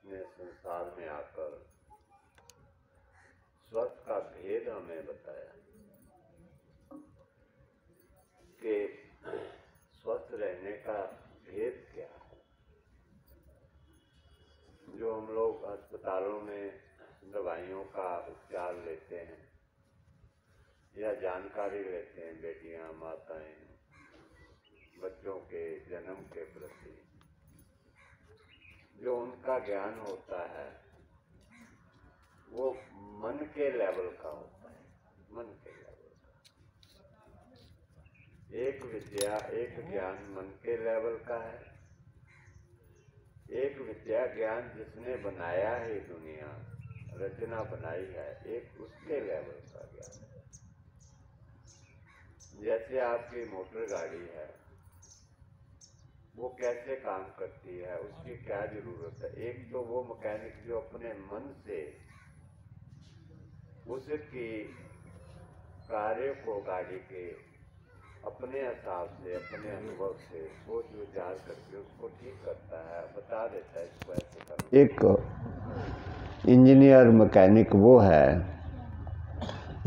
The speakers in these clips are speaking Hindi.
जिसने संसार में आकर स्वस्थ का भेद हमें बताया कि स्वस्थ रहने का भेद क्या है। जो हम लोग अस्पतालों में दवाइयों का उपचार लेते हैं या जानकारी लेते हैं, बेटियां माताएं बच्चों के जन्म के प्रति जो उनका ज्ञान होता है वो मन के लेवल का होता है, मन के लेवल का। एक विद्या, एक ज्ञान मन के लेवल का है, एक विद्या ज्ञान जिसने बनाया है, दुनिया रचना बनाई है, एक उसके लेवल का ज्ञान है। जैसे आपकी मोटर गाड़ी है, वो कैसे काम करती है, उसकी क्या जरूरत है। एक तो वो मैकेनिक जो अपने मन से उसकी कार्य को गाड़ी के अपने हिसाब से, अपने अनुभव से सोच विचार करके उसको ठीक करता है, बता देता है इसको ऐसे करना। एक इंजीनियर मैकेनिक वो है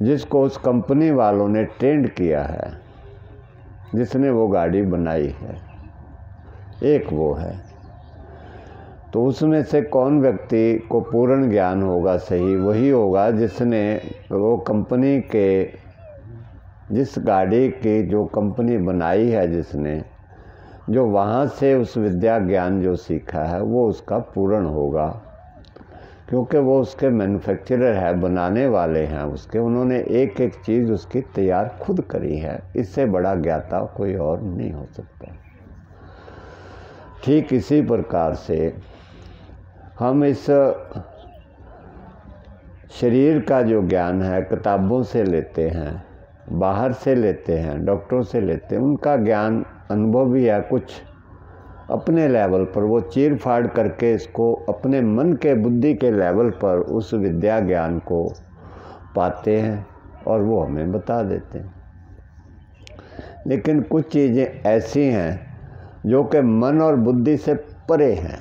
जिसको उस कंपनी वालों ने ट्रेंड किया है, जिसने वो गाड़ी बनाई है, एक वो है। तो उसमें से कौन व्यक्ति को पूर्ण ज्ञान होगा, सही वही होगा जिसने वो कंपनी के, जिस गाड़ी की जो कंपनी बनाई है, जिसने जो वहाँ से उस विद्या ज्ञान जो सीखा है वो उसका पूर्ण होगा, क्योंकि वो उसके मैन्युफैक्चरर है, बनाने वाले हैं उसके। उन्होंने एक एक चीज़ उसकी तैयार खुद करी है। इससे बड़ा ज्ञाता कोई और नहीं हो सकता। ठीक इसी प्रकार से हम इस शरीर का जो ज्ञान है किताबों से लेते हैं, बाहर से लेते हैं, डॉक्टरों से लेते हैं, उनका ज्ञान अनुभव भी है, कुछ अपने लेवल पर वो चीर फाड़ करके इसको अपने मन के, बुद्धि के लेवल पर उस विद्या ज्ञान को पाते हैं और वो हमें बता देते हैं। लेकिन कुछ चीज़ें ऐसी हैं जो कि मन और बुद्धि से परे हैं।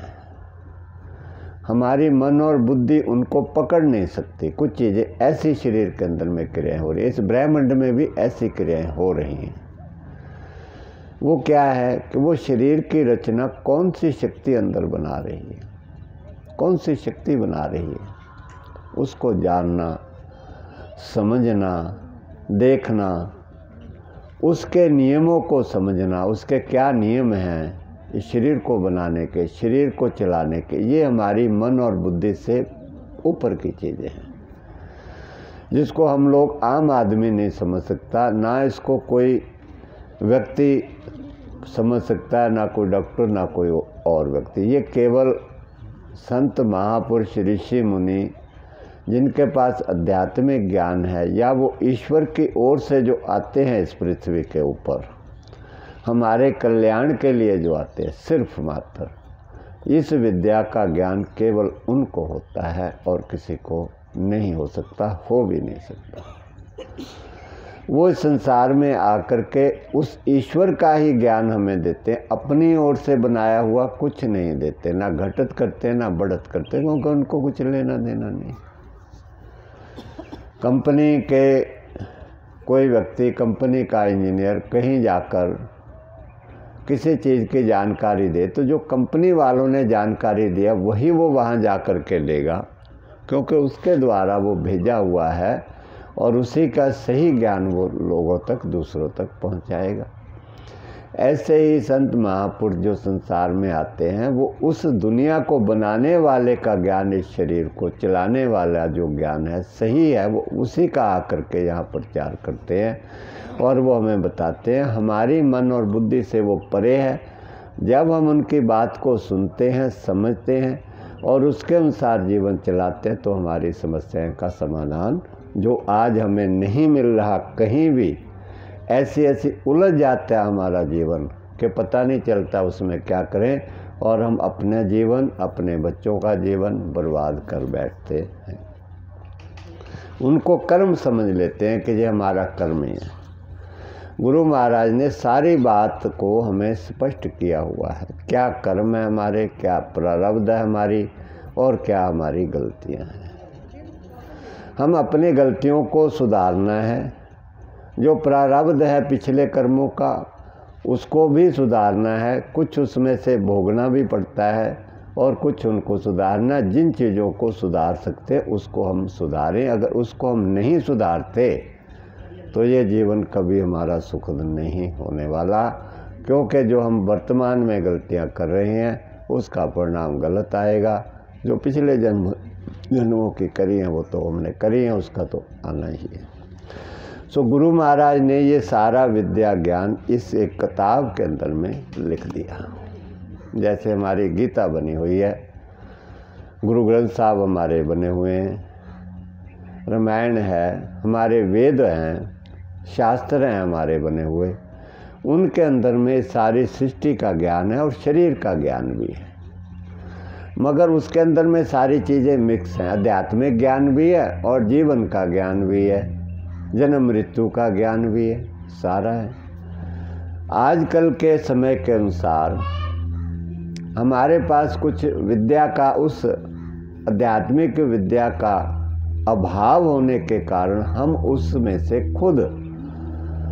हमारी मन और बुद्धि उनको पकड़ नहीं सकती। कुछ चीज़ें ऐसी शरीर के अंदर में क्रियाएं हो रही है, इस ब्रह्मांड में भी ऐसी क्रियाएं हो रही हैं। वो क्या है कि वो शरीर की रचना कौन सी शक्ति अंदर बना रही है, कौन सी शक्ति बना रही है, उसको जानना, समझना, देखना, उसके नियमों को समझना, उसके क्या नियम हैं इस शरीर को बनाने के, शरीर को चलाने के, ये हमारी मन और बुद्धि से ऊपर की चीज़ें हैं, जिसको हम लोग आम आदमी नहीं समझ सकता, ना इसको कोई व्यक्ति समझ सकता है, ना कोई डॉक्टर, ना कोई और व्यक्ति। ये केवल संत, महापुरुष, ऋषि मुनि जिनके पास आध्यात्मिक ज्ञान है या वो ईश्वर की ओर से जो आते हैं इस पृथ्वी के ऊपर हमारे कल्याण के लिए जो आते हैं, सिर्फ मात्र इस विद्या का ज्ञान केवल उनको होता है और किसी को नहीं हो सकता, हो भी नहीं सकता। वो इस संसार में आकर के उस ईश्वर का ही ज्ञान हमें देते हैं, अपनी ओर से बनाया हुआ कुछ नहीं देते, ना घटत करते ना बढ़त करते, क्योंकि उनको कुछ लेना देना नहीं। कंपनी के कोई व्यक्ति, कंपनी का इंजीनियर कहीं जाकर किसी चीज़ की जानकारी दे तो जो कंपनी वालों ने जानकारी दिया वही वो वहाँ जाकर के लेगा, क्योंकि उसके द्वारा वो भेजा हुआ है और उसी का सही ज्ञान वो लोगों तक, दूसरों तक पहुँचाएगा। ऐसे ही संत महापुरुष जो संसार में आते हैं वो उस दुनिया को बनाने वाले का ज्ञान, इस शरीर को चलाने वाला जो ज्ञान है सही है, वो उसी का आकर के यहाँ प्रचार करते हैं और वो हमें बताते हैं। हमारी मन और बुद्धि से वो परे है। जब हम उनकी बात को सुनते हैं, समझते हैं और उसके अनुसार जीवन चलाते हैं तो हमारी समस्याओं का समाधान, जो आज हमें नहीं मिल रहा कहीं भी, ऐसी ऐसी उलझ जाता है हमारा जीवन कि पता नहीं चलता उसमें क्या करें और हम अपने जीवन, अपने बच्चों का जीवन बर्बाद कर बैठते हैं। उनको कर्म समझ लेते हैं कि ये हमारा कर्म ही है। गुरु महाराज ने सारी बात को हमें स्पष्ट किया हुआ है, क्या कर्म है हमारे, क्या प्रारब्ध है हमारी, और क्या हमारी गलतियां हैं। हम अपनी गलतियों को सुधारना है, जो प्रारब्ध है पिछले कर्मों का उसको भी सुधारना है। कुछ उसमें से भोगना भी पड़ता है और कुछ उनको सुधारना। जिन चीज़ों को सुधार सकते उसको हम सुधारें। अगर उसको हम नहीं सुधारते तो ये जीवन कभी हमारा सुखद नहीं होने वाला, क्योंकि जो हम वर्तमान में गलतियां कर रहे हैं उसका परिणाम गलत आएगा। जो पिछले जन्मों की करी हैं वो तो हमने करी हैं, उसका तो आना ही है। सो गुरु महाराज ने ये सारा विद्या ज्ञान इस एक किताब के अंदर में लिख दिया। जैसे हमारी गीता बनी हुई है, गुरु ग्रंथ साहब हमारे बने हुए हैं, रामायण है, हमारे वेद हैं, शास्त्र हैं हमारे बने हुए, उनके अंदर में सारी सृष्टि का ज्ञान है और शरीर का ज्ञान भी है। मगर उसके अंदर में सारी चीज़ें मिक्स हैं। आध्यात्मिक ज्ञान भी है और जीवन का ज्ञान भी है, जन्म मृत्यु का ज्ञान भी है, सारा है। आजकल के समय के अनुसार हमारे पास कुछ विद्या का, उस आध्यात्मिक विद्या का अभाव होने के कारण हम उसमें से खुद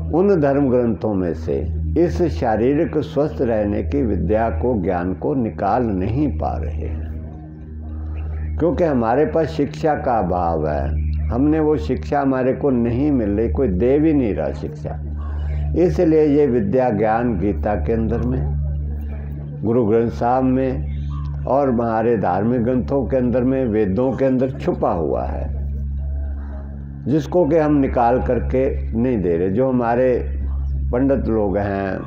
उन धर्म ग्रंथों में से इस शारीरिक स्वस्थ रहने की विद्या को, ज्ञान को निकाल नहीं पा रहे हैं, क्योंकि हमारे पास शिक्षा का अभाव है। हमने वो शिक्षा, हमारे को नहीं मिल रही, कोई दे भी नहीं रहा शिक्षा। इसलिए ये विद्या ज्ञान गीता के अंदर में, गुरु ग्रंथ साहब में और हमारे धार्मिक ग्रंथों के अंदर में, वेदों के अंदर छुपा हुआ है, जिसको कि हम निकाल करके नहीं दे रहे। जो हमारे पंडित लोग हैं,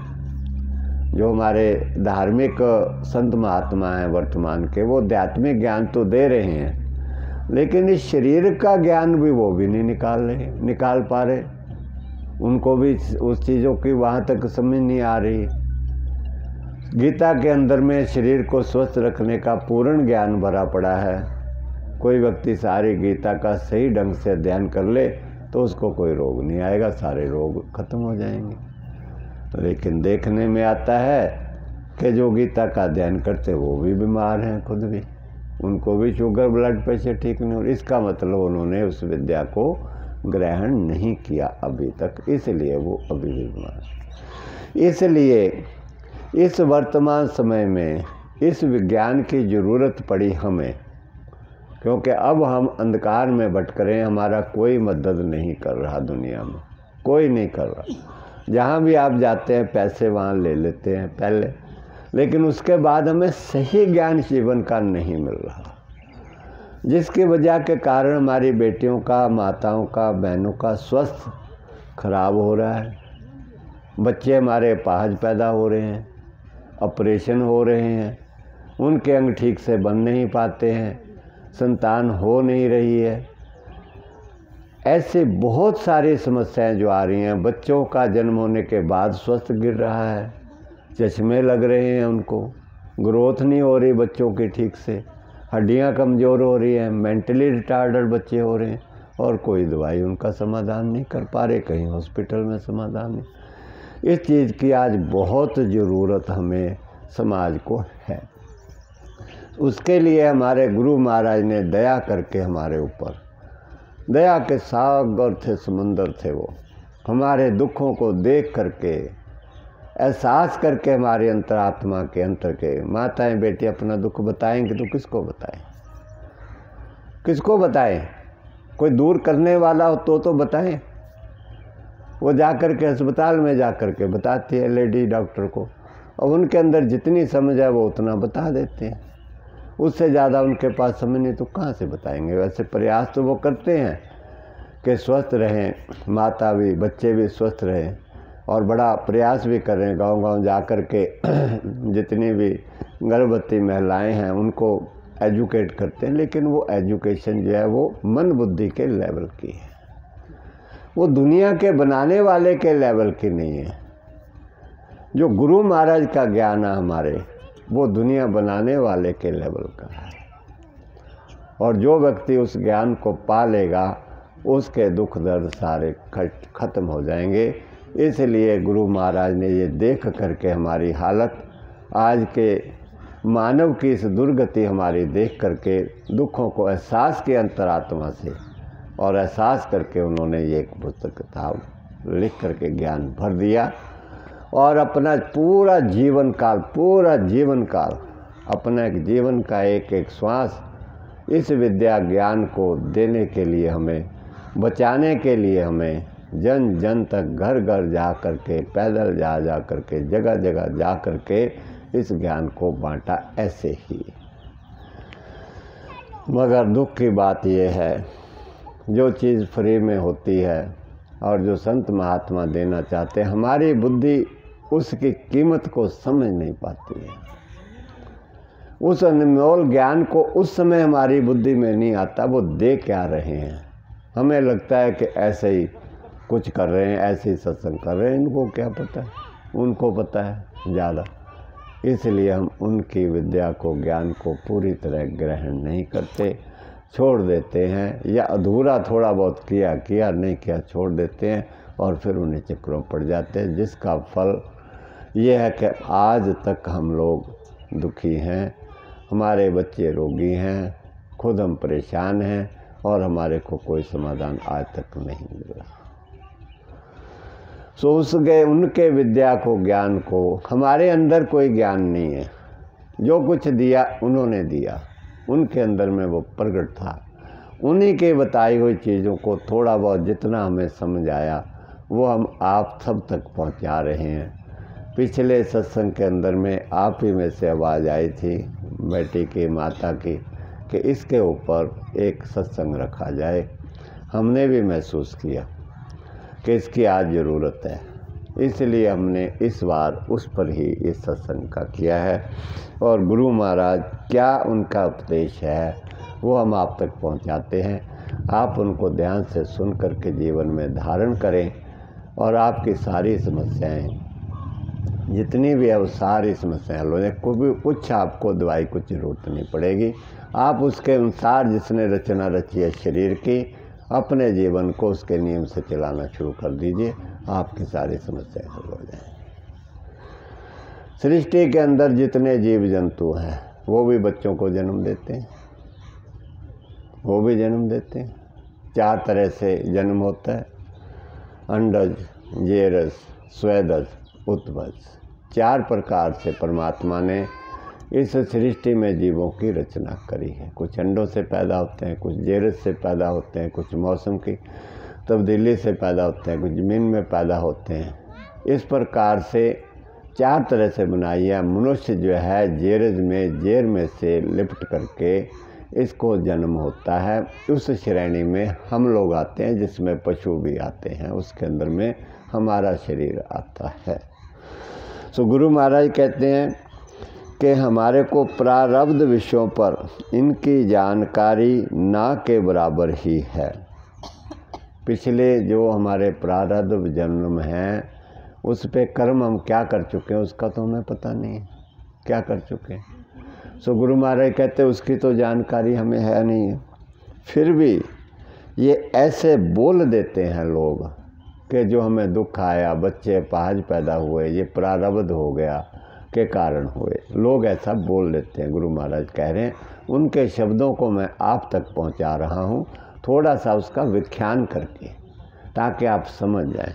जो हमारे धार्मिक संत महात्मा हैं वर्तमान के, वो आध्यात्मिक ज्ञान तो दे रहे हैं, लेकिन इस शरीर का ज्ञान भी वो भी नहीं निकाल पा रहे। उनको भी उस चीज़ों की वहाँ तक समझ नहीं आ रही। गीता के अंदर में शरीर को स्वस्थ रखने का पूर्ण ज्ञान भरा पड़ा है। कोई व्यक्ति सारी गीता का सही ढंग से अध्ययन कर ले तो उसको कोई रोग नहीं आएगा, सारे रोग खत्म हो जाएंगे। लेकिन देखने में आता है कि जो गीता का अध्ययन करते वो भी बीमार हैं, खुद भी, उनको भी शुगर ब्लड प्रेशर ठीक नहीं हो। इसका मतलब उन्होंने उस विद्या को ग्रहण नहीं किया अभी तक, इसलिए वो अभी भी बीमार। इसलिए इस वर्तमान समय में इस विज्ञान की ज़रूरत पड़ी हमें, क्योंकि अब हम अंधकार में भटक रहे हैं। हमारा कोई मदद नहीं कर रहा, दुनिया में कोई नहीं कर रहा। जहाँ भी आप जाते हैं पैसे वहाँ ले लेते हैं पहले, लेकिन उसके बाद हमें सही ज्ञान जीवन का नहीं मिल रहा, जिसकी वजह के कारण हमारी बेटियों का, माताओं का, बहनों का स्वास्थ्य खराब हो रहा है। बच्चे हमारे अपाहज पैदा हो रहे हैं, ऑपरेशन हो रहे हैं, उनके अंग ठीक से बन नहीं पाते हैं, संतान हो नहीं रही है। ऐसे बहुत सारी समस्याएं जो आ रही हैं। बच्चों का जन्म होने के बाद स्वास्थ्य गिर रहा है, चश्मे लग रहे हैं, उनको ग्रोथ नहीं हो रही बच्चों की ठीक से, हड्डियां कमज़ोर हो रही हैं, मेंटली रिटार्डेड बच्चे हो रहे हैं, और कोई दवाई उनका समाधान नहीं कर पा रहे, कहीं हॉस्पिटल में समाधान नहीं। इस चीज़ की आज बहुत ज़रूरत हमें समाज को है। उसके लिए हमारे गुरु महाराज ने दया करके हमारे ऊपर, दया के सागर थे, समुंदर थे, वो हमारे दुखों को देख करके, एहसास करके, हमारे अंतरात्मा के अंतर के, माताएं बेटी अपना दुख बताएंगे तो किसको बताएं, किसको बताएं? कोई दूर करने वाला हो तो बताएं। वो जा कर के अस्पताल में जा कर के बताती है लेडी डॉक्टर को, और उनके अंदर जितनी समझ है वो उतना बता देते हैं, उससे ज़्यादा उनके पास समझ नहीं तो कहाँ से बताएंगे। वैसे प्रयास तो वो करते हैं कि स्वस्थ रहें, माता भी बच्चे भी स्वस्थ रहें, और बड़ा प्रयास भी कर रहे हैं। गांव-गांव जा कर के जितनी भी गर्भवती महिलाएं हैं उनको एजुकेट करते हैं, लेकिन वो एजुकेशन जो है वो मन बुद्धि के लेवल की है, वो दुनिया के बनाने वाले के लेवल की नहीं है। जो गुरु महाराज का ज्ञान है हमारे, वो दुनिया बनाने वाले के लेवल का है, और जो व्यक्ति उस ज्ञान को पा लेगा उसके दुख दर्द सारे खत्म हो जाएंगे। इसलिए गुरु महाराज ने ये देख करके हमारी हालत आज के मानव की इस दुर्गति हमारी देख करके दुखों को एहसास किया अंतरात्मा से, और एहसास करके उन्होंने ये एक पुस्तक किताब लिख करके ज्ञान भर दिया, और अपना पूरा जीवन काल अपना एक जीवन का एक एक श्वास इस विद्या ज्ञान को देने के लिए, हमें बचाने के लिए, हमें जन जन तक घर घर जा कर के, पैदल जा कर के, जगह जगह जा कर के इस ज्ञान को बांटा ऐसे ही। मगर दुख की बात यह है, जो चीज़ फ्री में होती है और जो संत महात्मा देना चाहते हैं, हमारी बुद्धि उसकी कीमत को समझ नहीं पाती है। उस अनमोल ज्ञान को उस समय हमारी बुद्धि में नहीं आता, वो दे क्या रहे हैं। हमें लगता है कि ऐसे ही कुछ कर रहे हैं, ऐसे ही सत्संग कर रहे हैं, इनको क्या पता है, उनको पता है ज़्यादा। इसलिए हम उनकी विद्या को, ज्ञान को पूरी तरह ग्रहण नहीं करते, छोड़ देते हैं, या अधूरा थोड़ा बहुत किया नहीं किया छोड़ देते हैं, और फिर उन्हें चक्रों पड़ जाते हैं, जिसका फल ये है कि आज तक हम लोग दुखी हैं, हमारे बच्चे रोगी हैं, खुद हम परेशान हैं, और हमारे को कोई समाधान आज तक नहीं मिला। सो उनके विद्या को, ज्ञान को, हमारे अंदर कोई ज्ञान नहीं है। जो कुछ दिया उन्होंने दिया, उनके अंदर में वो प्रकट था। उन्हीं के बताई हुई चीज़ों को थोड़ा बहुत जितना हमें समझ आया वो हम आप सब तक पहुंचा रहे हैं। पिछले सत्संग के अंदर में आप ही में से आवाज़ आई थी बेटी की, माता की, कि इसके ऊपर एक सत्संग रखा जाए। हमने भी महसूस किया कि इसकी आज ज़रूरत है, इसलिए हमने इस बार उस पर ही इस सत्संग का किया है। और गुरु महाराज क्या उनका उपदेश है वो हम आप तक पहुंचाते हैं। आप उनको ध्यान से सुन करके जीवन में धारण करें, और आपकी सारी समस्याएं जितनी भी है वो सारी समस्याएं हल हो जाए। कुछ आपको दवाई कुछ ज़रूरत नहीं पड़ेगी। आप उसके अनुसार जिसने रचना रची है शरीर की, अपने जीवन को उसके नियम से चलाना शुरू कर दीजिए, आपकी सारी समस्याएं हल हो जाएं। सृष्टि के अंदर जितने जीव जंतु हैं वो भी बच्चों को जन्म देते हैं, वो भी जन्म देते हैं। 4 तरह से जन्म होता है, अंडज, जेरस, स्वेदज, उत्वज। 4 प्रकार से परमात्मा ने इस सृष्टि में जीवों की रचना करी है। कुछ अंडों से पैदा होते हैं, कुछ जेरस से पैदा होते हैं, कुछ मौसम की तब्दीली से पैदा होते हैं, कुछ ज़मीन में पैदा होते हैं। इस प्रकार से 4 तरह से बनाई है। मनुष्य जो है जेर में से लिपट करके इसको जन्म होता है। उस श्रेणी में हम लोग आते हैं जिसमें पशु भी आते हैं, उसके अंदर में हमारा शरीर आता है। सो गुरु महाराज कहते हैं कि हमारे को प्रारब्ध विषयों पर इनकी जानकारी ना के बराबर ही है। पिछले जो हमारे प्रारब्ध जन्म हैं उस पे कर्म हम क्या कर चुके हैं उसका तो हमें पता नहीं है, क्या कर चुके हैं। सो गुरु महाराज कहते हैं उसकी तो जानकारी हमें है नहीं है। फिर भी ये ऐसे बोल देते हैं लोग कि जो हमें दुख आया, बच्चे पाज पैदा हुए, ये प्रारब्ध हो गया के कारण हुए। लोग ऐसा बोल देते हैं। गुरु महाराज कह रहे हैं उनके शब्दों को मैं आप तक पहुंचा रहा हूं, थोड़ा सा उसका व्याख्यान करके, ताकि आप समझ जाएं।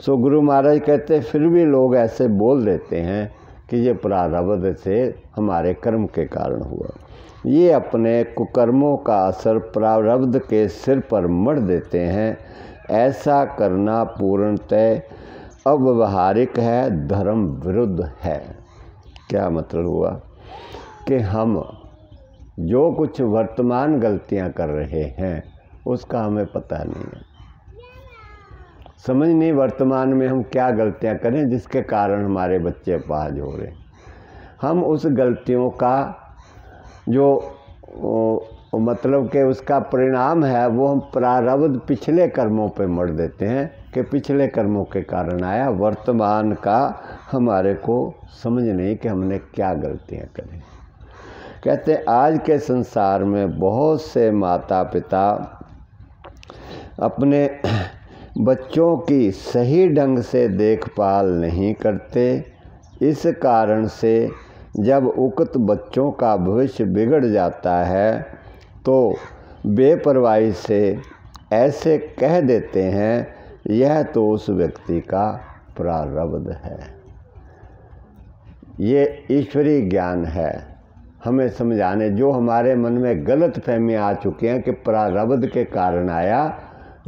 सो गुरु महाराज कहते हैं फिर भी लोग ऐसे बोल देते हैं कि ये प्रारब्ध से हमारे कर्म के कारण हुआ। ये अपने कुकर्मों का असर प्रारब्ध के सिर पर मढ़ देते हैं। ऐसा करना पूर्णतः अव्यावहारिक है, धर्म विरुद्ध है। क्या मतलब हुआ कि हम जो कुछ वर्तमान गलतियां कर रहे हैं उसका हमें पता नहीं है, समझ नहीं मतलब में हम क्या गलतियां करें जिसके कारण हमारे बच्चे अपाहिज हो रहे। हम उस गलतियों का जो मतलब कि उसका परिणाम है वो हम प्रारब्ध पिछले कर्मों पे मढ़ देते हैं कि पिछले कर्मों के कारण आया। वर्तमान का हमारे को समझ नहीं कि हमने क्या गलतियां करी। कहते हैं आज के संसार में बहुत से माता पिता अपने बच्चों की सही ढंग से देखभाल नहीं करते। इस कारण से जब उक्त बच्चों का भविष्य बिगड़ जाता है तो बेपरवाही से ऐसे कह देते हैं, यह तो उस व्यक्ति का प्रारब्ध है। ये ईश्वरीय ज्ञान है हमें समझाने, जो हमारे मन में गलत फहमी आ चुकी हैं कि प्रारब्ध के कारण आया,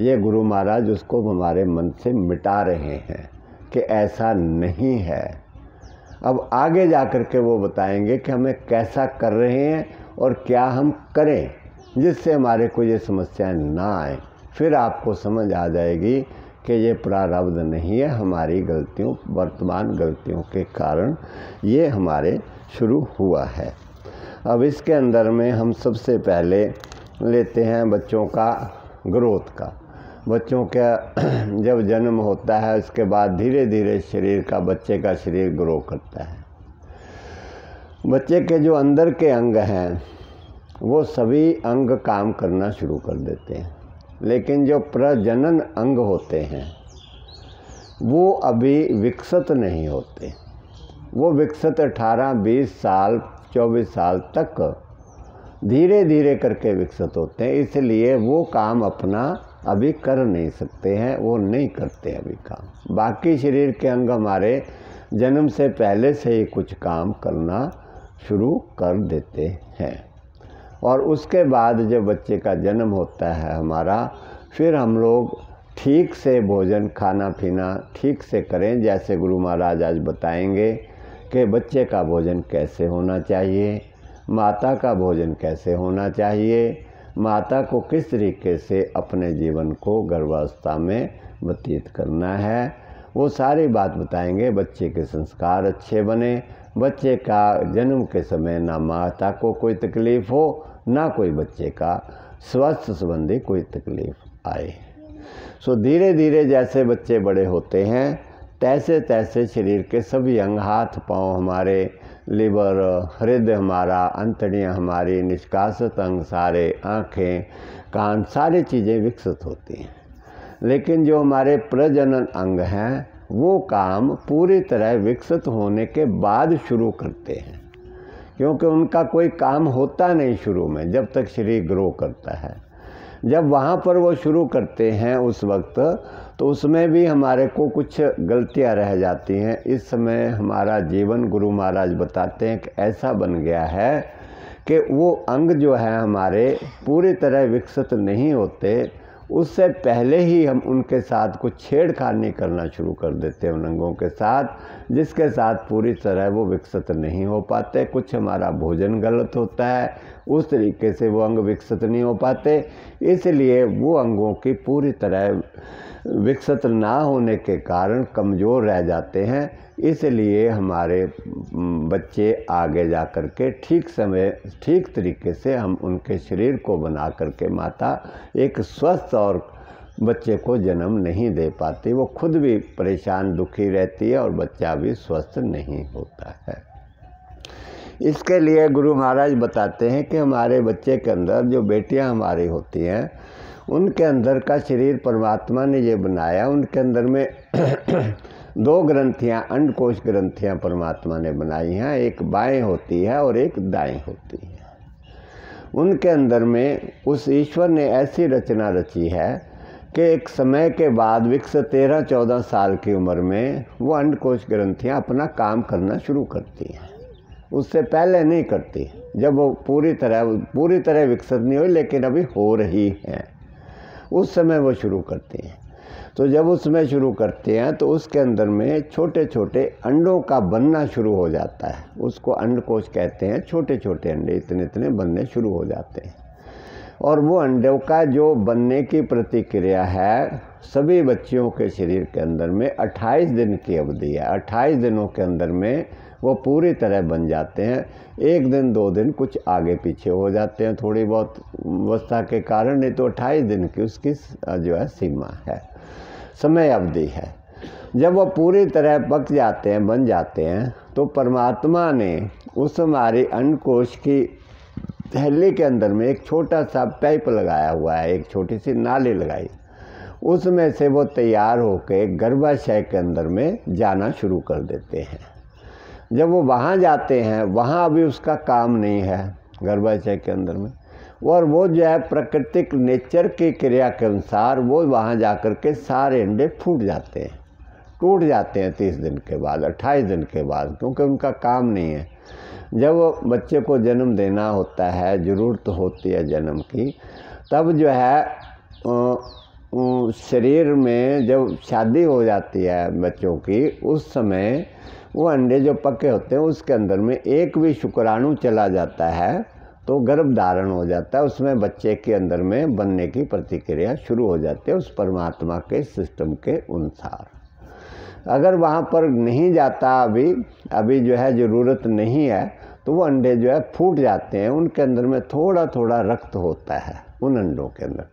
ये गुरु महाराज उसको हमारे मन से मिटा रहे हैं कि ऐसा नहीं है। अब आगे जा कर के वो बताएंगे कि हमें कैसा कर रहे हैं और क्या हम करें जिससे हमारे को ये समस्याएं ना आए। फिर आपको समझ आ जाएगी कि ये प्रारब्ध नहीं है, हमारी गलतियों, वर्तमान गलतियों के कारण ये हमारे शुरू हुआ है। अब इसके अंदर में हम सबसे पहले लेते हैं बच्चों का ग्रोथ का। बच्चों का जब जन्म होता है उसके बाद धीरे धीरे शरीर का, बच्चे का शरीर ग्रो करता है। बच्चे के जो अंदर के अंग हैं वो सभी अंग काम करना शुरू कर देते हैं, लेकिन जो प्रजनन अंग होते हैं वो अभी विकसित नहीं होते। वो विकसित 18, 20 साल, 24 साल तक धीरे धीरे करके विकसित होते हैं, इसलिए वो काम अपना अभी कर नहीं सकते हैं, वो नहीं करते अभी काम। बाकी शरीर के अंग हमारे जन्म से पहले से ही कुछ काम करना शुरू कर देते हैं। और उसके बाद जब बच्चे का जन्म होता है हमारा, फिर हम लोग ठीक से भोजन, खाना पीना ठीक से करें। जैसे गुरु महाराज आज बताएंगे कि बच्चे का भोजन कैसे होना चाहिए, माता का भोजन कैसे होना चाहिए, माता को किस तरीके से अपने जीवन को गर्भावस्था में व्यतीत करना है, वो सारी बात बताएंगे। बच्चे के संस्कार अच्छे बने, बच्चे का जन्म के समय ना माता को कोई तकलीफ़ हो, ना कोई बच्चे का स्वास्थ्य संबंधी कोई तकलीफ़ आए। सो धीरे धीरे जैसे बच्चे बड़े होते हैं तैसे तैसे शरीर के सभी अंग, हाथ पाँव हमारे, लिवर, हृदय हमारा, अंतड़ियाँ हमारी, निष्कासित अंग सारे, आँखें, कान, सारी चीज़ें विकसित होती हैं। लेकिन जो हमारे प्रजनन अंग हैं वो काम पूरी तरह विकसित होने के बाद शुरू करते हैं, क्योंकि उनका कोई काम होता नहीं शुरू में, जब तक शरीर ग्रो करता है। जब वहाँ पर वो शुरू करते हैं उस वक्त, तो उसमें भी हमारे को कुछ गलतियाँ रह जाती हैं। इस समय हमारा जीवन, गुरु महाराज बताते हैं कि ऐसा बन गया है कि वो अंग जो है हमारे पूरी तरह विकसित नहीं होते, उससे पहले ही हम उनके साथ कुछ छेड़खानी करना शुरू कर देते हैं उन अंगों के साथ, जिसके साथ पूरी तरह वो विकसित नहीं हो पाते। कुछ हमारा भोजन गलत होता है, उस तरीके से वो अंग विकसित नहीं हो पाते, इसलिए वो अंगों की पूरी तरह विकसित ना होने के कारण कमज़ोर रह जाते हैं। इसलिए हमारे बच्चे आगे जा कर के ठीक समय, ठीक तरीके से हम उनके शरीर को बना करके माता एक स्वस्थ और बच्चे को जन्म नहीं दे पाती। वो खुद भी परेशान, दुखी रहती है और बच्चा भी स्वस्थ नहीं होता है। इसके लिए गुरु महाराज बताते हैं कि हमारे बच्चे के अंदर जो बेटियां हमारी होती हैं उनके अंदर का शरीर परमात्मा ने ये बनाया, उनके अंदर में 2 ग्रंथियाँ, अंडकोश ग्रंथियाँ परमात्मा ने बनाई हैं, एक बाएं होती है और एक दाएं होती है। उनके अंदर में उस ईश्वर ने ऐसी रचना रची है कि एक समय के बाद विकसित 13-14 साल की उम्र में वो अंडकोश ग्रंथियाँ अपना काम करना शुरू करती हैं, उससे पहले नहीं करती। जब वो पूरी तरह विकसित नहीं हुई लेकिन अभी हो रही हैं, उस समय वो शुरू करती हैं। तो जब उसमें शुरू करते हैं तो उसके अंदर में छोटे छोटे अंडों का बनना शुरू हो जाता है, उसको अंडकोश कहते हैं। छोटे छोटे अंडे इतने इतने बनने शुरू हो जाते हैं, और वो अंडों का जो बनने की प्रतिक्रिया है सभी बच्चियों के शरीर के अंदर में 28 दिन की अवधि है। 28 दिनों के अंदर में वो पूरी तरह बन जाते हैं। 1 दिन 2 दिन कुछ आगे पीछे हो जाते हैं थोड़ी बहुत अवस्था के कारण, नहीं तो 28 दिन की उसकी जो है सीमा है, समय अवधि है। जब वो पूरी तरह पक जाते हैं, बन जाते हैं, तो परमात्मा ने उस हमारी अंडकोश की थैली के अंदर में एक छोटा सा पाइप लगाया हुआ है, एक छोटी सी नाली लगाई, उसमें से वो तैयार होकर गर्भाशय के अंदर में जाना शुरू कर देते हैं। जब वो वहाँ जाते हैं, वहाँ अभी उसका काम नहीं है गर्भाशय के अंदर में, और वो जो है प्राकृतिक नेचर की क्रिया के अनुसार वो वहाँ जाकर के सारे अंडे फूट जाते हैं, टूट जाते हैं 30 दिन के बाद, 28 दिन के बाद, क्योंकि उनका काम नहीं है। जब बच्चे को जन्म देना होता है, ज़रूरत होती है जन्म की, तब जो है शरीर में जब शादी हो जाती है बच्चों की, उस समय वो अंडे जो पके होते हैं उसके अंदर में एक भी शुक्राणु चला जाता है तो गर्भ धारण हो जाता है, उसमें बच्चे के अंदर में बनने की प्रतिक्रिया शुरू हो जाती है उस परमात्मा के सिस्टम के अनुसार। अगर वहाँ पर नहीं जाता, अभी जो है ज़रूरत नहीं है, तो वो अंडे जो है फूट जाते हैं, उनके अंदर में थोड़ा थोड़ा रक्त होता है उन अंडों के अंदर,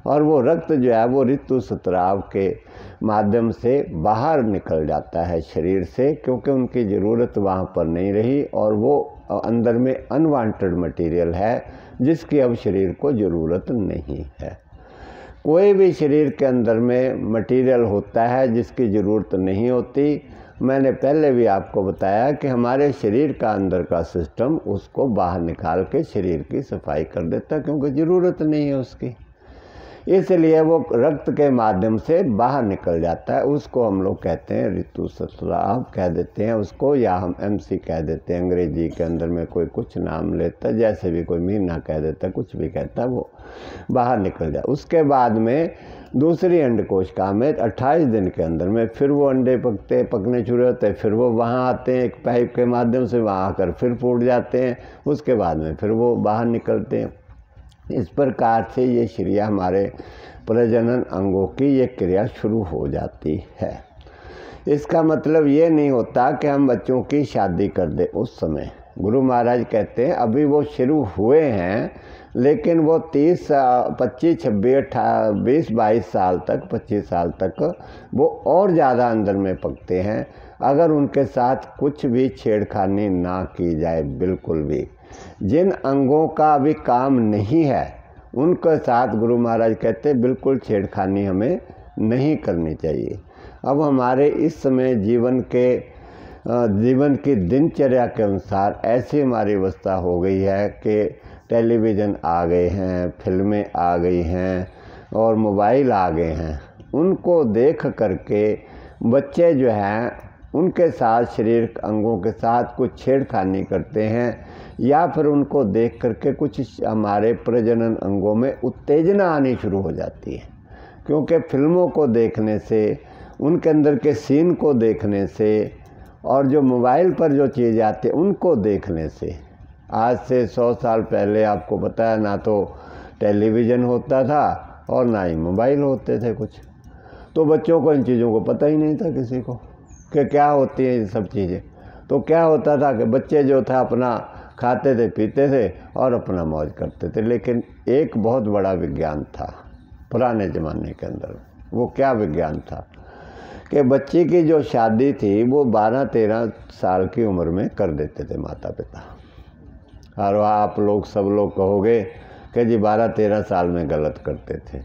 और वो रक्त जो है वो ऋतुस्राव के माध्यम से बाहर निकल जाता है शरीर से, क्योंकि उनकी ज़रूरत वहाँ पर नहीं रही और वो अंदर में अनवांटेड मटेरियल है जिसकी अब शरीर को ज़रूरत नहीं है। कोई भी शरीर के अंदर में मटेरियल होता है जिसकी ज़रूरत नहीं होती। मैंने पहले भी आपको बताया कि हमारे शरीर का अंदर का सिस्टम उसको बाहर निकाल के शरीर की सफाई कर देता है, क्योंकि ज़रूरत नहीं है उसकी, इसलिए वो रक्त के माध्यम से बाहर निकल जाता है। उसको हम लोग कहते हैं ऋतुस्राव कह देते हैं उसको, या हम MC कह देते हैं, अंग्रेजी के अंदर में कोई कुछ नाम लेता है, जैसे भी कोई महीना कह देता है, कुछ भी कहता है, वो बाहर निकल जाए। उसके बाद में दूसरी अंड कोशिका में 28 दिन के अंदर में फिर वो अंडे पकने शुरू होते हैं, फिर वो वहाँ आते हैं एक पाइप के माध्यम से, वहाँ आकर फिर फूट जाते हैं, उसके बाद में फिर वो बाहर निकलते हैं। इस प्रकार से ये क्रिया हमारे प्रजनन अंगों की ये क्रिया शुरू हो जाती है। इसका मतलब ये नहीं होता कि हम बच्चों की शादी कर दें उस समय। गुरु महाराज कहते हैं अभी वो शुरू हुए हैं, लेकिन वो 30, 25, 26, 20, 22 साल तक, 25 साल तक वो और ज़्यादा अंदर में पकते हैं अगर उनके साथ कुछ भी छेड़खानी ना की जाए। बिल्कुल भी जिन अंगों का अभी काम नहीं है उनके साथ गुरु महाराज कहते हैं बिल्कुल छेड़खानी हमें नहीं करनी चाहिए। अब हमारे इस समय जीवन की दिनचर्या के अनुसार ऐसी हमारी अवस्था हो गई है कि टेलीविज़न आ गए हैं, फिल्में आ गई हैं और मोबाइल आ गए हैं। उनको देख करके बच्चे जो हैं उनके साथ शरीर अंगों के साथ कुछ छेड़खानी करते हैं, या फिर उनको देख करके कुछ हमारे प्रजनन अंगों में उत्तेजना आनी शुरू हो जाती है, क्योंकि फिल्मों को देखने से, उनके अंदर के सीन को देखने से, और जो मोबाइल पर जो चीज़ आती है उनको देखने से। आज से 100 साल पहले आपको पता है ना तो टेलीविज़न होता था और ना ही मोबाइल होते थे कुछ, तो बच्चों को इन चीज़ों को पता ही नहीं था किसी को कि क्या होती है ये सब चीज़ें। तो क्या होता था कि बच्चे जो था अपना खाते थे, पीते थे और अपना मौज करते थे। लेकिन एक बहुत बड़ा विज्ञान था पुराने ज़माने के अंदर। वो क्या विज्ञान था कि बच्चे की जो शादी थी वो 12-13 साल की उम्र में कर देते थे माता पिता। और आप लोग सब लोग कहोगे कि जी 12-13 साल में गलत करते थे।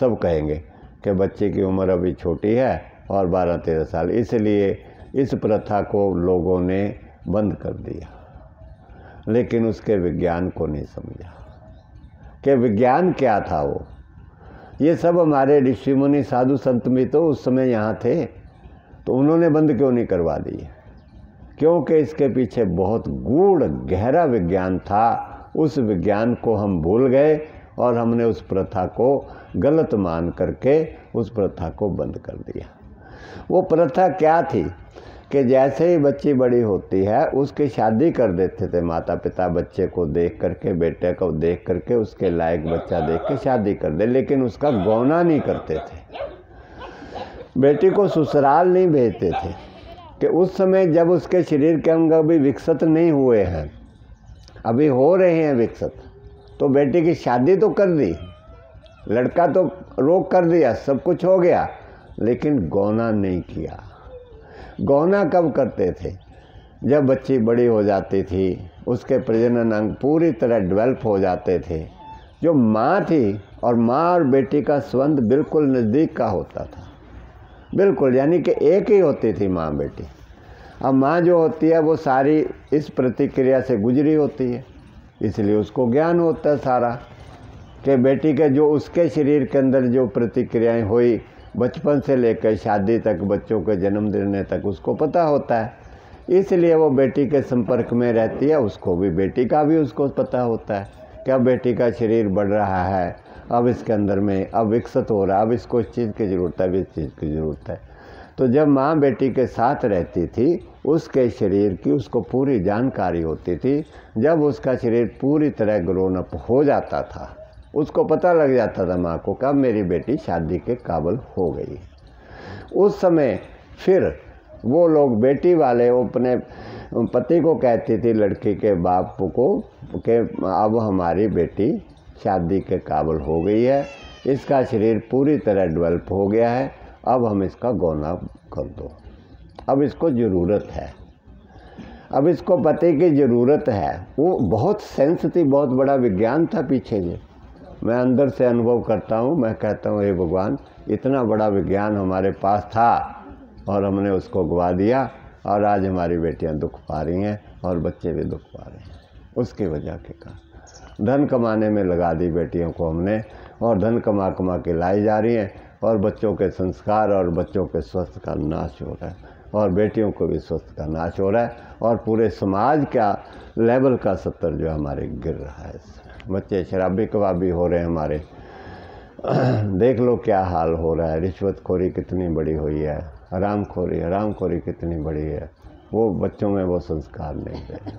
सब कहेंगे कि बच्चे की उम्र अभी छोटी है और 12-13 साल, इसलिए इस प्रथा को लोगों ने बंद कर दिया। लेकिन उसके विज्ञान को नहीं समझा कि विज्ञान क्या था। वो ये सब हमारे ऋषि मुनि साधु संत भी तो उस समय यहाँ थे, तो उन्होंने बंद क्यों नहीं करवा दिए? क्योंकि इसके पीछे बहुत गूढ़ गहरा विज्ञान था। उस विज्ञान को हम भूल गए और हमने उस प्रथा को गलत मान करके उस प्रथा को बंद कर दिया। वो प्रथा क्या थी कि जैसे ही बच्ची बड़ी होती है उसकी शादी कर देते थे माता पिता, बच्चे को देख करके, बेटे को देख करके उसके लायक बच्चा देख के शादी कर दे, लेकिन उसका गौना नहीं करते थे। बेटी को ससुराल नहीं भेजते थे कि उस समय जब उसके शरीर के अंग अभी विकसित नहीं हुए हैं, अभी हो रहे हैं विकसित, तो बेटी की शादी तो कर दी, लड़का तो रोक कर दिया, सब कुछ हो गया, लेकिन गौना नहीं किया। गौना कब करते थे? जब बच्ची बड़ी हो जाती थी, उसके प्रजनन अंग पूरी तरह डेवलप हो जाते थे। जो माँ थी और माँ और बेटी का संबंध बिल्कुल नज़दीक का होता था, बिल्कुल, यानी कि एक ही होती थी माँ बेटी। अब माँ जो होती है वो सारी इस प्रतिक्रिया से गुजरी होती है, इसलिए उसको ज्ञान होता है सारा कि बेटी के जो उसके शरीर के अंदर जो प्रतिक्रियाएं हुई बचपन से लेकर शादी तक, बच्चों के जन्म देने तक उसको पता होता है। इसलिए वो बेटी के संपर्क में रहती है, उसको भी बेटी का भी उसको पता होता है कि अब बेटी का शरीर बढ़ रहा है, अब इसके अंदर में अब विकसित हो रहा है, अब इसको इस चीज़ की ज़रूरत है, अब इस चीज़ की ज़रूरत है। तो जब माँ बेटी के साथ रहती थी उसके शरीर की उसको पूरी जानकारी होती थी। जब उसका शरीर पूरी तरह ग्रोन अप हो जाता था उसको पता लग जाता था माँ को कब मेरी बेटी शादी के काबिल हो गई। उस समय फिर वो लोग बेटी वाले वो अपने पति को कहती थी, लड़की के बाप को, कि अब हमारी बेटी शादी के काबिल हो गई है, इसका शरीर पूरी तरह डेवलप हो गया है, अब हम इसका गौना कर दो, अब इसको ज़रूरत है, अब इसको पति की ज़रूरत है। वो बहुत सेंस थी, बहुत बड़ा विज्ञान था पीछे जे। मैं अंदर से अनुभव करता हूँ, मैं कहता हूँ हे भगवान, इतना बड़ा विज्ञान हमारे पास था और हमने उसको गवा दिया, और आज हमारी बेटियाँ दुख पा रही हैं और बच्चे भी दुख पा रहे हैं। उसकी वजह के कारण धन कमाने में लगा दी बेटियों को हमने, और धन कमा कमा के लाई जा रही हैं, और बच्चों के संस्कार और बच्चों के स्वास्थ्य का नाश हो रहा है, और बेटियों को भी स्वास्थ्य का नाश हो रहा है, और पूरे समाज का लेवल का स्तर जो हमारे गिर रहा है। बच्चे शराबी कबाबी हो रहे हैं हमारे, देख लो क्या हाल हो रहा है। रिश्वतखोरी कितनी बड़ी हुई है, हरामखोरी कितनी बड़ी है। वो बच्चों में वो संस्कार नहीं रहे।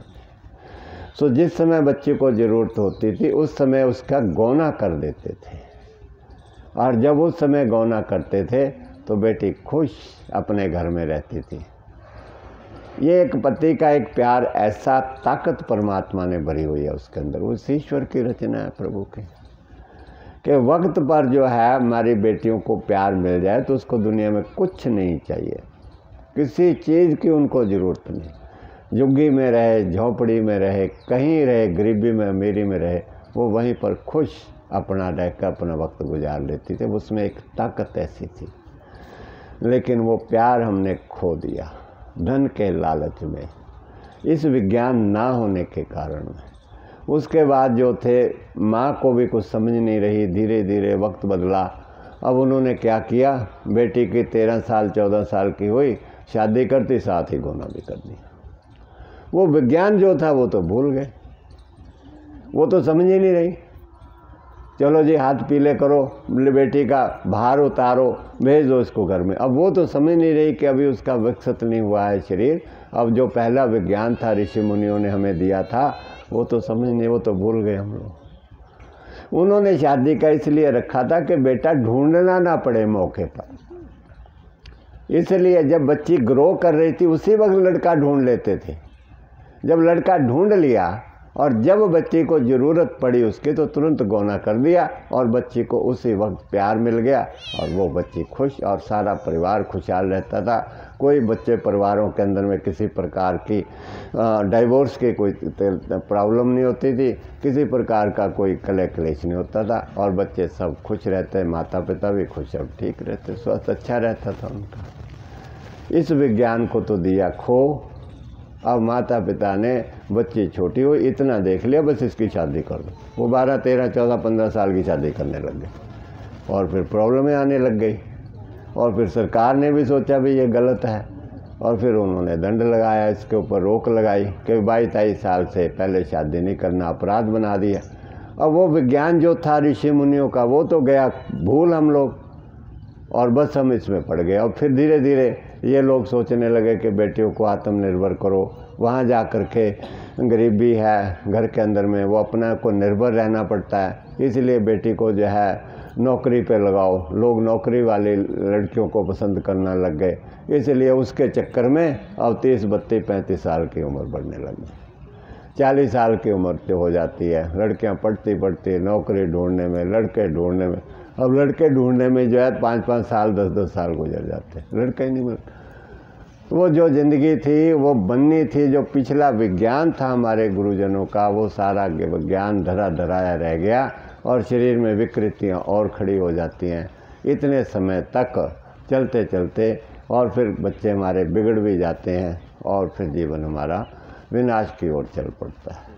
सो जिस समय बच्चे को ज़रूरत होती थी उस समय उसका गौना कर देते थे, और जब उस समय गौना करते थे तो बेटी खुश अपने घर में रहती थी। ये एक पति का एक प्यार, ऐसा ताकत परमात्मा ने भरी हुई है उसके अंदर, उस ईश्वर की रचना है प्रभु की, कि वक्त पर जो है हमारी बेटियों को प्यार मिल जाए तो उसको दुनिया में कुछ नहीं चाहिए, किसी चीज़ की उनको ज़रूरत नहीं। झुग्गी में रहे, झोपड़ी में रहे, कहीं रहे, गरीबी में अमीरी में रहे, वो वहीं पर खुश अपना रहकर अपना वक्त गुजार लेती थी। उसमें एक ताकत ऐसी थी, लेकिन वो प्यार हमने खो दिया धन के लालच में, इस विज्ञान ना होने के कारण। उसके बाद जो थे माँ को भी कुछ समझ नहीं रही, धीरे धीरे वक्त बदला। अब उन्होंने क्या किया, बेटी की 13 साल 14 साल की हुई, शादी करती, साथ ही गौना भी कर दी। वो विज्ञान जो था वो तो भूल गए, वो तो समझ ही नहीं रही। चलो जी हाथ पीले करो, बेटी का भार उतारो, भेज दो इसको घर में। अब वो तो समझ नहीं रही कि अभी उसका विकसित नहीं हुआ है शरीर। अब जो पहला विज्ञान था ऋषि मुनियों ने हमें दिया था वो तो समझ नहीं, वो तो भूल गए हम लोग। उन्होंने शादी का इसलिए रखा था कि बेटा ढूंढना ना पड़े मौके पर, इसलिए जब बच्ची ग्रो कर रही थी उसी वक्त लड़का ढूंढ लेते थे। जब लड़का ढूंढ लिया और जब बच्ची को ज़रूरत पड़ी उसकी तो तुरंत गौना कर दिया, और बच्ची को उसी वक्त प्यार मिल गया और वो बच्ची खुश, और सारा परिवार खुशहाल रहता था। कोई बच्चे परिवारों के अंदर में किसी प्रकार की डाइवोर्स की कोई प्रॉब्लम नहीं होती थी, किसी प्रकार का कोई कलेश नहीं होता था, और बच्चे सब खुश रहते, माता पिता भी खुश, सब ठीक रहते, स्वास्थ्य अच्छा रहता था उनका। इस विज्ञान को तो दिया खो। अब माता पिता ने बच्ची छोटी हुई इतना देख लिया, बस इसकी शादी कर दो। वो 12, 13, 14, 15 साल की शादी करने लग गए, और फिर प्रॉब्लमें आने लग गई। और फिर सरकार ने भी सोचा भी ये गलत है, और फिर उन्होंने दंड लगाया, इसके ऊपर रोक लगाई कि 22-23 साल से पहले शादी नहीं करना, अपराध बना दिया। अब वो विज्ञान जो था ऋषि मुनियों का वो तो गया भूल हम लोग, और बस हम इसमें पड़ गए। और फिर धीरे धीरे ये लोग सोचने लगे कि बेटियों को आत्मनिर्भर करो, वहाँ जा कर के गरीबी है घर के अंदर में, वो अपना को निर्भर रहना पड़ता है, इसलिए बेटी को जो है नौकरी पे लगाओ। लोग नौकरी वाली लड़कियों को पसंद करना लग गए, इसलिए उसके चक्कर में अब 30, 32, 35 साल की उम्र बढ़ने लगी। 40 साल की उम्र जो हो जाती है, लड़कियां पढ़ती नौकरी ढूंढने में, लड़के ढूंढने में। अब लड़के ढूंढने में जो है 5-5 साल 10-10 साल गुजर जाते हैं, लड़का ही नहीं मिलता। वो जो ज़िंदगी थी वो बननी थी, जो पिछला विज्ञान था हमारे गुरुजनों का, वो सारा विज्ञान धराया रह गया, और शरीर में विकृतियाँ और खड़ी हो जाती हैं इतने समय तक चलते चलते, और फिर बच्चे हमारे बिगड़ भी जाते हैं, और फिर जीवन हमारा विनाश की ओर चल पड़ता है।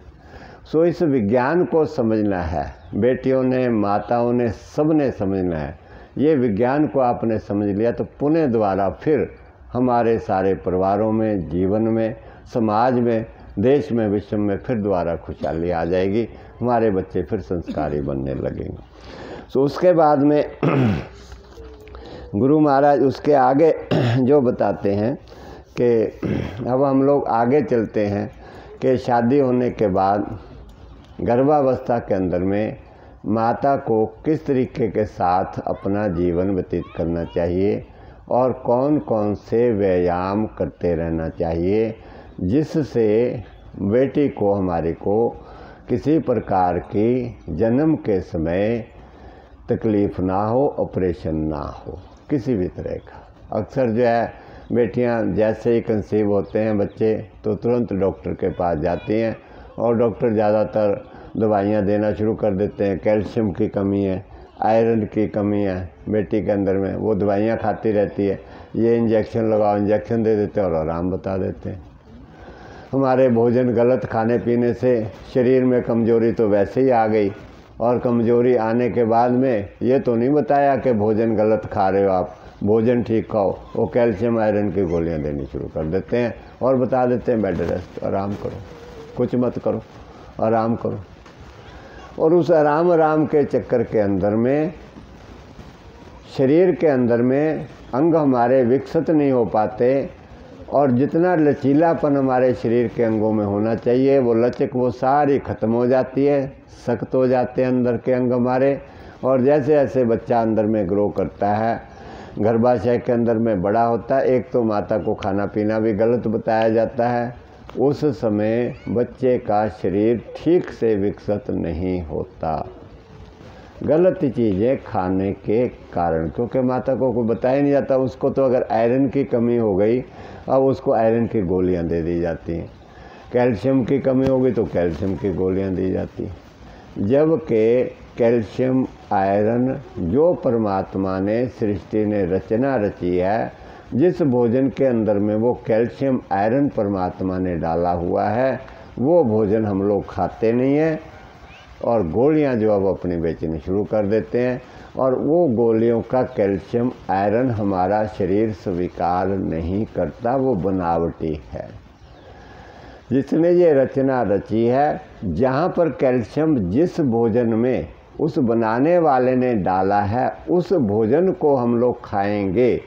सो इस विज्ञान को समझना है, बेटियों ने, माताओं ने, सब ने समझना है। ये विज्ञान को आपने समझ लिया तो पुनः द्वारा फिर हमारे सारे परिवारों में, जीवन में, समाज में, देश में, विश्व में फिर दोबारा खुशहाली आ जाएगी। हमारे बच्चे फिर संस्कारी बनने लगेंगे। सो उसके बाद में गुरु महाराज उसके आगे जो बताते हैं कि अब हम लोग आगे चलते हैं कि शादी होने के बाद गर्भावस्था के अंदर में माता को किस तरीके के साथ अपना जीवन व्यतीत करना चाहिए और कौन कौन से व्यायाम करते रहना चाहिए जिससे बेटी को, हमारे को किसी प्रकार की जन्म के समय तकलीफ़ ना हो, ऑपरेशन ना हो किसी भी तरह का। अक्सर जो है बेटियां जैसे ही कंसीव होते हैं बच्चे तो तुरंत डॉक्टर के पास जाती हैं और डॉक्टर ज़्यादातर दवाइयाँ देना शुरू कर देते हैं। कैल्शियम की कमी है, आयरन की कमी है बेटी के अंदर में, वो दवाइयाँ खाती रहती है। ये इंजेक्शन लगाओ, इंजेक्शन दे देते हैं और आराम बता देते हैं। हमारे भोजन गलत खाने पीने से शरीर में कमज़ोरी तो वैसे ही आ गई, और कमज़ोरी आने के बाद में ये तो नहीं बताया कि भोजन गलत खा रहे हो आप, भोजन ठीक खाओ। वो कैल्शियम आयरन की गोलियां देनी शुरू कर देते हैं और बता देते हैं बेड रेस्ट, आराम करो, कुछ मत करो, आराम करो। और उस आराम के चक्कर के अंदर में शरीर के अंदर में अंग हमारे विकसित नहीं हो पाते, और जितना लचीलापन हमारे शरीर के अंगों में होना चाहिए वो लचक वो सारी ख़त्म हो जाती है, सख्त हो जाते हैं अंदर के अंग हमारे। और जैसे जैसे बच्चा अंदर में ग्रो करता है, गर्भाशय के अंदर में बड़ा होता है, एक तो माता को खाना पीना भी गलत बताया जाता है, उस समय बच्चे का शरीर ठीक से विकसित नहीं होता, गलत चीज़ें खाने के कारण, क्योंकि माता को कोई बताया नहीं जाता। उसको तो अगर आयरन की कमी हो गई, अब उसको आयरन की गोलियां दे दी जाती हैं, कैल्शियम की कमी हो गई तो कैल्शियम की गोलियां दी जाती हैं। जबकि कैल्शियम आयरन जो परमात्मा ने, सृष्टि ने रचना रची है, जिस भोजन के अंदर में वो कैल्शियम आयरन परमात्मा ने डाला हुआ है, वो भोजन हम लोग खाते नहीं हैं और गोलियां जो अब अपनी बेचनी शुरू कर देते हैं, और वो गोलियों का कैल्शियम आयरन हमारा शरीर स्वीकार नहीं करता, वो बनावटी है। जिसने ये रचना रची है, जहाँ पर कैल्शियम जिस भोजन में उस बनाने वाले ने डाला है, उस भोजन को हम लोग खाएंगे,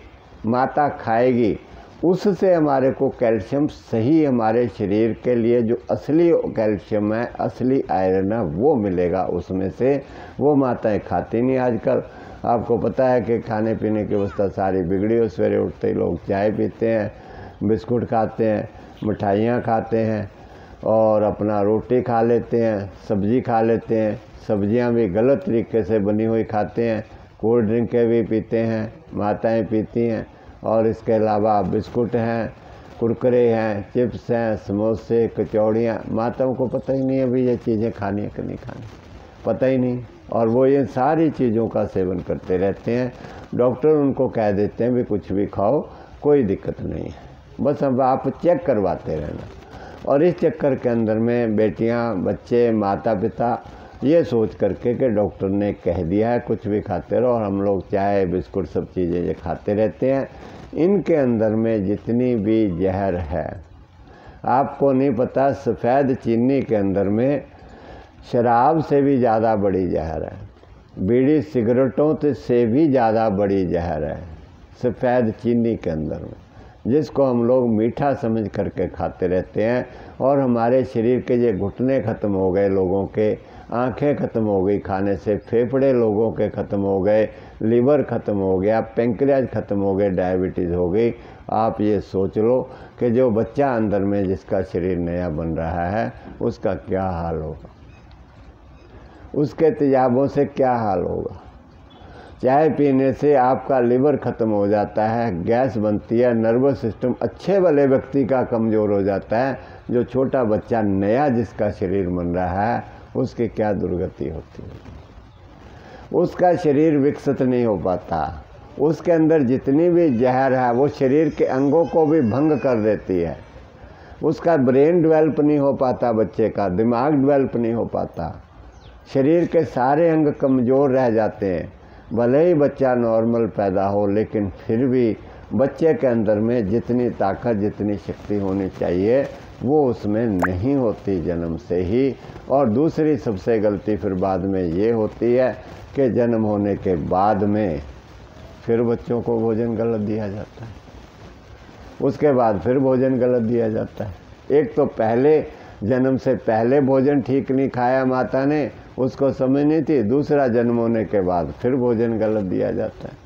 माता खाएगी, उससे हमारे को कैल्शियम सही हमारे शरीर के लिए जो असली कैल्शियम है, असली आयरन है, वो मिलेगा उसमें से। वो माताएं खाती नहीं आजकल। आपको पता है कि खाने पीने की अवस्था सारी बिगड़ी हो। सवेरे उठते ही लोग चाय पीते हैं, बिस्कुट खाते हैं, मिठाइयाँ खाते हैं और अपना रोटी खा लेते हैं, सब्ज़ी खा लेते हैं, सब्जियाँ भी गलत तरीके से बनी हुई खाते हैं, कोल्ड ड्रिंकें भी पीते हैं, माताएं पीती हैं, और इसके अलावा बिस्कुट हैं, कुरकुरे हैं, चिप्स हैं, समोसे, कचौड़ियाँ। माताओं को पता ही नहीं है भी ये चीज़ें खानी है कि नहीं खानी, पता ही नहीं, और वो ये सारी चीज़ों का सेवन करते रहते हैं। डॉक्टर उनको कह देते हैं भी कुछ भी खाओ, कोई दिक्कत नहीं है, बस अब आप चेक करवाते रहना। और इस चक्कर के अंदर में बेटियां, बच्चे, माता पिता ये सोच करके कि डॉक्टर ने कह दिया है कुछ भी खाते रहो, और हम लोग चाय बिस्कुट सब चीज़ें ये खाते रहते हैं। इनके अंदर में जितनी भी जहर है, आपको नहीं पता, सफ़ेद चीनी के अंदर में शराब से भी ज़्यादा बड़ी जहर है, बीड़ी सिगरेटों से भी ज़्यादा बड़ी जहर है सफ़ेद चीनी के अंदर में, जिसको हम लोग मीठा समझ करके खाते रहते हैं। और हमारे शरीर के ये घुटने ख़त्म हो गए लोगों के, आंखें ख़त्म हो गई खाने से, फेफड़े लोगों के ख़त्म हो गए, लीवर ख़त्म हो गया, पेंक्रियाज ख़त्म हो गए, डायबिटीज़ हो गई। आप ये सोच लो कि जो बच्चा अंदर में जिसका शरीर नया बन रहा है उसका क्या हाल होगा, उसके तेजाबों से क्या हाल होगा। चाय पीने से आपका लीवर ख़त्म हो जाता है, गैस बनती है, नर्वस सिस्टम अच्छे वाले व्यक्ति का कमज़ोर हो जाता है। जो छोटा बच्चा नया जिसका शरीर बन रहा है उसकी क्या दुर्गति होती है, उसका शरीर विकसित नहीं हो पाता, उसके अंदर जितनी भी जहर है वो शरीर के अंगों को भी भंग कर देती है। उसका ब्रेन डेवलप नहीं हो पाता, बच्चे का दिमाग डेवलप नहीं हो पाता, शरीर के सारे अंग कमज़ोर रह जाते हैं। भले ही बच्चा नॉर्मल पैदा हो, लेकिन फिर भी बच्चे के अंदर में जितनी ताकत, जितनी शक्ति होनी चाहिए वो उसमें नहीं होती जन्म से ही। और दूसरी सबसे गलती फिर बाद में ये होती है कि जन्म होने के बाद में फिर बच्चों को भोजन गलत दिया जाता है, उसके बाद फिर भोजन गलत दिया जाता है। एक तो पहले जन्म से पहले भोजन ठीक नहीं खाया माता ने, उसको समझ नहीं थी, दूसरा जन्म होने के बाद फिर भोजन गलत दिया जाता है।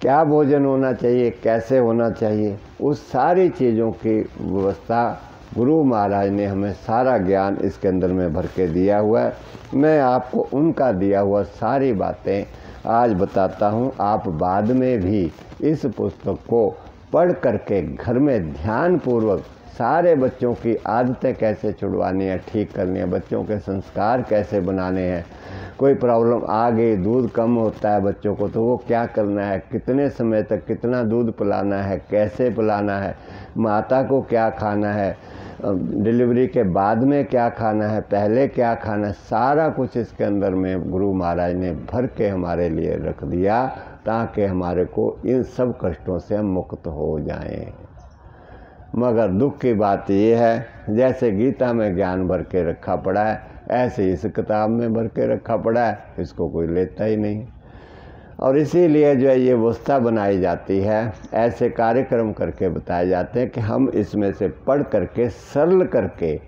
क्या भोजन होना चाहिए, कैसे होना चाहिए, उस सारी चीज़ों की व्यवस्था गुरु महाराज ने हमें सारा ज्ञान इसके अंदर में भर के दिया हुआ है। मैं आपको उनका दिया हुआ सारी बातें आज बताता हूँ। आप बाद में भी इस पुस्तक को पढ़ करके घर में ध्यानपूर्वक सारे बच्चों की आदतें कैसे छुड़वानी है, ठीक करनी है, बच्चों के संस्कार कैसे बनाने हैं, कोई प्रॉब्लम आ गई, दूध कम होता है बच्चों को तो वो क्या करना है, कितने समय तक कितना दूध पिलाना है, कैसे पिलाना है, माता को क्या खाना है, डिलीवरी के बाद में क्या खाना है, पहले क्या खाना है, सारा कुछ इसके अंदर में गुरु महाराज ने भर के हमारे लिए रख दिया, ताकि हमारे को इन सब कष्टों से हम मुक्त हो जाएं। मगर दुख की बात ये है, जैसे गीता में ज्ञान भर के रखा पड़ा है, ऐसे इस किताब में भर के रखा पड़ा है, इसको कोई लेता ही नहीं। और इसीलिए जो है ये व्यवस्था बनाई जाती है, ऐसे कार्यक्रम करके बताए जाते हैं कि हम इसमें से पढ़ करके, सरल करके,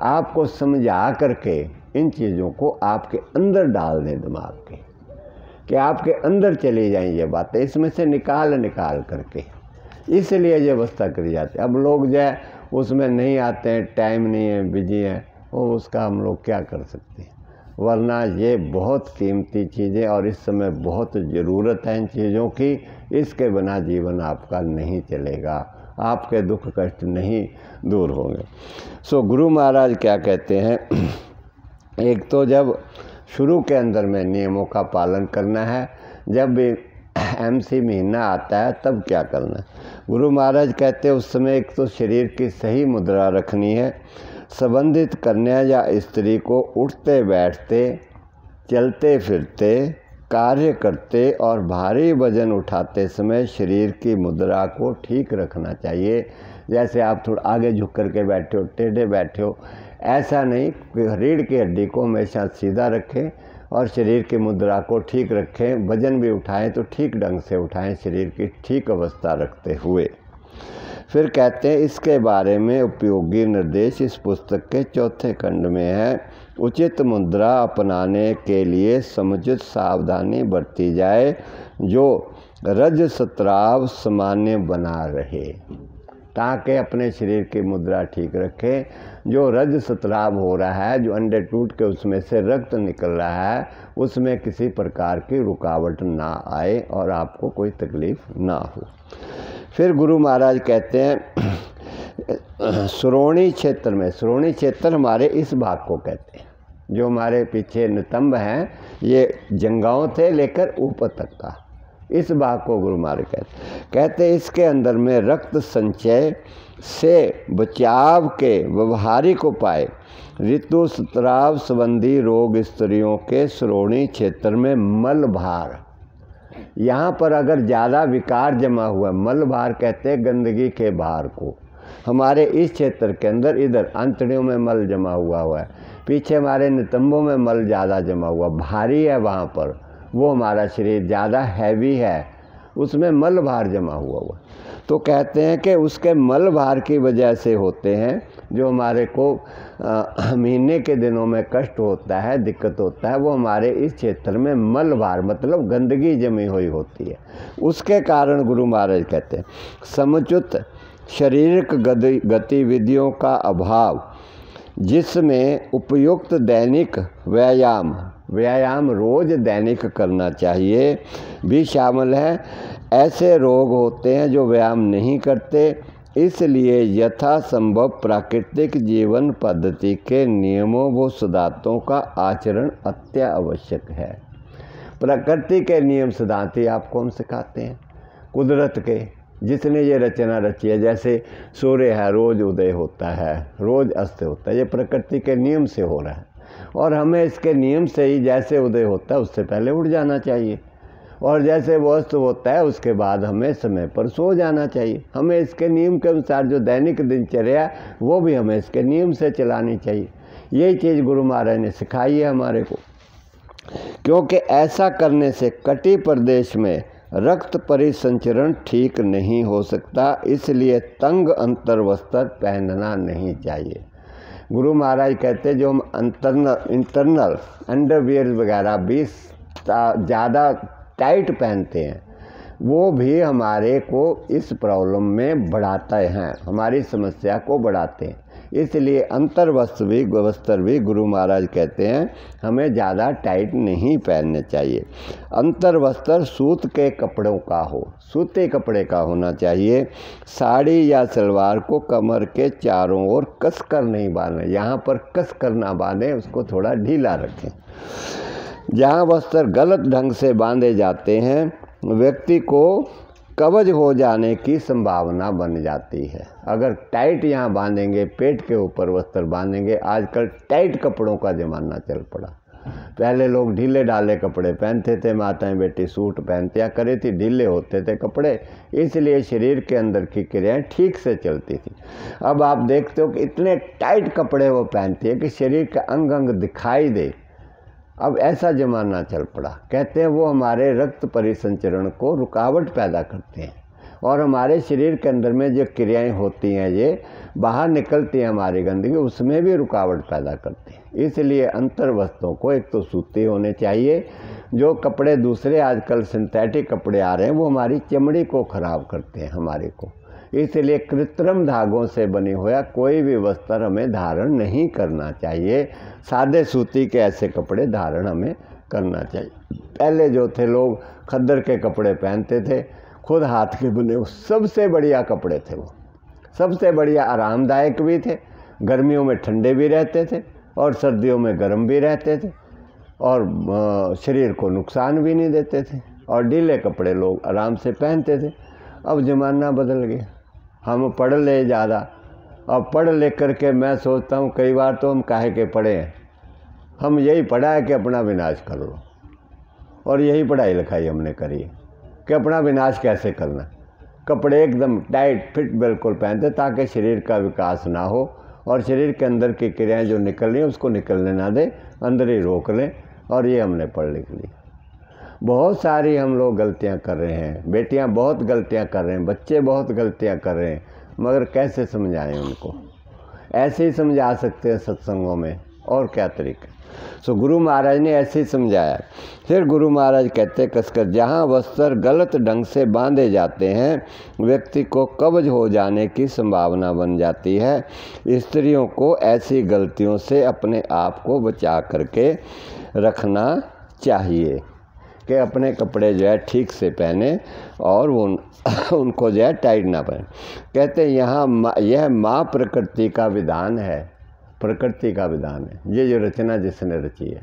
आपको समझा करके इन चीज़ों को आपके अंदर डाल दें, दिमाग के, कि आपके अंदर चली जाएं ये बातें, इसमें से निकाल करके, इसलिए ये व्यवस्था करी जाती है। अब लोग जो है उसमें नहीं आते हैं, टाइम नहीं है, बिजी हैं, और उसका हम लोग क्या कर सकते हैं। वरना ये बहुत कीमती चीज़ें और इस समय बहुत ज़रूरत है इन चीज़ों की, इसके बिना जीवन आपका नहीं चलेगा, आपके दुख कष्ट नहीं दूर होंगे। सो गुरु महाराज क्या कहते हैं, एक तो जब शुरू के अंदर में नियमों का पालन करना है, जब भी MC महीना आता है तब क्या करना है। गुरु महाराज कहते हैं उस समय एक तो शरीर की सही मुद्रा रखनी है। संबंधित कन्या या स्त्री को उठते बैठते, चलते फिरते, कार्य करते और भारी वजन उठाते समय शरीर की मुद्रा को ठीक रखना चाहिए। जैसे आप थोड़ा आगे झुक करके बैठे हो, टेढ़े बैठे हो, ऐसा नहीं, रीढ़ की हड्डी को हमेशा सीधा रखें और शरीर की मुद्रा को ठीक रखें। वजन भी उठाएं तो ठीक ढंग से उठाएं, शरीर की ठीक अवस्था रखते हुए। फिर कहते हैं इसके बारे में उपयोगी निर्देश इस पुस्तक के 4थे खंड में है। उचित मुद्रा अपनाने के लिए समुचित सावधानी बरती जाए, जो रजस्राव सामान्य बना रहे, ताकि अपने शरीर की मुद्रा ठीक रखें। जो रजस्राव हो रहा है, जो अंडे टूट के उसमें से रक्त निकल रहा है, उसमें किसी प्रकार की रुकावट ना आए और आपको कोई तकलीफ़ ना हो। फिर गुरु महाराज कहते हैं श्रोणी क्षेत्र में, श्रोणी क्षेत्र हमारे इस भाग को कहते हैं, जो हमारे पीछे नितंब हैं, ये जंगाओं थे लेकर ऊपर तक का, इस भाग को गुरु महाराज कहते इसके अंदर में रक्त संचय से बचाव के व्यवहारिक उपाय, ऋतुस्राव संबंधी रोग, स्त्रियों के श्रोणी क्षेत्र में मल भार, यहाँ पर अगर ज़्यादा विकार जमा हुआ, मल भार कहते हैं गंदगी के भार को, हमारे इस क्षेत्र के अंदर इधर आंतड़ियों में मल जमा हुआ है, पीछे हमारे नितंबों में मल ज़्यादा जमा हुआ, भारी है वहाँ पर, वो हमारा शरीर ज़्यादा हैवी है, उसमें मल भार जमा हुआ। तो कहते हैं कि उसके मल भार की वजह से होते हैं, जो हमारे को महीने के दिनों में कष्ट होता है, दिक्कत होता है, वो हमारे इस क्षेत्र में मल भार मतलब गंदगी जमी हुई होती है। उसके कारण गुरु महाराज कहते हैं समुचित शारीरिक गतिविधियों का अभाव, जिसमें उपयुक्त दैनिक व्यायाम रोज दैनिक करना चाहिए, भी शामिल है। ऐसे रोग होते हैं जो व्यायाम नहीं करते, इसलिए यथासंभव प्राकृतिक जीवन पद्धति के नियमों व सिद्धांतों का आचरण अत्यावश्यक है। प्रकृति के नियम सिद्धांत ही आपको हम सिखाते हैं, कुदरत के, जिसने ये रचना रची है। जैसे सूर्य है, रोज़ उदय होता है, रोज़ अस्त होता है, ये प्रकृति के नियम से हो रहा है और हमें इसके नियम से ही जैसे उदय होता है उससे पहले उठ जाना चाहिए और जैसे वो अस्त होता है उसके बाद हमें समय पर सो जाना चाहिए। हमें इसके नियम के अनुसार जो दैनिक दिनचर्या वो भी हमें इसके नियम से चलानी चाहिए। यही चीज़ गुरु महाराज ने सिखाई है हमारे को, क्योंकि ऐसा करने से कटी प्रदेश में रक्त परिसंचरण ठीक नहीं हो सकता, इसलिए तंग अंतर वस्त्र पहनना नहीं चाहिए। गुरु महाराज कहते जो हम इंटरनल अंडरवियर वगैरह भी ज़्यादा टाइट पहनते हैं वो भी हमारे को इस प्रॉब्लम में बढ़ाते हैं, हमारी समस्या को बढ़ाते हैं। इसलिए अंतर वस्त्र भी गुरु महाराज कहते हैं हमें ज़्यादा टाइट नहीं पहनने चाहिए। अंतर वस्त्र सूत के कपड़ों का हो, सूती कपड़े का होना चाहिए। साड़ी या सलवार को कमर के चारों ओर कस कर नहीं बांधे, यहाँ पर कस कर ना बांधें, उसको थोड़ा ढीला रखें। जहाँ वस्त्र गलत ढंग से बांधे जाते हैं व्यक्ति को कब्ज हो जाने की संभावना बन जाती है। अगर टाइट यहाँ बांधेंगे, पेट के ऊपर वस्त्र बांधेंगे, आजकल टाइट कपड़ों का ज़माना चल पड़ा। पहले लोग ढीले ढाले कपड़े पहनते थे, माताएं बेटी सूट पहनते करे थी, ढीले होते थे कपड़े, इसलिए शरीर के अंदर की क्रियाएं ठीक से चलती थी। अब आप देखते हो कि इतने टाइट कपड़े वो पहनती है कि शरीर का अंग अंग दिखाई दे। अब ऐसा ज़माना चल पड़ा। कहते हैं वो हमारे रक्त परिसंचरण को रुकावट पैदा करते हैं और हमारे शरीर के अंदर में जो क्रियाएं होती हैं ये बाहर निकलती हैं हमारी गंदगी, उसमें भी रुकावट पैदा करते हैं। इसलिए अंतर वस्त्रों को एक तो सूती होने चाहिए। जो कपड़े दूसरे आजकल सिंथेटिक कपड़े आ रहे हैं वो हमारी चमड़ी को ख़राब करते हैं हमारे को, इसलिए कृत्रिम धागों से बने हुआ कोई भी वस्त्र हमें धारण नहीं करना चाहिए। सादे सूती के ऐसे कपड़े धारण हमें करना चाहिए। पहले जो थे लोग खद्दर के कपड़े पहनते थे, खुद हाथ के बुने, सबसे बढ़िया कपड़े थे वो, सबसे बढ़िया, आरामदायक भी थे, गर्मियों में ठंडे भी रहते थे और सर्दियों में गर्म भी रहते थे और शरीर को नुकसान भी नहीं देते थे और ढीले कपड़े लोग आराम से पहनते थे। अब ज़माना बदल गया, हम पढ़ ले ज़्यादा, अब पढ़ लिख करके मैं सोचता हूँ कई बार तो हम काहे के पढ़े हैं, हम यही पढ़ा है कि अपना विनाश कर लो और यही पढ़ाई लिखाई हमने करी है कि अपना विनाश कैसे करना। कपड़े एकदम टाइट फिट बिल्कुल पहनते ताकि शरीर का विकास ना हो और शरीर के अंदर की क्रियाएं जो निकल रही हैं उसको निकलने ना दे, अंदर ही रोक लें। और ये हमने पढ़ लिख ली। बहुत सारी हम लोग गलतियां कर रहे हैं, बेटियां बहुत गलतियां कर रहे हैं, बच्चे बहुत गलतियां कर रहे हैं, मगर कैसे समझाएं उनको? ऐसे ही समझा सकते हैं सत्संगों में, और क्या तरीका। सो गुरु महाराज ने ऐसे ही समझाया। फिर गुरु महाराज कहते कसकर, जहाँ वस्त्र गलत ढंग से बांधे जाते हैं व्यक्ति को कब्ज हो जाने की संभावना बन जाती है। स्त्रियों को ऐसी गलतियों से अपने आप को बचा करके रखना चाहिए कि अपने कपड़े जो है ठीक से पहने और उनको जो है टाइट ना पहने। कहते हैं यहाँ यह माँ प्रकृति का विधान है, प्रकृति का विधान है। ये जो रचना जिसने रची है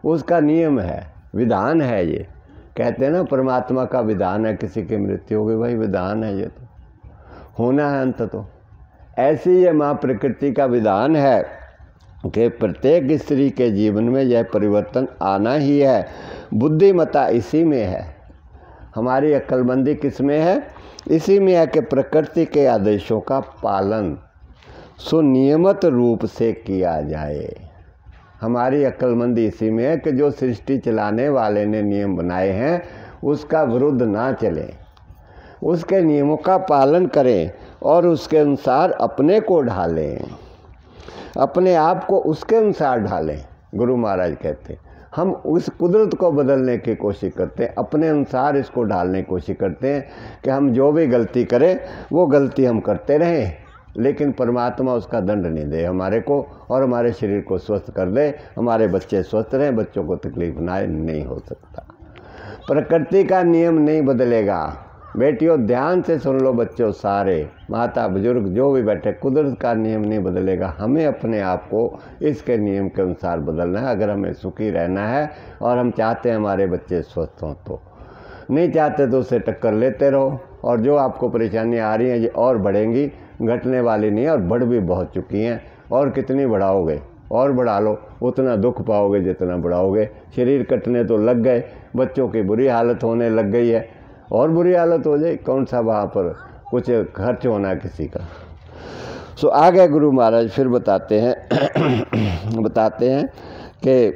उसका नियम है, विधान है। ये कहते हैं ना परमात्मा का विधान है, किसी की मृत्यु हो गई, भाई विधान है, ये तो होना है अंत। तो ऐसी ये माँ प्रकृति का विधान है कि प्रत्येक स्त्री के जीवन में यह परिवर्तन आना ही है। बुद्धिमत्ता इसी में है, हमारी अक्लमंदी किस में है? इसी में है कि प्रकृति के आदेशों का पालन सुनियमित रूप से किया जाए। हमारी अक्लमंदी इसी में है कि जो सृष्टि चलाने वाले ने नियम बनाए हैं उसका विरुद्ध ना चलें, उसके नियमों का पालन करें और उसके अनुसार अपने को ढालें, अपने आप को उसके अनुसार ढालें। गुरु महाराज कहते हम उस कुदरत को बदलने की कोशिश करते हैं, अपने अनुसार इसको ढालने की कोशिश करते हैं कि हम जो भी गलती करें वो गलती हम करते रहें, लेकिन परमात्मा उसका दंड नहीं दे हमारे को और हमारे शरीर को स्वस्थ कर दे, हमारे बच्चे स्वस्थ रहें, बच्चों को तकलीफ ना आए। नहीं हो सकता, प्रकृति का नियम नहीं बदलेगा। बेटियों ध्यान से सुन लो, बच्चों सारे, माता बुजुर्ग जो भी बैठे, कुदरत का नियम नहीं बदलेगा। हमें अपने आप को इसके नियम के अनुसार बदलना है अगर हमें सुखी रहना है और हम चाहते हैं हमारे बच्चे स्वस्थ हों। तो नहीं चाहते तो उससे टक्कर लेते रहो। और जो आपको परेशानियाँ आ रही हैं ये और बढ़ेंगी, घटने वाली नहीं है, और बढ़ भी बहुत चुकी हैं। और कितनी बढ़ाओगे, और बढ़ा लो, उतना दुख पाओगे जितना बढ़ाओगे। शरीर कटने तो लग गए, बच्चों की बुरी हालत होने लग गई है, और बुरी हालत हो जाए, कौन सा वहाँ पर कुछ खर्च होना किसी का। सो आगे गुरु महाराज फिर बताते हैं कि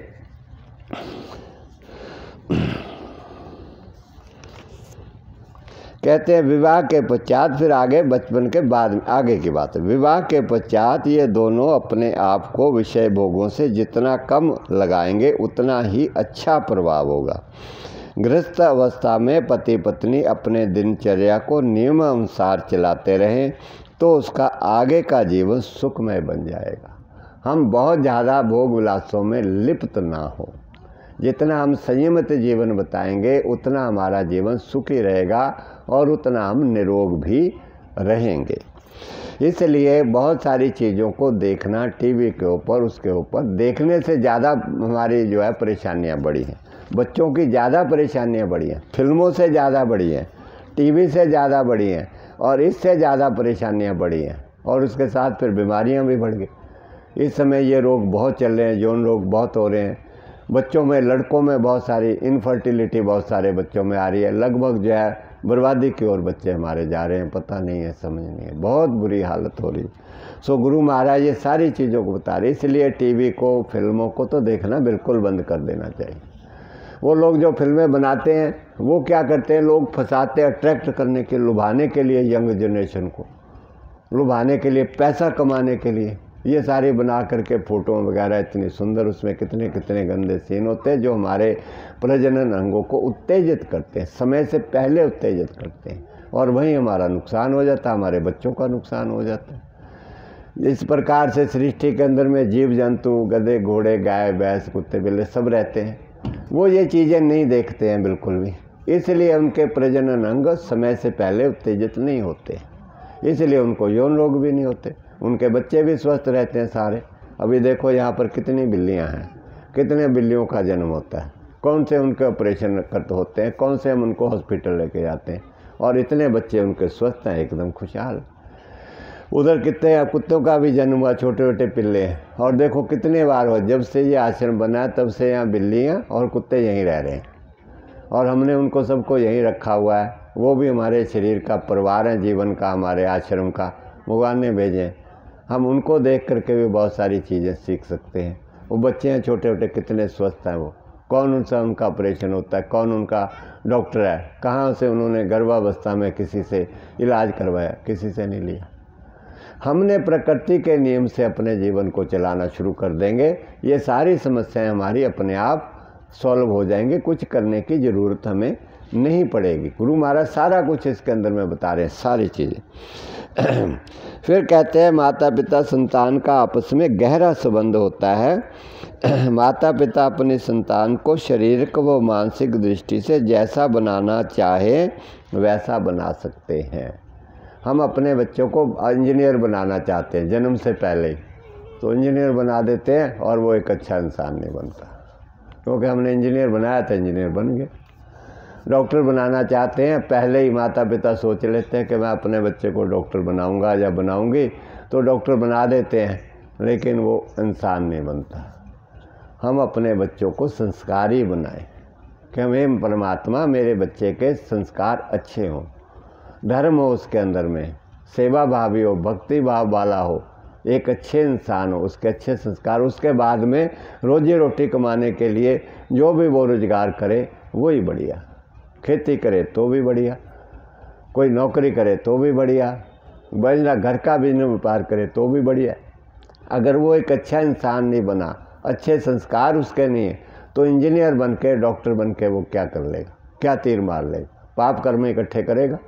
कहते हैं विवाह के पश्चात, फिर आगे बचपन के बाद आगे की बात है। विवाह के पश्चात ये दोनों अपने आप को विषय भोगों से जितना कम लगाएंगे उतना ही अच्छा प्रभाव होगा। गृहस्थ अवस्था में पति पत्नी अपने दिनचर्या को नियम अनुसार चलाते रहें तो उसका आगे का जीवन सुखमय बन जाएगा। हम बहुत ज़्यादा भोग विलासों में लिप्त ना हो। जितना हम संयमित जीवन बताएंगे उतना हमारा जीवन सुखी रहेगा और उतना हम निरोग भी रहेंगे। इसलिए बहुत सारी चीज़ों को देखना टीवी के ऊपर, उसके ऊपर देखने से ज़्यादा हमारी जो है परेशानियां बढ़ी हैं। बच्चों की ज़्यादा परेशानियां बढ़ी हैं, फिल्मों से ज़्यादा बढ़ी हैं, टीवी से ज़्यादा बढ़ी हैं, और इससे ज़्यादा परेशानियां बढ़ी हैं, और उसके साथ फिर बीमारियां भी बढ़ गई। इस समय ये रोग बहुत चल रहे हैं, यौन रोग बहुत हो रहे हैं बच्चों में, लड़कों में बहुत सारी इनफर्टिलिटी बहुत सारे बच्चों में आ रही है। लगभग जो है बर्बादी की ओर बच्चे हमारे जा रहे हैं, पता नहीं है, समझ नहीं है, बहुत बुरी हालत हो रही है। सो गुरु महाराज ये सारी चीज़ों को बता रहे, इसलिए टीवी को, फिल्मों को तो देखना बिल्कुल बंद कर देना चाहिए। वो लोग जो फिल्में बनाते हैं वो क्या करते हैं, लोग फंसाते हैं अट्रैक्ट करने के, लुभाने के लिए, यंग जनरेशन को लुभाने के लिए, पैसा कमाने के लिए ये सारी बना करके फ़ोटो वगैरह इतनी सुंदर, उसमें कितने कितने गंदे सीन होते हैं जो हमारे प्रजनन अंगों को उत्तेजित करते हैं, समय से पहले उत्तेजित करते हैं, और वहीं हमारा नुकसान हो जाता है, हमारे बच्चों का नुकसान हो जाता है। इस प्रकार से सृष्टि के अंदर में जीव जंतु, गधे, घोड़े, गाय, भैंस, कुत्ते, बिल्ली सब रहते हैं, वो ये चीज़ें नहीं देखते हैं बिल्कुल भी, इसलिए उनके प्रजनन अंग समय से पहले उत्तेजित नहीं होते, इसलिए उनको यौन रोग भी नहीं होते, उनके बच्चे भी स्वस्थ रहते हैं सारे। अभी देखो यहाँ पर कितनी बिल्लियाँ हैं, कितने बिल्लियों का जन्म होता है, कौन से उनके ऑपरेशन करते होते हैं, कौन से हम उनको हॉस्पिटल लेके जाते हैं, और इतने बच्चे उनके स्वस्थ हैं, एकदम खुशहाल। उधर कितने कुत्तों का भी जन्म हुआ, छोटे छोटे पिल्ले हैं, और देखो कितने बार हुआ, जब से ये आश्रम बना तब से यहाँ बिल्लियाँ और कुत्ते यहीं रह रहे हैं, और हमने उनको सबको यहीं रखा हुआ है। वो भी हमारे शरीर का परिवार है, जीवन का, हमारे आश्रम का, भगवान ने भेजे। हम उनको देख करके भी बहुत सारी चीज़ें सीख सकते हैं। वो बच्चे हैं छोटे छोटे, कितने स्वस्थ हैं वो, कौन उनसे उनका ऑपरेशन होता है, कौन उनका डॉक्टर है, कहाँ से उन्होंने गर्भावस्था में किसी से इलाज करवाया, किसी से नहीं लिया। हमने प्रकृति के नियम से अपने जीवन को चलाना शुरू कर देंगे, ये सारी समस्याएं हमारी अपने आप सॉल्व हो जाएंगी, कुछ करने की ज़रूरत हमें नहीं पड़ेगी। गुरु महाराज सारा कुछ इसके अंदर में बता रहे हैं, सारी चीज़ें। फिर कहते हैं माता पिता संतान का आपस में गहरा संबंध होता है। माता पिता अपनी संतान को शारीरिक व मानसिक दृष्टि से जैसा बनाना चाहे वैसा बना सकते हैं। हम अपने बच्चों को इंजीनियर बनाना चाहते हैं जन्म से पहले ही, तो इंजीनियर बना देते हैं और वो एक अच्छा इंसान नहीं बनता, क्योंकि हमने इंजीनियर बनाया था, इंजीनियर बन गए। डॉक्टर बनाना चाहते हैं, पहले ही माता पिता सोच लेते हैं कि मैं अपने बच्चे को डॉक्टर बनाऊंगा या बनाऊंगी, तो डॉक्टर बना देते हैं, लेकिन वो इंसान नहीं बनता। हम अपने बच्चों को संस्कारी बनाएं कि हमें परमात्मा मेरे बच्चे के संस्कार अच्छे हों, धर्म हो उसके अंदर में, सेवा भावी हो, भक्ति भाव वाला हो, एक अच्छे इंसान हो, उसके अच्छे संस्कार। उसके बाद में रोजी रोटी कमाने के लिए जो भी वो रोजगार करे वही बढ़िया, खेती करे तो भी बढ़िया, कोई नौकरी करे तो भी बढ़िया, बढ़िया घर का बिजनेस व्यापार करे तो भी बढ़िया। अगर वो एक अच्छा इंसान नहीं बना, अच्छे संस्कार उसके नहीं है, तो इंजीनियर बन के, डॉक्टर बन के वो क्या कर लेगा, क्या तीर मार लेगा, पाप कर्म इकट्ठे करेगा,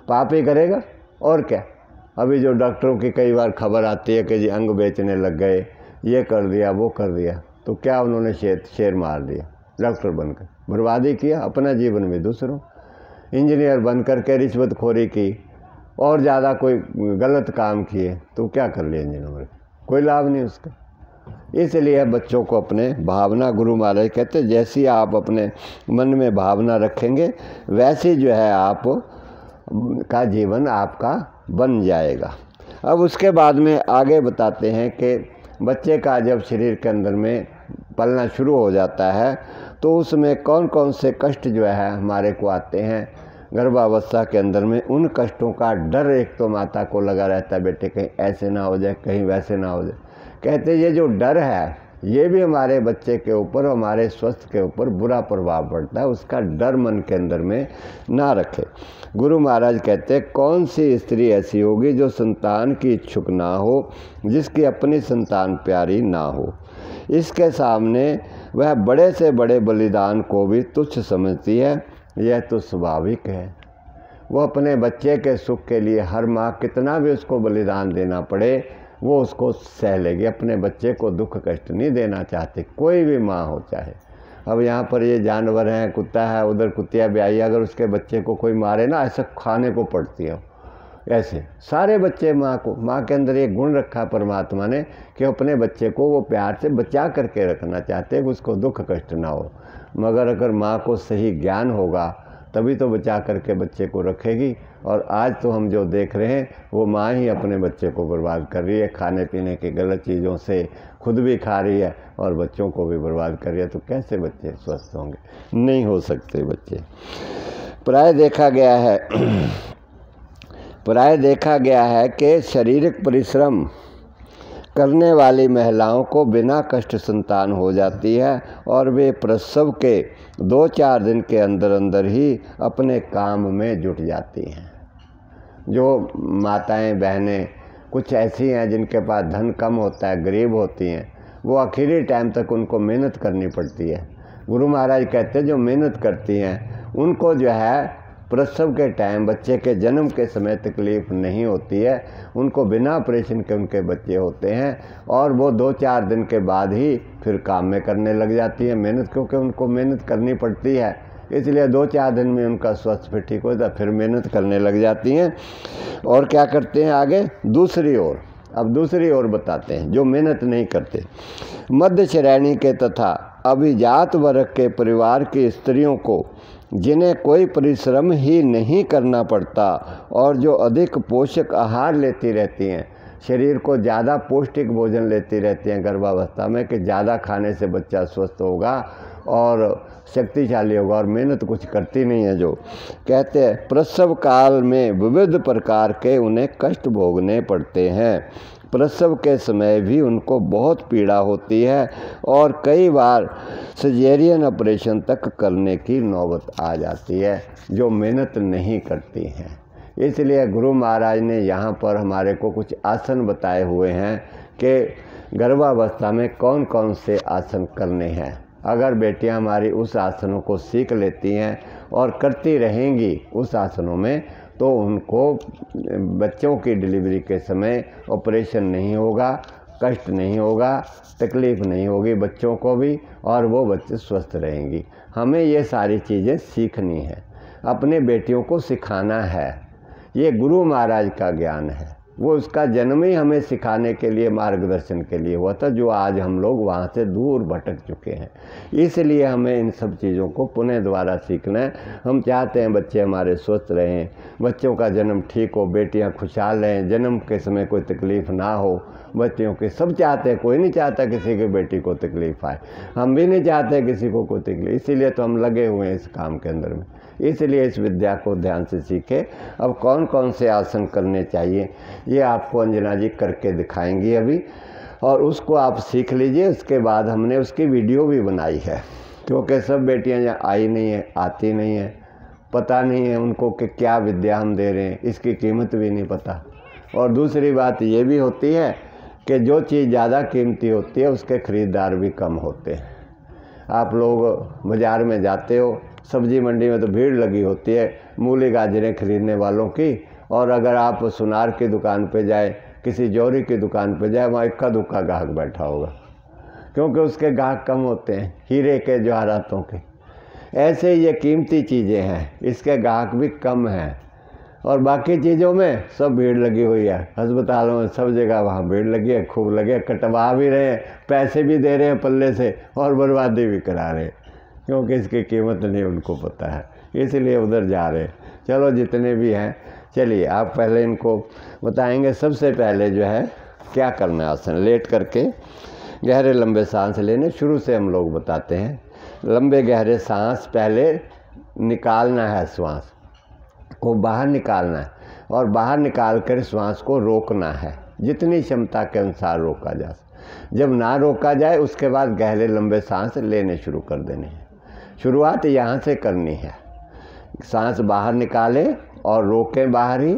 पाप ही करेगा और क्या। अभी जो डॉक्टरों की कई बार खबर आती है कि जी अंग बेचने लग गए, ये कर दिया, वो कर दिया, तो क्या उन्होंने शेर मार दिया, डॉक्टर बनकर बर्बादी किया अपना जीवन में दूसरों। इंजीनियर बन करके रिश्वतखोरी की और ज़्यादा कोई गलत काम किए, तो क्या कर लिया इंजीनियर, कोई लाभ नहीं उसका। इसलिए बच्चों को अपने भावना, गुरु महाराज कहते हैं जैसी आप अपने मन में भावना रखेंगे वैसी जो है आप का जीवन आपका बन जाएगा। अब उसके बाद में आगे बताते हैं कि बच्चे का जब शरीर के अंदर में पलना शुरू हो जाता है तो उसमें कौन कौन से कष्ट जो है हमारे को आते हैं। गर्भावस्था के अंदर में उन कष्टों का डर एक तो माता को लगा रहता है, बेटे कहीं ऐसे ना हो जाए, कहीं वैसे ना हो जाए। कहते ये जो डर है ये भी हमारे बच्चे के ऊपर, हमारे स्वास्थ्य के ऊपर बुरा प्रभाव पड़ता है। उसका डर मन के अंदर में ना रखे। गुरु महाराज कहते हैं कौन सी स्त्री ऐसी होगी जो संतान की इच्छुक ना हो, जिसकी अपनी संतान प्यारी ना हो। इसके सामने वह बड़े से बड़े बलिदान को भी तुच्छ समझती है। यह तो स्वाभाविक है। वो अपने बच्चे के सुख के लिए हर माँ कितना भी उसको बलिदान देना पड़े वो उसको सह लेगी। अपने बच्चे को दुख कष्ट नहीं देना चाहती, कोई भी माँ हो चाहे। अब यहाँ पर ये जानवर हैं, कुत्ता है, उधर कुतिया भी आई, अगर उसके बच्चे को कोई मारे ना ऐसे खाने को पड़ती है। ऐसे सारे बच्चे माँ को, माँ के अंदर एक गुण रखा परमात्मा ने कि अपने बच्चे को वो प्यार से बचा करके रखना चाहते हैं कि उसको दुख कष्ट ना हो। मगर अगर माँ को सही ज्ञान होगा तभी तो बचा करके बच्चे को रखेगी। और आज तो हम जो देख रहे हैं वो माँ ही अपने बच्चे को बर्बाद कर रही है, खाने पीने की गलत चीज़ों से खुद भी खा रही है और बच्चों को भी बर्बाद कर रही है। तो कैसे बच्चे स्वस्थ होंगे? नहीं हो सकते बच्चे। प्राय देखा गया है कि शारीरिक परिश्रम करने वाली महिलाओं को बिना कष्ट संतान हो जाती है और वे प्रसव के 2-4 दिन के अंदर अंदर ही अपने काम में जुट जाती हैं। जो माताएं बहनें कुछ ऐसी हैं जिनके पास धन कम होता है, गरीब होती हैं, वो आखिरी टाइम तक उनको मेहनत करनी पड़ती है। गुरु महाराज कहते हैं जो मेहनत करती हैं उनको जो है प्रसव के टाइम, बच्चे के जन्म के समय तकलीफ़ नहीं होती है। उनको बिना ऑपरेशन के उनके बच्चे होते हैं और वो 2-4 दिन के बाद ही फिर काम में करने लग जाती है मेहनत, क्योंकि उनको मेहनत करनी पड़ती है। इसलिए 2-4 दिन में उनका स्वास्थ्य फिर ठीक होता है, फिर मेहनत करने लग जाती हैं। और क्या करते हैं आगे? दूसरी ओर बताते हैं जो मेहनत नहीं करते। मध्य श्रेणी के तथा अभिजात वर्ग के परिवार की स्त्रियों को, जिन्हें कोई परिश्रम ही नहीं करना पड़ता और जो अधिक पोषक आहार लेती रहती हैं, शरीर को ज़्यादा पौष्टिक भोजन लेती रहती हैं गर्भावस्था में कि ज़्यादा खाने से बच्चा स्वस्थ होगा और शक्तिशाली होगा, और मेहनत कुछ करती नहीं है। जो कहते हैं प्रसव काल में विविध प्रकार के उन्हें कष्ट भोगने पड़ते हैं। प्रसव के समय भी उनको बहुत पीड़ा होती है और कई बार सिजेरियन ऑपरेशन तक करने की नौबत आ जाती है जो मेहनत नहीं करती हैं। इसलिए गुरु महाराज ने यहाँ पर हमारे को कुछ आसन बताए हुए हैं कि गर्भावस्था में कौन कौन से आसन करने हैं। अगर बेटियाँ हमारी उस आसनों को सीख लेती हैं और करती रहेंगी उस आसनों में, तो उनको बच्चों की डिलीवरी के समय ऑपरेशन नहीं होगा, कष्ट नहीं होगा, तकलीफ़ नहीं होगी बच्चों को भी, और वो बच्चे स्वस्थ रहेंगी। हमें ये सारी चीज़ें सीखनी है, अपने बेटियों को सिखाना है। ये गुरु महाराज का ज्ञान है, वो उसका जन्म ही हमें सिखाने के लिए, मार्गदर्शन के लिए हुआ था, जो आज हम लोग वहाँ से दूर भटक चुके हैं। इसलिए हमें इन सब चीज़ों को पुनः दोबारा सीखना है। हम चाहते हैं बच्चे हमारे स्वस्थ रहें, बच्चों का जन्म ठीक हो, बेटियाँ खुशहाल रहें, जन्म के समय कोई तकलीफ़ ना हो बच्चियों की। सब चाहते हैं, कोई नहीं चाहता किसी की बेटी को तकलीफ़ आए, हम भी नहीं चाहते किसी को कोई तकलीफ। इसीलिए तो हम लगे हुए हैं इस काम के अंदर में। इसलिए इस विद्या को ध्यान से सीखें। अब कौन कौन से आसन करने चाहिए ये आपको अंजना जी करके दिखाएंगी अभी, और उसको आप सीख लीजिए। उसके बाद हमने उसकी वीडियो भी बनाई है, क्योंकि सब बेटियां यहाँ आई नहीं है, आती नहीं है, पता नहीं है उनको कि क्या विद्या हम दे रहे हैं, इसकी कीमत भी नहीं पता। और दूसरी बात ये भी होती है कि जो चीज़ ज़्यादा कीमती होती है उसके ख़रीदार भी कम होते हैं। आप लोग बाज़ार में जाते हो, सब्जी मंडी में तो भीड़ लगी होती है मूली गाजरें खरीदने वालों की, और अगर आप सुनार की दुकान पे जाए, किसी जौहरी की दुकान पे जाए, वहाँ इक्का दुक्का ग्राहक बैठा होगा, क्योंकि उसके ग्राहक कम होते हैं, हीरे के जवाहरातों के। ऐसे ये कीमती चीज़ें हैं, इसके ग्राहक भी कम हैं, और बाकी चीज़ों में सब भीड़ लगी हुई है। अस्पतालों में सब जगह वहाँ भीड़ लगी है, खूब लगे, कटवा भी रहे हैं, पैसे भी दे रहे हैं पल्ले से, और बर्बादी भी करा रहे हैं, क्योंकि इसकी कीमत नहीं उनको पता है। इसलिए उधर जा रहे। चलो जितने भी हैं, चलिए आप पहले इनको बताएंगे। सबसे पहले जो है क्या करना है, आसन लेट करके गहरे लंबे सांस लेने। शुरू से हम लोग बताते हैं, लंबे गहरे सांस पहले निकालना है, श्वास को बाहर निकालना है और बाहर निकाल कर श्वास को रोकना है, जितनी क्षमता के अनुसार रोका जा सके। जब ना रोका जाए उसके बाद गहरे लंबे सांस लेने शुरू कर देने हैं। शुरुआत यहाँ से करनी है, सांस बाहर निकालें और रोकें बाहर ही,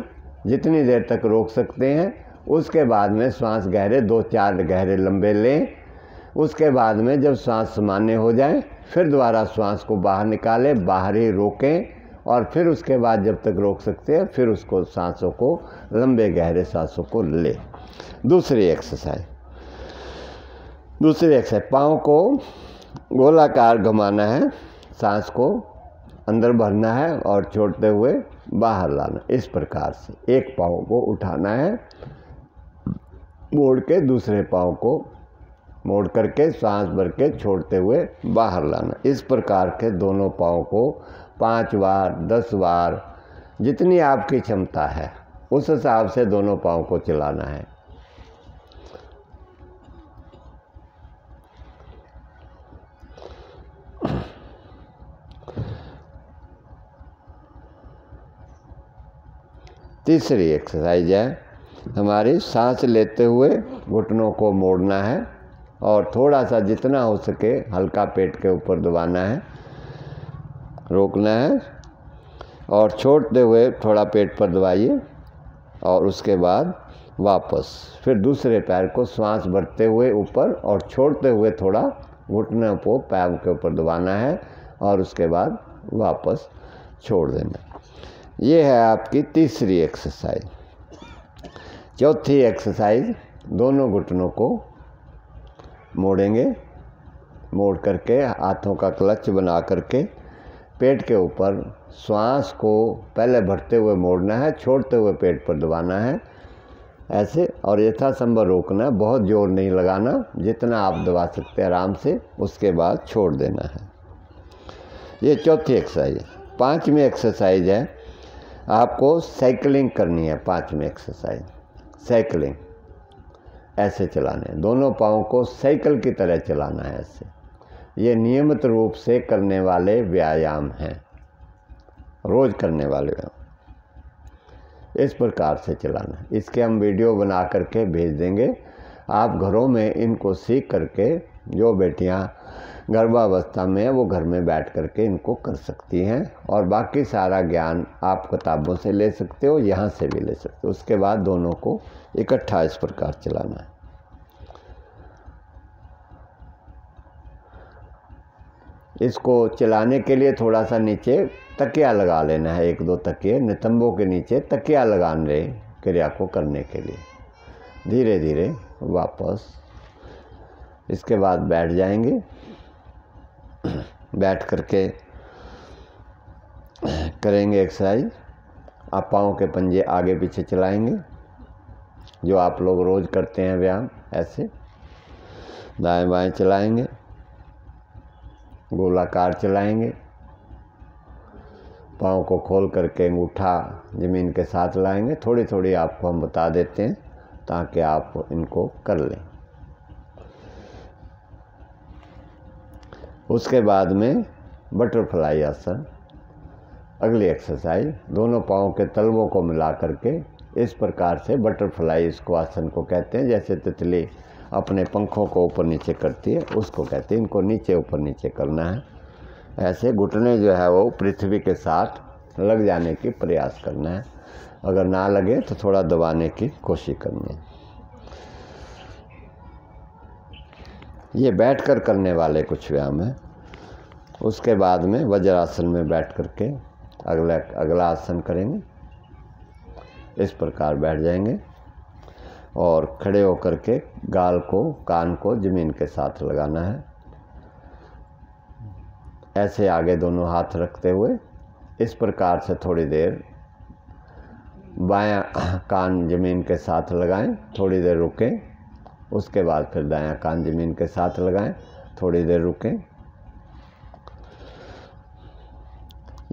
जितनी देर तक रोक सकते हैं। उसके बाद में श्वास गहरे 2-4 गहरे लंबे लें। उसके बाद में जब श्वास सामान्य हो जाए फिर दोबारा श्वास को बाहर निकालें, बाहर ही रोकें और फिर उसके बाद जब तक रोक सकते हैं फिर उसको सांसों को लंबे गहरे सांसों को ले। दूसरी एक्सरसाइज पाँव को गोलाकार घुमाना है, सांस को अंदर भरना है और छोड़ते हुए बाहर लाना। इस प्रकार से एक पाँव को उठाना है, मोड़ के दूसरे पाँव को मोड़ करके सांस भर के छोड़ते हुए बाहर लाना। इस प्रकार के दोनों पाँव को 5 बार 10 बार जितनी आपकी क्षमता है उस हिसाब से दोनों पाँव को चलाना है। तीसरी एक्सरसाइज है हमारी, सांस लेते हुए घुटनों को मोड़ना है और थोड़ा सा जितना हो सके हल्का पेट के ऊपर दबाना है, रोकना है और छोड़ते हुए थोड़ा पेट पर दबाइए और उसके बाद वापस फिर दूसरे पैर को सांस भरते हुए ऊपर और छोड़ते हुए थोड़ा घुटनों को पैर के ऊपर दबाना है और उसके बाद वापस छोड़ देना। ये है आपकी तीसरी एक्सरसाइज। चौथी एक्सरसाइज, दोनों घुटनों को मोड़ेंगे, मोड़ करके हाथों का क्लच बना करके पेट के ऊपर श्वास को पहले भरते हुए मोड़ना है, छोड़ते हुए पेट पर दबाना है ऐसे, और यथासंभव रोकना है, बहुत जोर नहीं लगाना, जितना आप दबा सकते हैं आराम से, उसके बाद छोड़ देना है। ये चौथी एक्सरसाइज है। पांचवी एक्सरसाइज है, आपको साइकिलिंग करनी है। पांचवी एक्सरसाइज साइकिलिंग, ऐसे चलाने, दोनों पाँव को साइकिल की तरह चलाना है ऐसे। ये नियमित रूप से करने वाले व्यायाम हैं, रोज करने वाले व्यायाम, इस प्रकार से चलाना है। इसके हम वीडियो बना करके भेज देंगे, आप घरों में इनको सीख करके, जो बेटियां गर्भावस्था में है वो घर में बैठ करके इनको कर सकती हैं और बाकी सारा ज्ञान आप किताबों से ले सकते हो, यहाँ से भी ले सकते हो। उसके बाद दोनों को इकट्ठा इस प्रकार चलाना है। इसको चलाने के लिए थोड़ा सा नीचे तकिया लगा लेना है, 1-2 तकिए नितंबों के नीचे तकिया लगाने क्रिया को करने के लिए। धीरे धीरे वापस, इसके बाद बैठ जाएंगे, बैठ करके करेंगे एक्सरसाइज। आप पाँव के पंजे आगे पीछे चलाएंगे, जो आप लोग रोज़ करते हैं व्यायाम, ऐसे दाएं बाएं चलाएंगे, गोलाकार चलाएंगे। पाँव को खोल करके अंगूठा ज़मीन के साथ लाएंगे। थोड़ी थोड़ी आपको हम बता देते हैं ताकि आप इनको कर लें। उसके बाद में बटरफ्लाई आसन, अगली एक्सरसाइज, दोनों पाँव के तलवों को मिला करके इस प्रकार से बटरफ्लाई, इसको आसन को कहते हैं। जैसे तितली अपने पंखों को ऊपर नीचे करती है, उसको कहते हैं। इनको नीचे ऊपर नीचे करना है ऐसे। घुटने जो है वो पृथ्वी के साथ लग जाने की प्रयास करना है, अगर ना लगे तो थोड़ा दबाने की कोशिश करनी है। ये बैठकर करने वाले कुछ व्यायाम है। उसके बाद में वज्रासन में बैठ करके अगला आसन करेंगे। इस प्रकार बैठ जाएंगे और खड़े होकर के गाल को, कान को ज़मीन के साथ लगाना है ऐसे। आगे दोनों हाथ रखते हुए इस प्रकार से थोड़ी देर बायां कान ज़मीन के साथ लगाएं, थोड़ी देर रुकें, उसके बाद फिर दायां कान ज़मीन के साथ लगाएं, थोड़ी देर रुकें।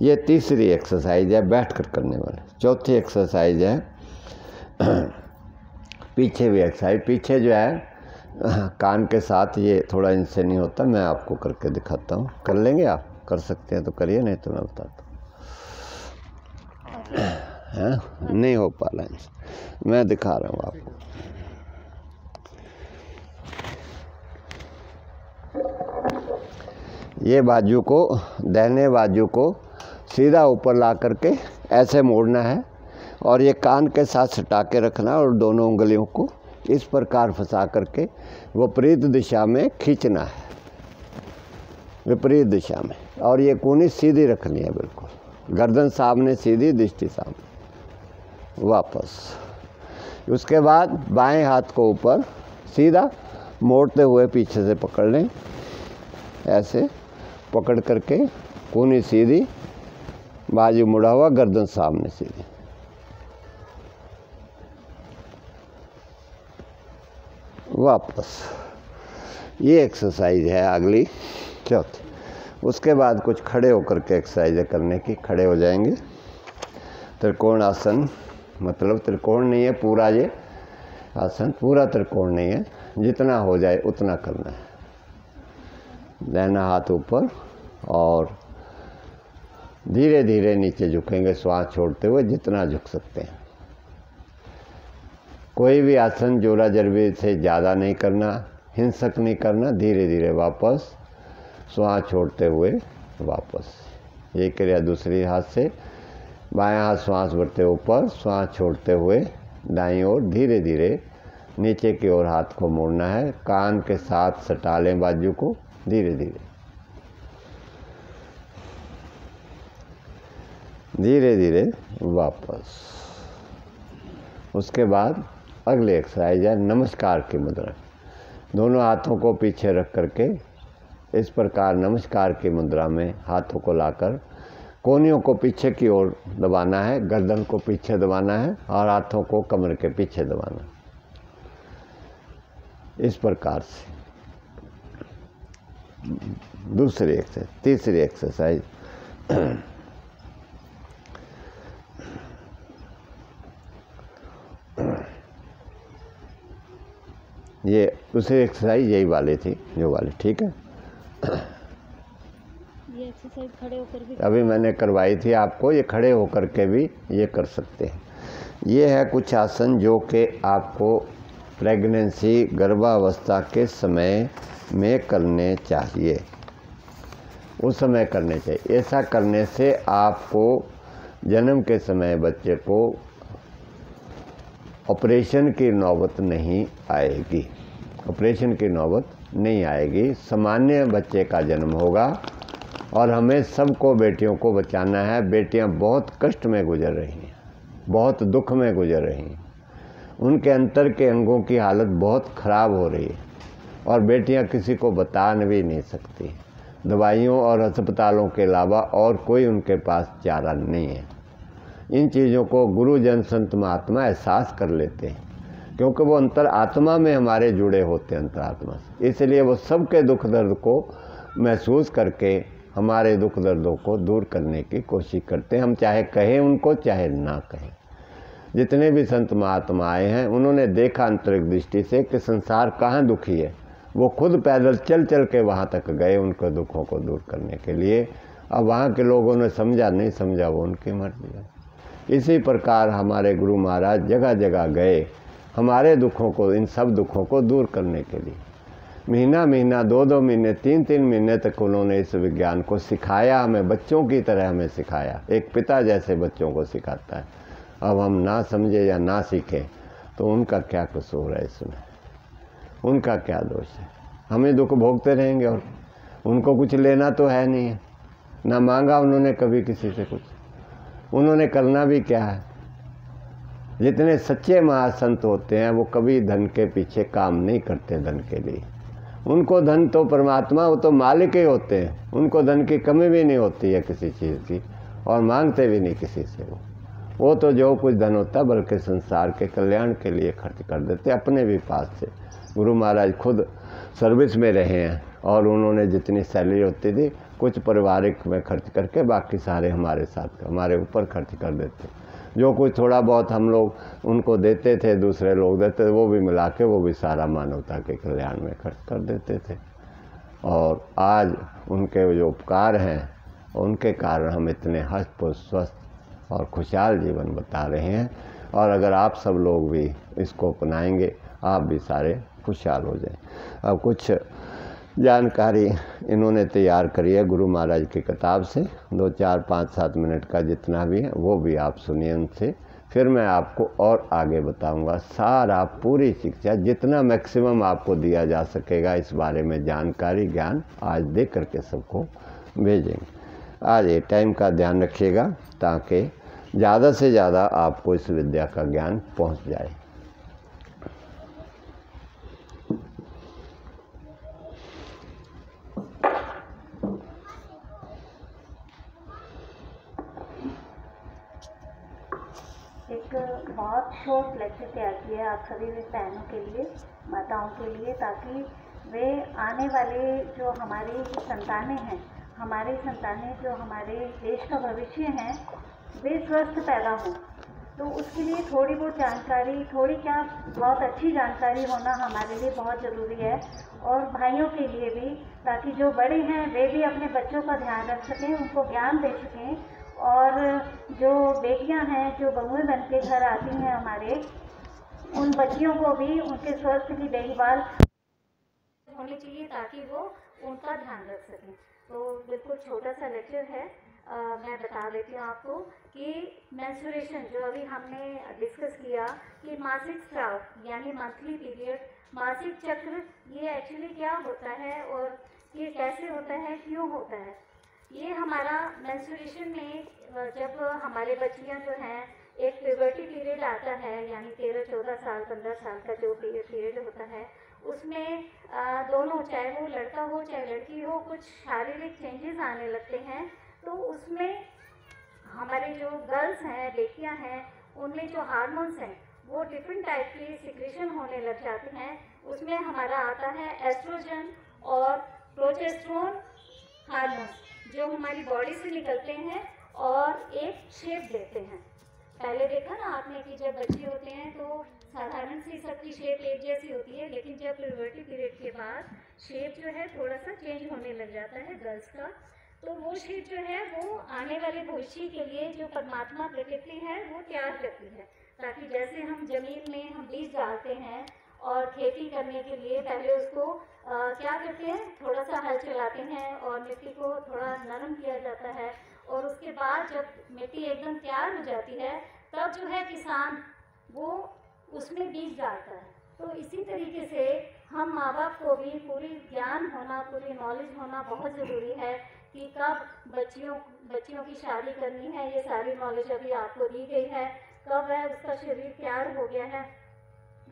ये तीसरी एक्सरसाइज है बैठ कर करने वाले। चौथी एक्सरसाइज है पीछे भी एक्सरसाइज। पीछे जो है कान के साथ, ये थोड़ा इनसे नहीं होता, मैं आपको करके दिखाता हूँ। कर लेंगे आप? कर सकते हैं तो करिए, नहीं तो मैं बताता हूँ। नहीं हो पा रहा है, मैं दिखा रहा हूँ आपको। ये बाजू को, दाहिने बाजू को सीधा ऊपर ला करके ऐसे मोड़ना है और ये कान के साथ सटा के रखना और दोनों उंगलियों को इस प्रकार फंसा करके विपरीत दिशा में खींचना है, विपरीत दिशा में। और ये कूनी सीधी रखनी है, बिल्कुल गर्दन सामने, सीधी दृष्टि सामने। वापस। उसके बाद बाएं हाथ को ऊपर सीधा मोड़ते हुए पीछे से पकड़ लें, ऐसे पकड़ करके कूनी सीधी, बाजू मुड़ा हुआ, गर्दन सामने सीधी। वापस। ये एक्सरसाइज है अगली, चौथी। उसके बाद कुछ खड़े होकर के एक्सरसाइज करने की। खड़े हो जाएंगे। त्रिकोण आसन, मतलब त्रिकोण नहीं है पूरा, ये आसन पूरा त्रिकोण नहीं है, जितना हो जाए उतना करना है। दाहिना हाथ ऊपर और धीरे धीरे नीचे झुकेंगे, श्वास छोड़ते हुए जितना झुक सकते हैं। कोई भी आसन जोरा जरबे से ज़्यादा नहीं करना, हिंसक नहीं करना। धीरे धीरे वापस, श्वास छोड़ते हुए वापस। ये क्रिया दूसरी हाथ से, बायां हाथ श्वास भरते ऊपर, श्वास छोड़ते हुए दाईं ओर धीरे धीरे नीचे की ओर हाथ को मोड़ना है। कान के साथ सटा लें बाजू को, धीरे धीरे धीरे धीरे वापस। उसके बाद अगली एक्सरसाइज है नमस्कार की मुद्रा। दोनों हाथों को पीछे रख करके इस प्रकार नमस्कार की मुद्रा में हाथों को लाकर कोहनियों को पीछे की ओर दबाना है, गर्दन को पीछे दबाना है और हाथों को कमर के पीछे दबाना। इस प्रकार से दूसरी एक्सरसाइज। तीसरी एक्सरसाइज ये दूसरी एक्सरसाइज यही वाली थी, जो वाली, ठीक है। ये एक्सरसाइज खड़े होकर भी अभी मैंने करवाई थी आपको, ये खड़े होकर के भी ये कर सकते हैं। ये है कुछ आसन जो कि आपको प्रेगनेंसी, गर्भावस्था के समय में करने चाहिए, उस समय करने चाहिए। ऐसा करने से आपको जन्म के समय बच्चे को ऑपरेशन की नौबत नहीं आएगी, ऑपरेशन की नौबत नहीं आएगी। सामान्य बच्चे का जन्म होगा। और हमें सबको, बेटियों को बचाना है। बेटियां बहुत कष्ट में गुजर रही हैं, बहुत दुख में गुजर रही हैं, उनके अंतर के अंगों की हालत बहुत ख़राब हो रही है और बेटियां किसी को बता भी नहीं सकती। दवाइयों और अस्पतालों के अलावा और कोई उनके पास चारा नहीं है। इन चीज़ों को गुरुजन संत महात्मा एहसास कर लेते हैं, क्योंकि वो अंतर आत्मा में हमारे जुड़े होते हैं, अंतरात्मा से। इसलिए वो सबके दुख दर्द को महसूस करके हमारे दुख दर्दों को दूर करने की कोशिश करते हैं। हम चाहे कहें उनको, चाहे ना कहें। जितने भी संत महात्मा आए हैं, उन्होंने देखा आंतरिक दृष्टि से कि संसार कहाँ दुखी है। वो खुद पैदल चल चल के वहाँ तक गए उनके दुखों को दूर करने के लिए। अब वहाँ के लोगों ने समझा नहीं समझा, वो उनकी मर्जी है। इसी प्रकार हमारे गुरु महाराज जगह जगह गए हमारे दुखों को, इन सब दुखों को दूर करने के लिए। महीना महीना, 2-2 महीने, 3-3 महीने तक उन्होंने इस विज्ञान को सिखाया, हमें बच्चों की तरह हमें सिखाया। एक पिता जैसे बच्चों को सिखाता है। अब हम ना समझे या ना सीखें तो उनका क्या कसूर है इसमें, उनका क्या दोष है। हमें दुख भोगते रहेंगे और उनको कुछ लेना तो है नहीं है। ना मांगा उन्होंने कभी किसी से कुछ, उन्होंने करना भी क्या है। जितने सच्चे महासंत होते हैं वो कभी धन के पीछे काम नहीं करते। धन के लिए उनको धन तो परमात्मा, वो तो मालिक ही होते हैं, उनको धन की कमी भी नहीं होती है किसी चीज़ की, और मांगते भी नहीं किसी से। वो तो जो कुछ धन होता बल्कि संसार के कल्याण के लिए खर्च कर देते अपने भी पास से। गुरु महाराज खुद सर्विस में रहे हैं और उन्होंने जितनी सैलरी होती थी कुछ पारिवारिक में खर्च करके बाकी सारे हमारे साथ हमारे ऊपर खर्च कर देते। जो कुछ थोड़ा बहुत हम लोग उनको देते थे, दूसरे लोग देते थे, वो भी मिला के वो भी सारा मानवता के कल्याण में खर्च कर देते थे। और आज उनके जो उपकार हैं उनके कारण हम इतने हष्ट-पुष्ट, स्वस्थ और खुशहाल जीवन बता रहे हैं। और अगर आप सब लोग भी इसको अपनाएंगे, आप भी सारे खुशहाल हो जाएं। अब कुछ जानकारी इन्होंने तैयार करी है गुरु महाराज की किताब से, 2, 4, 5, 7 मिनट का जितना भी है वो भी आप सुनिए उनसे। फिर मैं आपको और आगे बताऊंगा सारा पूरी शिक्षा, जितना मैक्सिमम आपको दिया जा सकेगा इस बारे में जानकारी ज्ञान आज दे करके सबको भेजेंगे। आज ये टाइम का ध्यान रखिएगा ताकि ज़्यादा से ज़्यादा आपको इस विद्या का ज्ञान पहुंच जाए। एक बहुत शॉर्ट लेक्चर तैयार किया है आप सभी बहनों के लिए, माताओं के लिए, ताकि वे आने वाले जो हमारी संतानें हैं, हमारी संतानें जो हमारे देश का भविष्य हैं, वे स्वस्थ पैदा हों। तो उसके लिए थोड़ी बहुत जानकारी, थोड़ी क्या बहुत अच्छी जानकारी होना हमारे लिए बहुत ज़रूरी है, और भाइयों के लिए भी, ताकि जो बड़े हैं वे भी अपने बच्चों का ध्यान रख सकें, उनको ज्ञान दे सकें। और जो बेटियां हैं, जो बहुएं बन के घर आती हैं हमारे, उन बच्चियों को भी उनके स्वास्थ्य की देखभाल होनी चाहिए ताकि वो उनका ध्यान रख सकें। तो बिल्कुल छोटा सा लेक्चर है, मैं बता देती हूँ आपको कि मेंस्ट्रुएशन जो अभी हमने डिस्कस किया कि मासिक स्राव यानी मंथली पीरियड, मासिक चक्र, ये एक्चुअली क्या होता है और ये कैसे होता है, क्यों होता है। ये हमारा मेंस्ट्रुएशन में जब हमारे बच्चियाँ जो हैं, एक प्यूबर्टी पीरियड आता है, यानी 13, 14 साल, 15 साल का जो पीरियड होता है, उसमें दोनों, चाहे वो लड़का हो चाहे लड़की हो, कुछ शारीरिक चेंजेस आने लगते हैं। तो उसमें हमारे जो गर्ल्स हैं, बेटियां हैं, उनमें जो हार्मोन्स हैं वो डिफरेंट टाइप की सिक्रेशन होने लग जाते हैं। उसमें हमारा आता है एस्ट्रोजन और प्रोजेस्टेरोन हार्मोन्स, जो हमारी बॉडी से निकलते हैं और एक शेप देते हैं। पहले देखा ना आपने कि जब बच्चे होते हैं तो साधारण सी सबकी शेप एक जैसी होती है, लेकिन जब प्यूबर्टी पीरियड के बाद शेप जो है थोड़ा सा चेंज होने लग जाता है गर्ल्स का। तो वो शेप जो है वो आने वाले भविष्य के लिए जो परमात्मा प्रकृति है वो तैयार करती है, ताकि जैसे हम जमीन में हम बीज डालते हैं और खेती करने के लिए पहले उसको क्या करते हैं, थोड़ा सा हल चलाते हैं और मिट्टी को थोड़ा नरम किया जाता है, और उसके बाद जब मिट्टी एकदम तैयार हो जाती है तब जो है किसान वो उसमें बीज डालता है। तो इसी तरीके से हम माँ बाप को भी पूरी ज्ञान होना, पूरी नॉलेज होना बहुत ज़रूरी है कि कब बच्चियों की शादी करनी है, ये सारी नॉलेज अभी आपको दी गई है, कब है उसका शरीर तैयार हो गया है।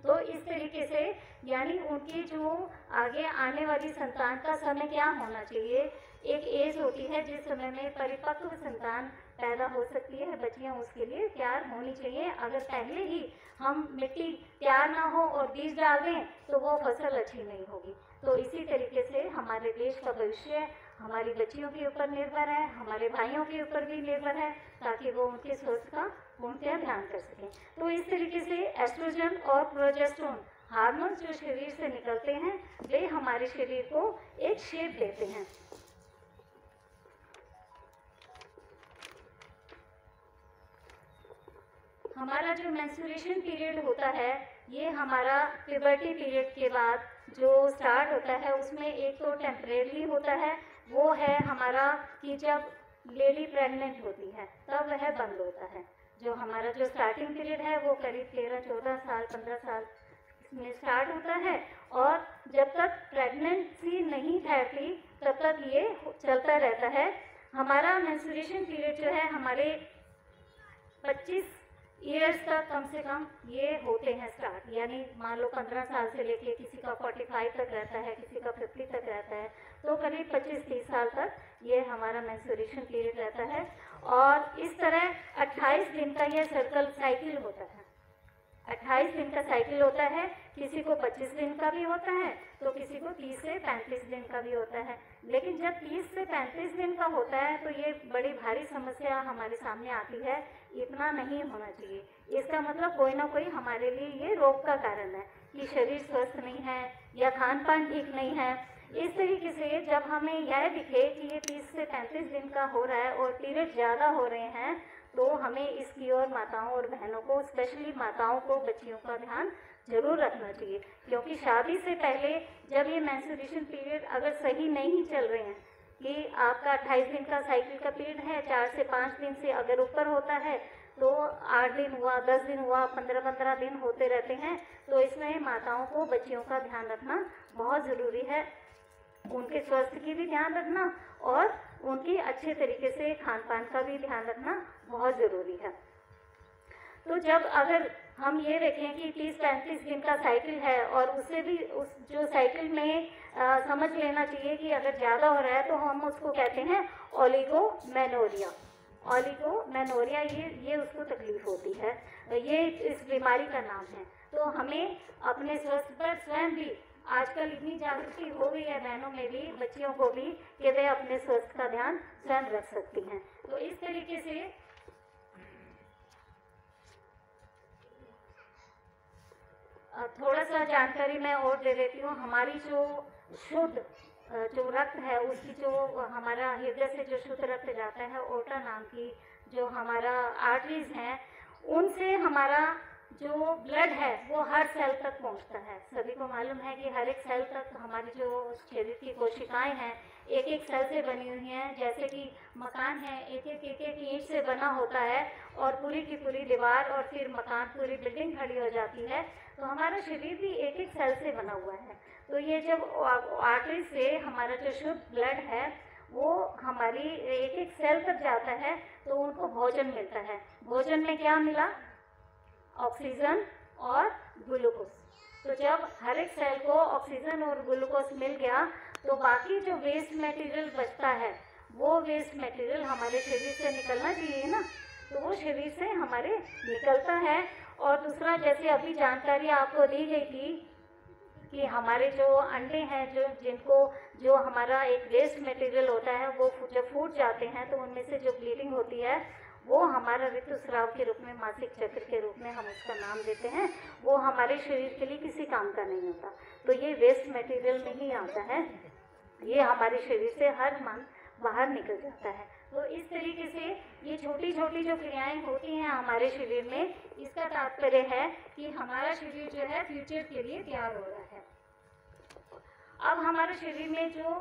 तो इस तरीके से यानी उनकी जो आगे आने वाली संतान का समय क्या होना चाहिए, एक एज होती है जिस समय में परिपक्व संतान पैदा हो सकती है, बच्चियां उसके लिए तैयार होनी चाहिए। अगर पहले ही हम मिट्टी तैयार ना हो और बीज डाल दें तो वो फसल अच्छी नहीं होगी। तो इसी तरीके से हमारे देश का भविष्य हमारी बच्चियों के ऊपर निर्भर है, हमारे भाइयों के ऊपर भी निर्भर है, ताकि वो उनके स्वास्थ्य का पूर्णतः ध्यान कर सकें। तो इस तरीके से एस्ट्रोजन और प्रोजेस्टेरोन हार्मोन्स जो शरीर से निकलते हैं वे हमारे शरीर को एक शेप देते हैं। हमारा जो मेंस्ट्रुएशन पीरियड होता है ये हमारा प्यूबर्टी पीरियड के बाद जो स्टार्ट होता है, उसमें एक तो टेम्परेरी होता है, वो है हमारा कि जब लेडी प्रेग्नेंट होती है तब वह बंद होता है। जो हमारा जो स्टार्टिंग पीरियड है वो करीब 13, 14 साल, 15 साल में स्टार्ट होता है, और जब तक प्रेगनेंसी नहीं ठहरती तब तक ये चलता रहता है। हमारा मेंस्ट्रुएशन पीरियड जो है हमारे 25 ईयर्स तक कम से कम ये होते हैं स्टार्ट, यानी मान लो 15 साल से लेके किसी का 45 तक रहता है, किसी का 50 तक रहता है, तो करीब 25-30 साल तक ये हमारा मेंस्ट्रुएशन पीरियड रहता है। और इस तरह 28 दिन का ये सर्कल साइकिल होता है। 28 दिन का साइकिल होता है, किसी को 25 दिन का भी होता है, तो किसी को 30 से 35 दिन का भी होता है। लेकिन जब 30 से 35 दिन का होता है तो ये बड़ी भारी समस्या हमारे सामने आती है। इतना नहीं होना चाहिए, इसका मतलब कोई ना कोई हमारे लिए ये रोग का कारण है कि शरीर स्वस्थ नहीं है या खान पान ठीक नहीं है। इस तरीके से जब हमें यह दिखे कि ये 30 से 35 दिन का हो रहा है और पीरियड ज़्यादा हो रहे हैं, तो हमें इसकी ओर माताओं और बहनों को, स्पेशली माताओं को, बच्चियों का ध्यान जरूर रखना चाहिए। क्योंकि शादी से पहले जब ये मेंस्ट्रुएशन पीरियड अगर सही नहीं चल रहे हैं कि आपका 28 दिन का साइकिल का पीरियड है, 4 से 5 दिन से अगर ऊपर होता है तो 8 दिन हुआ, 10 दिन हुआ, 15-15 दिन होते रहते हैं, तो इसमें माताओं को, बच्चियों का ध्यान रखना बहुत ज़रूरी है। उनके स्वास्थ्य की भी ध्यान रखना और उनकी अच्छे तरीके से खान पान का भी ध्यान रखना बहुत ज़रूरी है। तो जब अगर हम ये देखें कि 30-35 दिन का साइकिल है और उससे भी उस जो साइकिल में समझ लेना चाहिए कि अगर ज़्यादा हो रहा है तो हम उसको कहते हैं ओलिगोमेनोरिया। ओलिगोमेनोरिया ये उसको तकलीफ होती है, ये इस बीमारी का नाम है। तो हमें अपने स्वास्थ्य पर स्वयं भी, आजकल इतनी जागृति हो गई है बहनों में भी, बच्चियों को भी, कि वे अपने स्वास्थ्य का ध्यान स्वयं रख सकती हैं। तो इस तरीके से थोड़ा सा जानकारी मैं और दे देती हूँ। हमारी जो शुद्ध जो रक्त है, उसकी जो हमारा हृदय से जो शुद्ध रक्त जाता है, ओटा नाम की जो हमारा आर्टरीज हैं, उनसे हमारा जो ब्लड है वो हर सेल तक पहुंचता है। सभी को मालूम है कि हर एक सेल तक हमारी जो शरीर की कोशिकाएं हैं एक एक सेल से बनी हुई हैं। जैसे कि मकान है, एक एक ईंट से बना होता है और पूरी की पूरी दीवार और फिर मकान, पूरी बिल्डिंग खड़ी हो जाती है। तो हमारा शरीर भी एक एक सेल से बना हुआ है। तो ये जब आर्टरी से हमारा जो शुद्ध ब्लड है वो हमारी एक एक सेल तक जाता है तो उनको भोजन मिलता है। भोजन में क्या मिला? ऑक्सीजन और ग्लूकोज। तो जब हर एक सेल को ऑक्सीजन और ग्लूकोज मिल गया तो बाकी जो वेस्ट मटेरियल बचता है वो वेस्ट मटेरियल हमारे शरीर से निकलना चाहिए ना, तो वो शरीर से हमारे निकलता है। और दूसरा, जैसे अभी जानकारी आपको दी गई थी कि हमारे जो अंडे हैं, जो हमारा एक वेस्ट मटेरियल होता है, वो जब फूट जाते हैं तो उनमें से जो ब्लीडिंग होती है वो हमारा ऋतुस्राव के रूप में, मासिक चक्र के रूप में हम उसका नाम देते हैं, वो हमारे शरीर के लिए किसी काम का नहीं होता। तो ये वेस्ट मटेरियल में ही आता है, ये हमारे शरीर से हर मंथ बाहर निकल जाता है। तो इस तरीके से ये छोटी छोटी जो क्रियाएं होती हैं हमारे शरीर में, इसका तात्पर्य है कि हमारा शरीर जो है फ्यूचर के लिए तैयार हो रहा है। अब हमारे शरीर में जो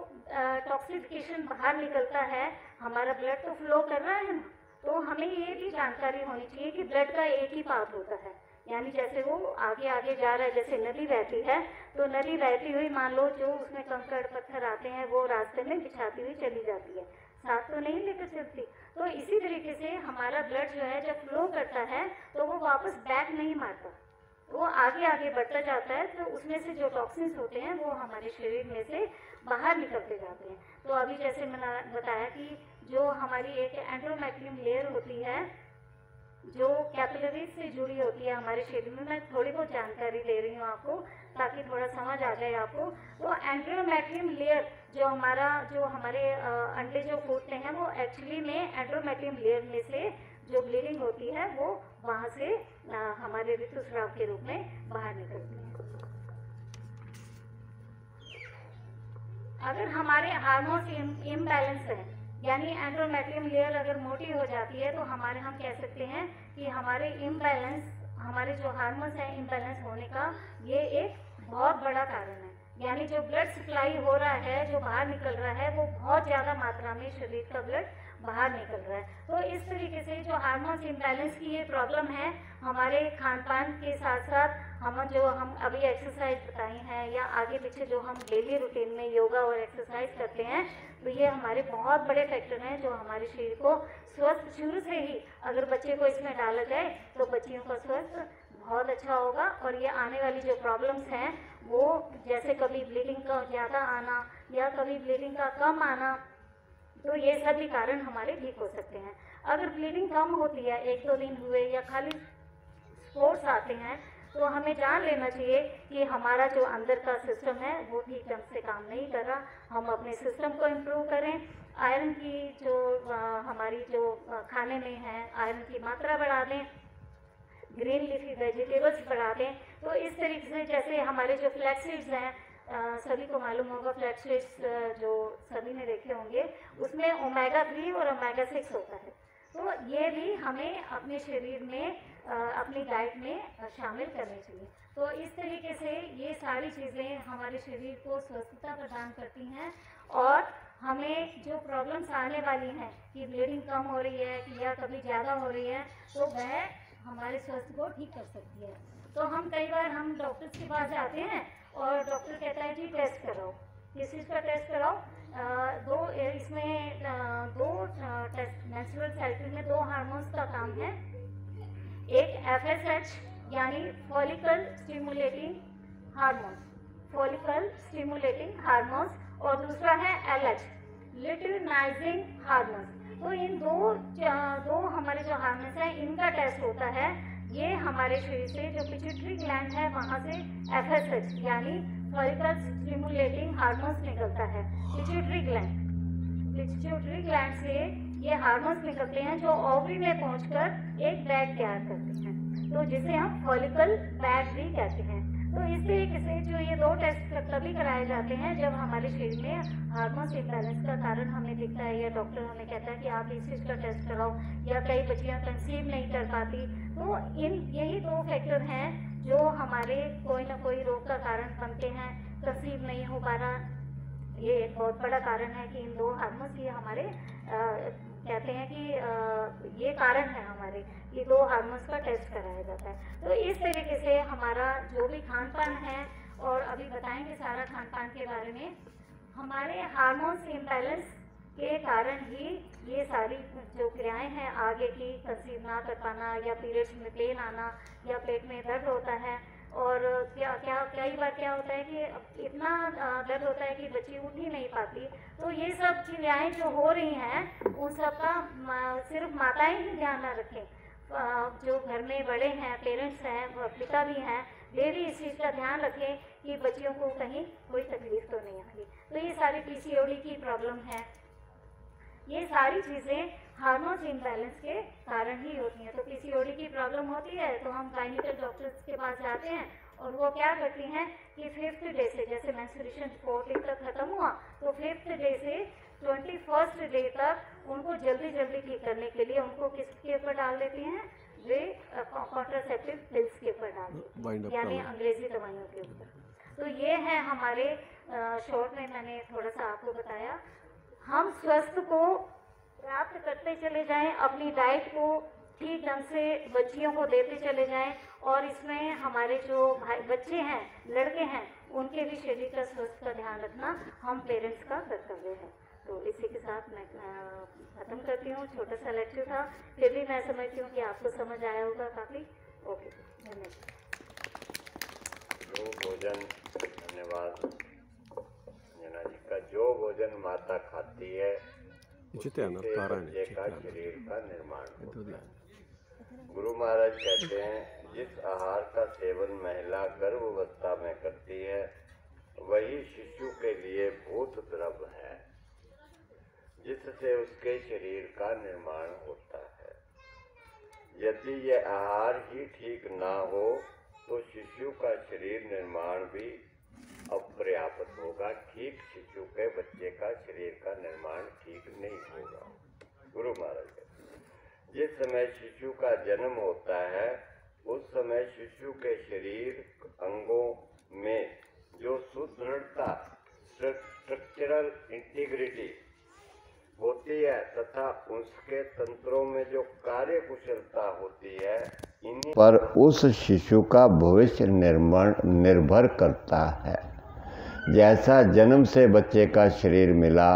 टॉक्सिफिकेशन बाहर निकलता है, हमारा ब्लड तो फ्लो कर रहा है ना, तो हमें ये भी जानकारी होनी चाहिए कि ब्लड का एक ही पाथ होता है। यानी जैसे वो आगे आगे जा रहा है, जैसे नदी बहती है, तो नदी बहती हुई मान लो जो उसमें कंकड़ पत्थर आते हैं वो रास्ते में बिछाती हुई चली जाती है, साथ तो नहीं लेकर चलती। तो इसी तरीके से हमारा ब्लड जो है जब फ्लो करता है तो वो वापस बैक नहीं मारता, वो आगे आगे बढ़ता जाता है। तो उसमें से जो टॉक्सिन्स होते हैं वो हमारे शरीर में से बाहर निकलते जाते हैं। तो अभी जैसे मैंने बताया कि जो हमारी एक एंडोमेट्रियम लेयर होती है जो कैपिलरीज से जुड़ी होती है हमारे शरीर में, मैं थोड़ी बहुत जानकारी दे रही हूँ आपको ताकि थोड़ा समझ आ जाए आपको। तो एंडोमेट्रियम लेयर जो हमारे अंडे जो फूटते हैं वो एक्चुअली में एंडोमेट्रियम लेयर में से जो ब्लीडिंग होती है वो वहाँ से हमारे ऋतुस्राव के रूप में बाहर निकलती है। अगर हमारे हार्मोन्स इम्बैलेंस है, यानी एंडोमेट्रियम लेयर अगर मोटी हो जाती है, तो हम कह सकते हैं कि हमारे जो हार्मोन्स हैं इम्बैलेंस होने का ये एक बहुत बड़ा कारण है। यानी जो ब्लड सप्लाई हो रहा है, जो बाहर निकल रहा है, वो बहुत ज़्यादा मात्रा में शरीर का ब्लड बाहर निकल रहा है। तो इस तरीके से जो हार्मोन्स इम्बैलेंस की ये प्रॉब्लम है, हमारे खान पान के साथ साथ हम अभी एक्सरसाइज बताई हैं या आगे पीछे जो हम डेली रूटीन में योगा और एक्सरसाइज करते हैं, तो ये हमारे बहुत बड़े फैक्टर हैं जो हमारे शरीर को स्वस्थ, शुरू से ही अगर बच्चे को इसमें डाला जाए तो बच्चियों का स्वास्थ्य बहुत अच्छा होगा। और ये आने वाली जो प्रॉब्लम्स हैं वो जैसे कभी ब्लीडिंग का ज़्यादा आना या कभी ब्लीडिंग का कम आना, तो ये सभी कारण हमारे ठीक हो सकते हैं। अगर ब्लीडिंग कम होती है, 1-2 दिन हुए या खाली स्पॉट्स आते हैं, तो हमें जान लेना चाहिए कि हमारा जो अंदर का सिस्टम है वो ठीक ढंग से काम नहीं कर रहा। हम अपने सिस्टम को इम्प्रूव करें, आयरन की जो हमारी जो खाने में है आयरन की मात्रा बढ़ा दें, ग्रीन लीफी वेजिटेबल्स बढ़ा दें। तो इस तरीके से जैसे हमारे जो फ्लैक्स सीड्स हैं, सभी को मालूम होगा फ्लैक्स सीड्स जो सभी ने देखे होंगे, उसमें ओमेगा 3 और ओमेगा 6 होता है। तो ये भी हमें अपने शरीर में अपनी डाइट में शामिल करनी चाहिए। तो इस तरीके से ये सारी चीज़ें हमारे शरीर को स्वस्थता प्रदान करती हैं और हमें जो प्रॉब्लम्स आने वाली हैं कि ब्लीडिंग कम हो रही है कि या कभी ज़्यादा हो रही है, तो वह हमारे स्वास्थ्य को ठीक कर सकती है। तो हम कई बार हम डॉक्टर्स के पास जाते हैं और डॉक्टर कहता है जी टेस्ट कराओ, किस चीज़ का टेस्ट कराओ? इसमें दो टेस्ट मेंस्ट्रुअल साइकिल में 2 हार्मोन्स का काम है। एक FSH यानी फॉलिकल स्टिमुलेटिंग हार्मोन्स, और दूसरा है LH लुटिनाइजिंग हार्मोन्स। तो इन दो हमारे जो हार्मोन्स हैं इनका टेस्ट होता है। ये हमारे शरीर से जो पिट्यूटरी ग्लैंड है वहाँ से FSH यानी फॉलिकल स्टिमुलेटिंग हार्मोन्स निकलता है। पिट्यूटरी ग्लैंड से ये हार्मोन्स निकलते हैं जो ओवरी में पहुंचकर एक बैग तैयार करते हैं, तो जिसे हम फॉलिकल बैग भी कहते हैं। तो इस तरीके से जो ये 2 टेस्ट तभी कराए जाते हैं जब हमारे शरीर में हार्मोन्स इम्बैलेंस का कारण हमें दिखता है या डॉक्टर हमें कहता है कि आप इस चीज़ का टेस्ट कराओ, या कई बच्चियाँ कंसीव नहीं कर पाती। तो यही 2 फैक्टर हैं जो हमारे कोई ना कोई रोग का कारण बनते हैं। कंसीव नहीं हो पा रहा, ये एक बहुत बड़ा कारण है कि इन 2 हार्मोन्स ये हमारे कहते हैं कि ये कारण है हमारे, ये 2 हार्मोन्स का टेस्ट कराया जाता है। तो इस तरीके से हमारा जो भी खान पान है, और अभी बताएंगे सारा खान पान के बारे में, हमारे हार्मोन्स इम्बैलेंस के कारण ही ये सारी जो क्रियाएं हैं आगे की, कंसीव ना कर पाना या पीरियड्स में पेन आना या पेट में दर्द होता है, और कई बार क्या होता है कि इतना दर्द होता है कि बच्ची उठ ही नहीं पाती। तो ये सब क्रियाएं जो हो रही हैं उन सब का सिर्फ माताएं ही ध्यान न रखें, जो घर में बड़े हैं, पेरेंट्स हैं, पिता भी हैं, वे भी इस चीज़ का ध्यान रखें कि बच्चियों को कहीं कोई तकलीफ तो नहीं आएगी। तो ये सारी PCOD की प्रॉब्लम है, ये सारी चीज़ें हार्मोन्स इम्बैलेंस के कारण ही होती हैं। तो PCOD की प्रॉब्लम होती है तो हम गायनिकल डॉक्टर्स के पास जाते हैं और वो क्या करती हैं कि 5th डे से, जैसे मेंस्ट्रुएशन 14 तक खत्म हुआ, तो 5th डे से 21st डे तक उनको जल्दी ठीक करने के लिए उनको किसके ऊपर डाल देती हैं? वे कॉन्ट्रासेप्टिव पिल्स के ऊपर डाल देती हैं, यानी अंग्रेजी दवाइयों के ऊपर। तो ये है हमारे शॉर्ट में मैंने थोड़ा सा आपको बताया। हम स्वास्थ्य को प्राप्त करते चले जाएं, अपनी डाइट को ठीक ढंग से बच्चियों को देते चले जाएं, और इसमें हमारे जो बच्चे हैं, लड़के हैं, उनके भी शरीर का स्वास्थ्य का ध्यान रखना हम पेरेंट्स का कर्तव्य है। तो इसी के साथ मैं ख़त्म करती हूँ। छोटा सा लेक्चर था, फिर भी मैं समझती हूँ कि आपको समझ आया होगा काफ़ी। ओके, धन्यवाद। जो भोजन, धन्यवाद जना जी का, जो भोजन माता खाती है उससे बच्चे का शरीर का निर्माण होता है। गुरु महाराज कहते हैं जिस आहार का सेवन महिला गर्भावस्था में करती है वही शिशु के लिए भूत द्रव्य है, जिससे उसके शरीर का निर्माण होता है। यदि यह आहार ही ठीक ना हो तो शिशु का शरीर निर्माण भी अपर्याप्त होगा। ठीक शिशु के बच्चे का शरीर का निर्माण ठीक नहीं होगा। गुरु महाराज, जिस समय शिशु का जन्म होता है उस समय शिशु के शरीर अंगों में जो सुदृढ़ता, स्ट्रक्चरल इंटीग्रिटी होती है तथा उसके तंत्रों में जो कार्य कुशलता होती है, इन्हीं पर उस शिशु का भविष्य निर्भर करता है। जैसा जन्म से बच्चे का शरीर मिला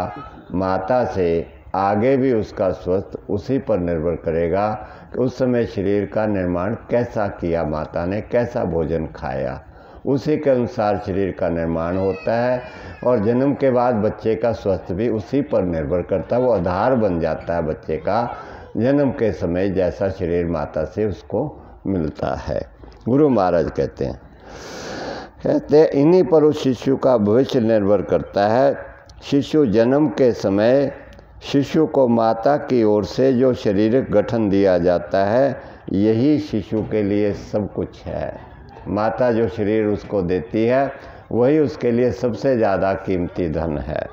माता से, आगे भी उसका स्वास्थ्य उसी पर निर्भर करेगा कि उस समय शरीर का निर्माण कैसा किया माता ने, कैसा भोजन खाया, उसी के अनुसार शरीर का निर्माण होता है। और जन्म के बाद बच्चे का स्वास्थ्य भी उसी पर निर्भर करता है, वो आधार बन जाता है बच्चे का जन्म के समय जैसा शरीर माता से उसको मिलता है। गुरु महाराज कहते हैं इन्हीं पर उस शिशु का भविष्य निर्भर करता है। शिशु जन्म के समय शिशु को माता की ओर से जो शारीरिक गठन दिया जाता है, यही शिशु के लिए सब कुछ है। माता जो शरीर उसको देती है, वही उसके लिए सबसे ज़्यादा कीमती धन है।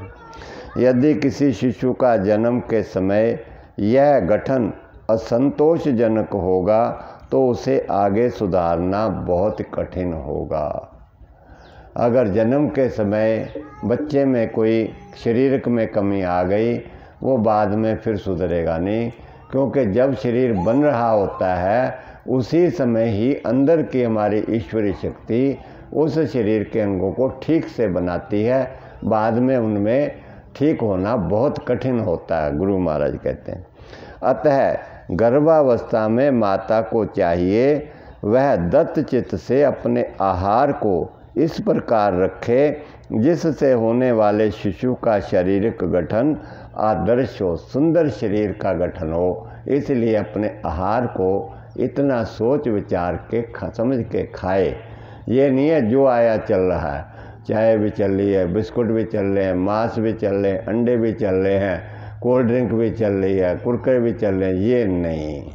यदि किसी शिशु का जन्म के समय यह गठन असंतोषजनक होगा तो उसे आगे सुधारना बहुत कठिन होगा। अगर जन्म के समय बच्चे में कोई शारीरिक में कमी आ गई, वो बाद में फिर सुधरेगा नहीं, क्योंकि जब शरीर बन रहा होता है उसी समय ही अंदर की हमारी ईश्वरीय शक्ति उस शरीर के अंगों को ठीक से बनाती है। बाद में उनमें ठीक होना बहुत कठिन होता है, गुरु महाराज कहते हैं। अतः गर्भावस्था में माता को चाहिए वह दत्त चित्त से अपने आहार को इस प्रकार रखे जिससे होने वाले शिशु का शारीरिक गठन आदर्श हो, सुंदर शरीर का गठन हो। इसलिए अपने आहार को इतना सोच विचार के समझ के खाए। ये नहीं है जो आया चल रहा है, चाय भी चल रही है, बिस्कुट भी चल रहे हैं, मांस भी चल रहे हैं, अंडे भी चल रहे हैं, कोल्ड ड्रिंक भी चल रही है, कुरकुरे भी चल रहे हैं, ये नहीं।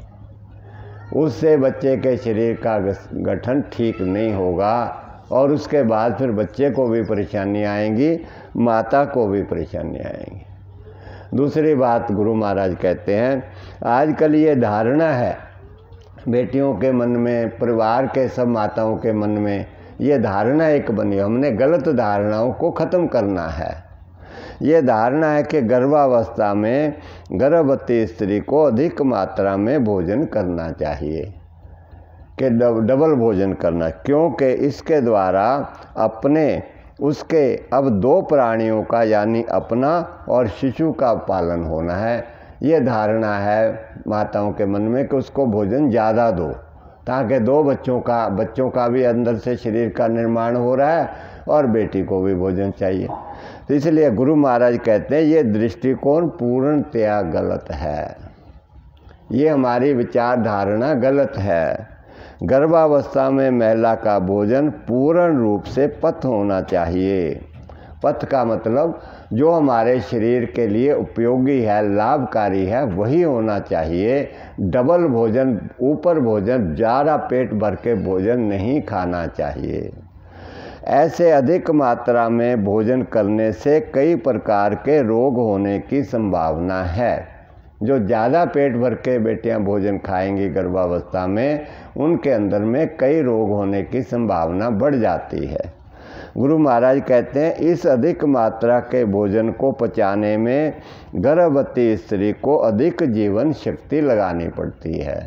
उससे बच्चे के शरीर का गठन ठीक नहीं होगा और उसके बाद फिर बच्चे को भी परेशानी आएंगी, माता को भी परेशानी आएंगी। दूसरी बात गुरु महाराज कहते हैं, आजकल ये धारणा है बेटियों के मन में, परिवार के सब माताओं के मन में ये धारणा एक बनी। हमने गलत धारणाओं को ख़त्म करना है। ये धारणा है कि गर्भावस्था में गर्भवती स्त्री को अधिक मात्रा में भोजन करना चाहिए, कि डबल भोजन करना, क्योंकि इसके द्वारा अपने उसके अब दो प्राणियों का यानी अपना और शिशु का पालन होना है। ये धारणा है माताओं के मन में कि उसको भोजन ज़्यादा दो, ताकि दो बच्चों का भी अंदर से शरीर का निर्माण हो रहा है और बेटी को भी भोजन चाहिए। तो इसलिए गुरु महाराज कहते हैं ये दृष्टिकोण पूर्णतया गलत है। ये हमारी विचार धारणा गलत है। गर्भावस्था में महिला का भोजन पूर्ण रूप से पथ होना चाहिए। पथ का मतलब जो हमारे शरीर के लिए उपयोगी है, लाभकारी है, वही होना चाहिए। डबल भोजन, ऊपर भोजन, ज़्यादा पेट भर के भोजन नहीं खाना चाहिए। ऐसे अधिक मात्रा में भोजन करने से कई प्रकार के रोग होने की संभावना है। जो ज़्यादा पेट भर के बेटियां भोजन खाएंगी गर्भावस्था में, उनके अंदर में कई रोग होने की संभावना बढ़ जाती है। गुरु महाराज कहते हैं इस अधिक मात्रा के भोजन को पचाने में गर्भवती स्त्री को अधिक जीवन शक्ति लगानी पड़ती है।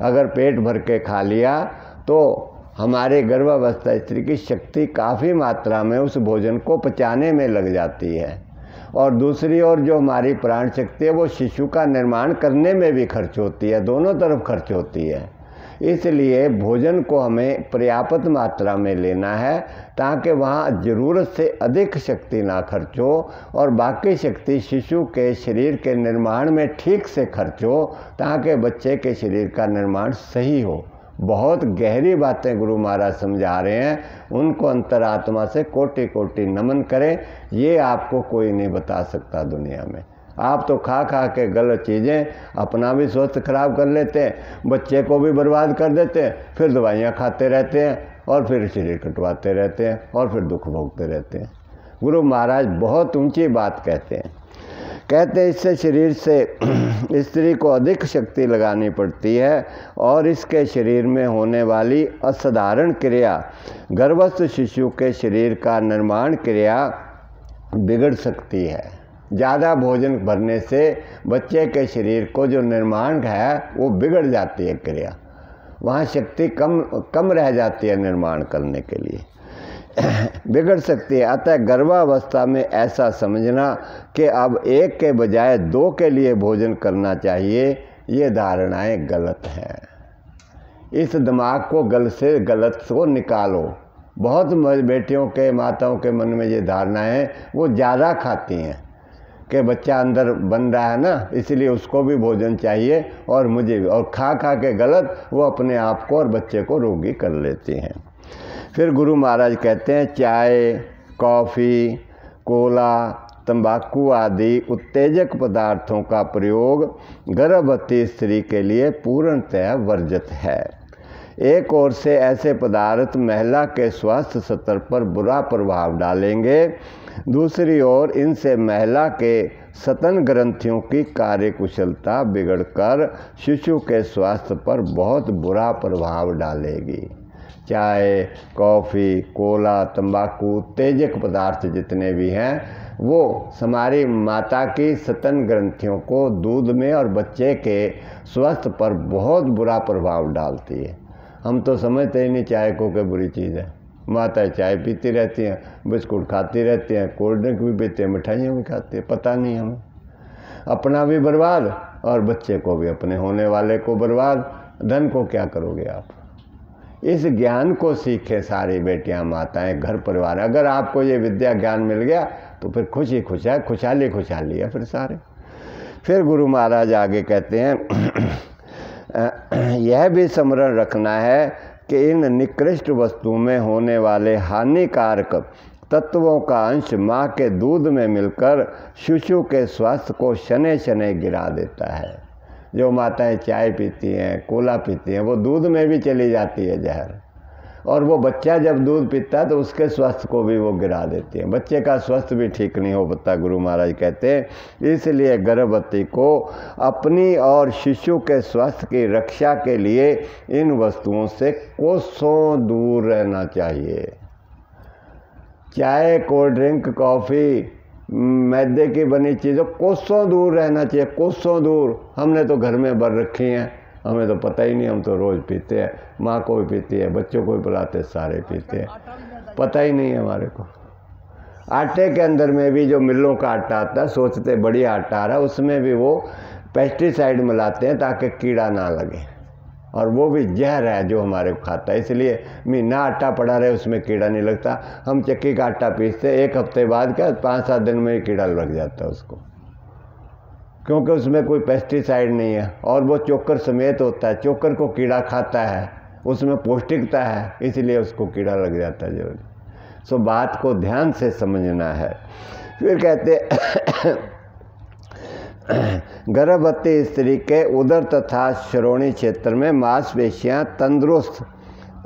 अगर पेट भर के खा लिया तो हमारे गर्भावस्था स्त्री की शक्ति काफ़ी मात्रा में उस भोजन को पचाने में लग जाती है, और दूसरी ओर जो हमारी प्राण शक्ति है वो शिशु का निर्माण करने में भी खर्च होती है, दोनों तरफ खर्च होती है। इसलिए भोजन को हमें पर्याप्त मात्रा में लेना है, ताकि वहाँ ज़रूरत से अधिक शक्ति ना खर्च हो और बाकी शक्ति शिशु के शरीर के निर्माण में ठीक से खर्च हो, ताकि बच्चे के शरीर का निर्माण सही हो। बहुत गहरी बातें गुरु महाराज समझा रहे हैं, उनको अंतरात्मा से कोटि कोटि नमन करें। ये आपको कोई नहीं बता सकता दुनिया में। आप तो खा खा के गलत चीज़ें अपना भी स्वास्थ्य खराब कर लेते हैं, बच्चे को भी बर्बाद कर देते हैं, फिर दवाइयाँ खाते रहते हैं और फिर शरीर कटवाते रहते हैं और फिर दुख भोगते रहते हैं। गुरु महाराज बहुत ऊंची बात कहते हैं इससे शरीर से स्त्री को अधिक शक्ति लगानी पड़ती है और इसके शरीर में होने वाली असाधारण क्रिया गर्भस्थ शिशु के शरीर का निर्माण क्रिया बिगड़ सकती है। ज़्यादा भोजन भरने से बच्चे के शरीर को जो निर्माण है वो बिगड़ जाती है क्रिया, वहाँ शक्ति कम रह जाती है निर्माण करने के लिए, बिगड़ सकती है। अतः गर्भावस्था में ऐसा समझना कि अब एक के बजाय दो के लिए भोजन करना चाहिए, ये धारणाएं गलत हैं। इस दिमाग को गलत को निकालो। बहुत बेटियों के माताओं के मन में ये धारणाएं, वो ज़्यादा खाती हैं, कि बच्चा अंदर बन रहा है ना, इसलिए उसको भी भोजन चाहिए और मुझे भी, और खा खा के गलत वो अपने आप को और बच्चे को रोगी कर लेते हैं। फिर गुरु महाराज कहते हैं चाय, कॉफ़ी, कोला, तंबाकू आदि उत्तेजक पदार्थों का प्रयोग गर्भवती स्त्री के लिए पूर्णतः वर्जित है। एक ओर से ऐसे पदार्थ महिला के स्वास्थ्य स्तर पर बुरा प्रभाव डालेंगे, दूसरी ओर इनसे महिला के स्तन ग्रंथियों की कार्यकुशलता बिगड़कर शिशु के स्वास्थ्य पर बहुत बुरा प्रभाव डालेगी। चाय, कॉफ़ी, कोला, तंबाकू, उत्तेजक पदार्थ जितने भी हैं वो हमारी माता की स्तन ग्रंथियों को दूध में और बच्चे के स्वास्थ्य पर बहुत बुरा प्रभाव डालती है। हम तो समझते ही नहीं चाय को क्या बुरी चीज़ है। माता चाय पीती रहती हैं, बिस्कुट खाती रहती हैं, कोल्ड ड्रिंक भी पीती हैं, मिठाइयाँ भी खाती हैं, पता नहीं हमें। अपना भी बर्बाद और बच्चे को भी, अपने होने वाले को बर्बाद। धन को क्या करोगे आप? इस ज्ञान को सीखे सारी बेटियां, माताएं, घर परिवार। अगर आपको ये विद्या ज्ञान मिल गया तो फिर खुशी खुशहाली है फिर सारे। फिर गुरु महाराज आगे कहते हैं यह भी स्मरण रखना है कि इन निकृष्ट वस्तु में होने वाले हानिकारक तत्वों का अंश माँ के दूध में मिलकर शिशु के स्वास्थ्य को शनै शनै गिरा देता है। जो माताएं चाय पीती हैं, कोला पीती हैं, वो दूध में भी चली जाती है जहर, और वो बच्चा जब दूध पीता है तो उसके स्वास्थ्य को भी वो गिरा देती है। बच्चे का स्वास्थ्य भी ठीक नहीं हो पाता, गुरु महाराज कहते हैं। इसलिए गर्भवती को अपनी और शिशु के स्वास्थ्य की रक्षा के लिए इन वस्तुओं से कोसों दूर रहना चाहिए। चाय, कोल्ड ड्रिंक, कॉफ़ी, मैदे की बनी चीज़ों कोसों दूर रहना चाहिए, कोसों दूर। हमने तो घर में भर रखी हैं, हमें तो पता ही नहीं, हम तो रोज़ पीते हैं। माँ को भी पीती है, बच्चों को भी पिलाते, सारे पीते हैं, पता ही नहीं है हमारे को। आटे के अंदर में भी जो मिलों का आटा आता है, सोचते बढ़िया आटा आ रहा है, उसमें भी वो पेस्टिसाइड मिलाते हैं ताकि कीड़ा ना लगे, और वो भी जहर है जो हमारे को खाता है। इसलिए महीना आटा पड़ा रहे उसमें कीड़ा नहीं लगता। हम चक्की का आटा पीसते, एक हफ्ते बाद क्या 5-7 दिन में ही कीड़ा लग जाता है उसको, क्योंकि उसमें कोई पेस्टिसाइड नहीं है और वो चोकर समेत होता है। चोकर को कीड़ा खाता है, उसमें पौष्टिकता है, इसलिए उसको कीड़ा लग जाता है जल्दी। सो बात को ध्यान से समझना है। फिर कहते गर्भवती स्त्री के उदर तथा श्रोणी क्षेत्र में मांसपेशियां तंदुरुस्त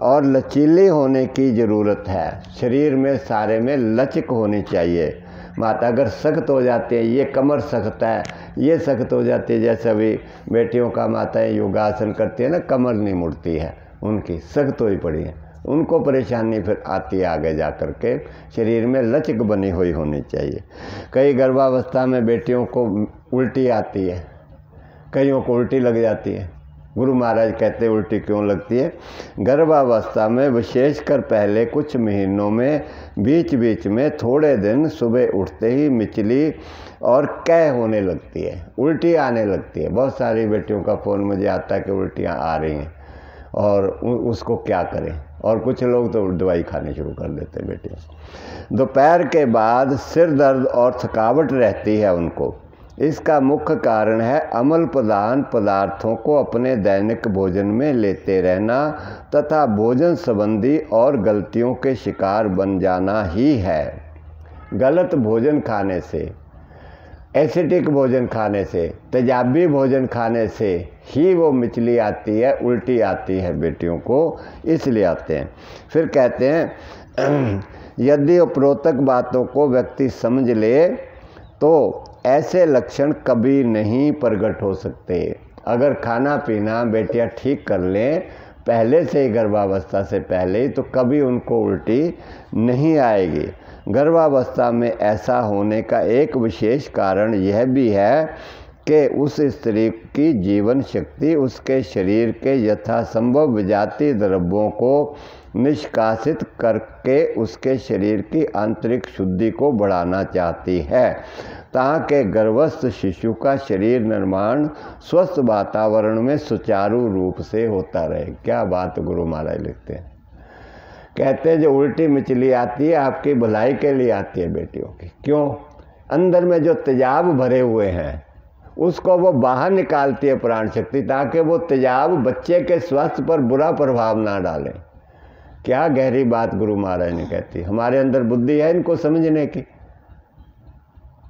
और लचीली होने की ज़रूरत है। शरीर में सारे में लचक होनी चाहिए। माता अगर सख्त हो जाती है, ये कमर सख्त है, ये सख्त हो जाती है, जैसे अभी बेटियों का माताएं योगासन करती है ना, कमर नहीं मुड़ती है, उनकी सख्त हुई पड़ी है, उनको परेशानी फिर आती है आगे जा कर के। शरीर में लचक बनी हुई होनी चाहिए। कई गर्भावस्था में बेटियों को उल्टी आती है, कईयों को उल्टी लग जाती है। गुरु महाराज कहते हैं उल्टी क्यों लगती है? गर्भावस्था में विशेषकर पहले कुछ महीनों में बीच बीच में थोड़े दिन सुबह उठते ही मिचली और कै होने लगती है, उल्टी आने लगती है। बहुत सारी बेटियों का फ़ोन मुझे आता है कि उल्टियाँ आ रही हैं और उसको क्या करें, और कुछ लोग तो दवाई खाने शुरू कर देते हैं बेटियाँ। दोपहर के बाद सिर दर्द और थकावट रहती है उनको। इसका मुख्य कारण है अम्ल प्रधान पदार्थों को अपने दैनिक भोजन में लेते रहना तथा भोजन संबंधी और गलतियों के शिकार बन जाना ही है। गलत भोजन खाने से, एसिडिक भोजन खाने से, तेजाबी भोजन खाने से ही वो मिचली आती है, उल्टी आती है बेटियों को, इसलिए आते हैं। फिर कहते हैं यदि उपरोक्त बातों को व्यक्ति समझ ले तो ऐसे लक्षण कभी नहीं प्रकट हो सकते। अगर खाना पीना बेटियां ठीक कर लें पहले से ही, गर्भावस्था से पहले ही, तो कभी उनको उल्टी नहीं आएगी। गर्भावस्था में ऐसा होने का एक विशेष कारण यह भी है कि उस स्त्री की जीवन शक्ति उसके शरीर के यथासंभव विजातीय द्रव्यों को निष्कासित करके उसके शरीर की आंतरिक शुद्धि को बढ़ाना चाहती है, ताकि गर्भस्थ शिशु का शरीर निर्माण स्वस्थ वातावरण में सुचारू रूप से होता रहे। क्या बात गुरु महाराज लिखते हैं। कहते हैं जो उल्टी मिचली आती है आपकी भलाई के लिए आती है बेटियों की। क्यों? अंदर में जो तेजाब भरे हुए हैं उसको वो बाहर निकालती है प्राण शक्ति, ताकि वो तेजाब बच्चे के स्वास्थ्य पर बुरा प्रभाव ना डाले। क्या गहरी बात गुरु महाराज ने कहती। हमारे अंदर बुद्धि है इनको समझने की,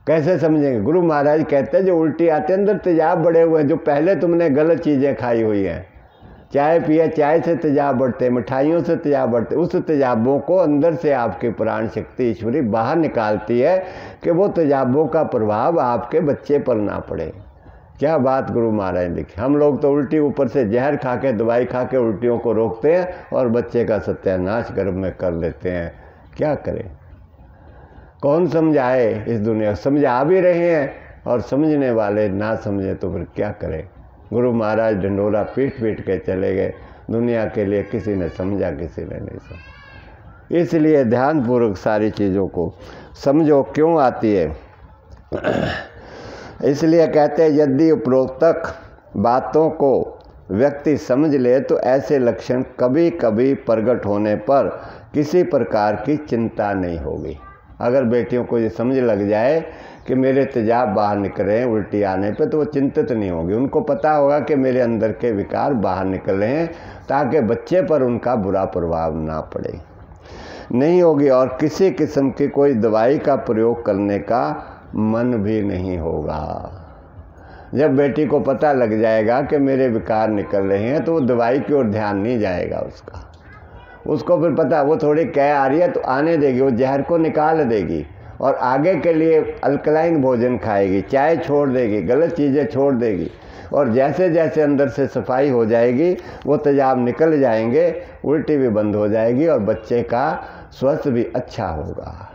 कैसे समझेंगे? गुरु महाराज कहते हैं जो उल्टी आते हैं अंदर तेजाब बढ़े हुए हैं, जो पहले तुमने गलत चीज़ें खाई हुई हैं, चाय पिया, चाय से तेजाब बढ़ते, मिठाइयों से तेजाब बढ़ते, उस तेजाबों को अंदर से आपकी प्राण शक्ति ईश्वरी बाहर निकालती है कि वो तेजाबों का प्रभाव आपके बच्चे पर ना पड़े। क्या बात गुरु महाराज ने लिखी। हम लोग तो उल्टी ऊपर से जहर खा के, दवाई खा के उल्टियों को रोकते हैं और बच्चे का सत्यानाश गर्भ में कर लेते हैं। क्या करें? कौन समझाए? इस दुनिया समझा भी रहे हैं और समझने वाले ना समझे तो फिर क्या करें? गुरु महाराज ढंडोरा पीट पीट के चले गए दुनिया के लिए, किसी ने समझा किसी ने नहीं समझा। इसलिए ध्यानपूर्वक सारी चीज़ों को समझो क्यों आती है। इसलिए कहते हैं यदि उपरोक्त बातों को व्यक्ति समझ ले तो ऐसे लक्षण कभी कभी प्रकट होने पर किसी प्रकार की चिंता नहीं होगी। अगर बेटियों को ये समझ लग जाए कि मेरे तेजाब बाहर निकल रहे हैं उल्टी आने पे, तो वो चिंतित नहीं होगी। उनको पता होगा कि मेरे अंदर के विकार बाहर निकल रहे हैं, ताकि बच्चे पर उनका बुरा प्रभाव ना पड़े, नहीं होगी। और किसी किस्म की कोई दवाई का प्रयोग करने का मन भी नहीं होगा। जब बेटी को पता लग जाएगा कि मेरे विकार निकल रहे हैं, तो वो दवाई की ओर ध्यान नहीं जाएगा उसको फिर पता वो थोड़ी कह आ रही है तो आने देगी, वो जहर को निकाल देगी और आगे के लिए अल्कलाइन भोजन खाएगी, चाय छोड़ देगी, गलत चीज़ें छोड़ देगी। और जैसे जैसे अंदर से सफाई हो जाएगी वो तेजाब निकल जाएंगे, उल्टी भी बंद हो जाएगी और बच्चे का स्वास्थ्य भी अच्छा होगा।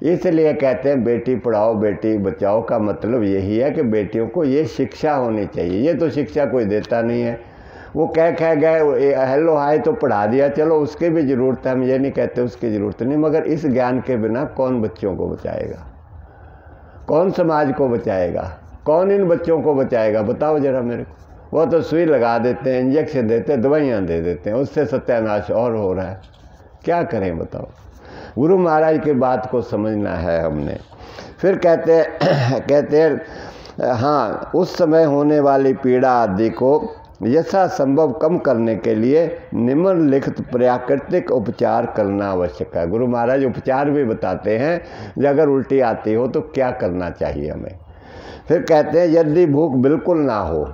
इसलिए कहते हैं बेटी पढ़ाओ बेटी बचाओ का मतलब यही है कि बेटियों को ये शिक्षा होनी चाहिए। ये तो शिक्षा कोई देता नहीं है। वो कह गए हेलो हाय तो पढ़ा दिया, चलो उसकी भी ज़रूरत है, हम ये नहीं कहते उसकी ज़रूरत नहीं, मगर इस ज्ञान के बिना कौन बच्चों को बचाएगा? कौन समाज को बचाएगा? कौन इन बच्चों को बचाएगा? बताओ ज़रा मेरे को। वो तो सुई लगा देते हैं, इंजेक्शन देते हैं, दवाइयाँ दे देते हैं, उससे सत्यानाश और हो रहा है। क्या करें बताओ? गुरु महाराज की बात को समझना है हमने। फिर कहते हैं हाँ, उस समय होने वाली पीड़ा आदि को यथासंभव कम करने के लिए निम्नलिखित प्राकृतिक उपचार करना आवश्यक है। गुरु महाराज उपचार भी बताते हैं कि अगर उल्टी आती हो तो क्या करना चाहिए हमें। फिर कहते हैं यदि भूख बिल्कुल ना हो,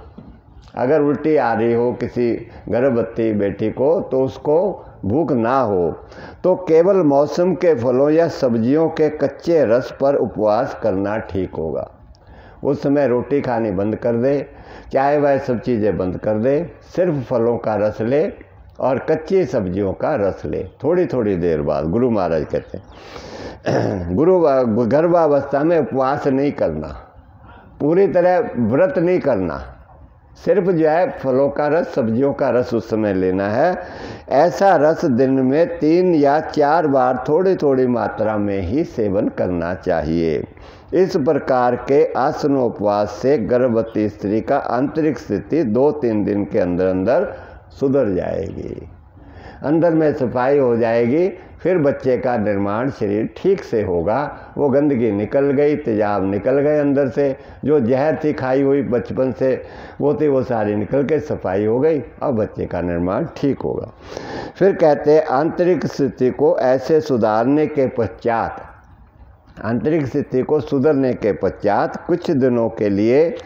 अगर उल्टी आ रही हो किसी गर्भवती बेटी को, तो उसको भूख ना हो तो केवल मौसम के फलों या सब्जियों के कच्चे रस पर उपवास करना ठीक होगा। उस समय रोटी खानी बंद कर दे, चाय वाय सब चीज़ें बंद कर दे, सिर्फ फलों का रस ले और कच्ची सब्जियों का रस ले थोड़ी थोड़ी देर बाद। गुरु महाराज कहते हैं गर्भावस्था में उपवास नहीं करना, पूरी तरह व्रत नहीं करना, सिर्फ जो है फलों का रस सब्जियों का रस उस समय लेना है। ऐसा रस दिन में 3 या 4 बार थोड़ी थोड़ी मात्रा में ही सेवन करना चाहिए। इस प्रकार के आसनोपवास से गर्भवती स्त्री का आंतरिक स्थिति 2-3 दिन के अंदर अंदर सुधर जाएगी, अंदर में सफाई हो जाएगी, फिर बच्चे का निर्माण शरीर ठीक से होगा। वो गंदगी निकल गई, तेजाब निकल गए अंदर से, जो जहर थी खाई हुई बचपन से वो थी वो सारी निकल के सफाई हो गई, अब बच्चे का निर्माण ठीक होगा। फिर कहते हैं आंतरिक स्थिति को ऐसे सुधारने के पश्चात, आंतरिक स्थिति को सुधरने के पश्चात कुछ दिनों के लिए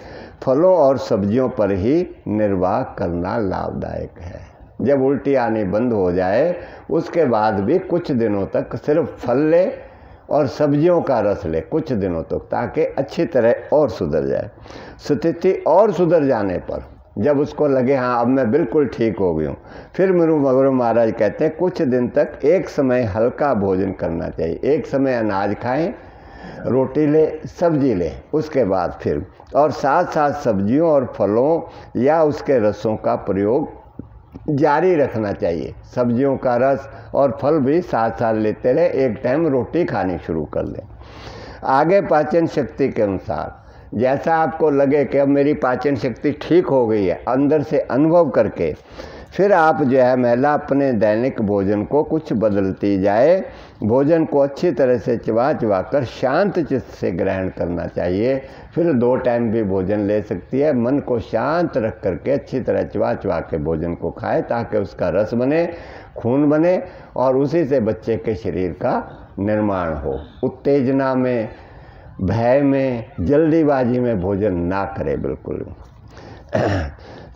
फलों और सब्जियों पर ही निर्वाह करना लाभदायक है। जब उल्टी आनी बंद हो जाए उसके बाद भी कुछ दिनों तक सिर्फ फल ले और सब्जियों का रस ले कुछ दिनों तक, ताकि अच्छी तरह और सुधर जाए। स्थिति और सुधर जाने पर जब उसको लगे हाँ अब मैं बिल्कुल ठीक हो गई हूँ, फिर गुरु महाराज कहते हैं कुछ दिन तक एक समय हल्का भोजन करना चाहिए। एक समय अनाज खाएं, रोटी ले, सब्जी ले, उसके बाद फिर और साथ साथ सब्जियों और फलों या उसके रसों का प्रयोग जारी रखना चाहिए। सब्जियों का रस और फल भी साथ साथ लेते रहे, एक टाइम रोटी खानी शुरू कर लें। आगे पाचन शक्ति के अनुसार जैसा आपको लगे कि अब मेरी पाचन शक्ति ठीक हो गई है, अंदर से अनुभव करके फिर आप जो है महिला अपने दैनिक भोजन को कुछ बदलती जाए। भोजन को अच्छी तरह से चबा चबा कर शांत चित्त से ग्रहण करना चाहिए। फिर 2 टाइम भी भोजन ले सकती है। मन को शांत रख करके अच्छी तरह चबा चबा के भोजन को खाए ताकि उसका रस बने, खून बने और उसी से बच्चे के शरीर का निर्माण हो। उत्तेजना में, भय में, जल्दीबाजी में भोजन ना करे बिल्कुल।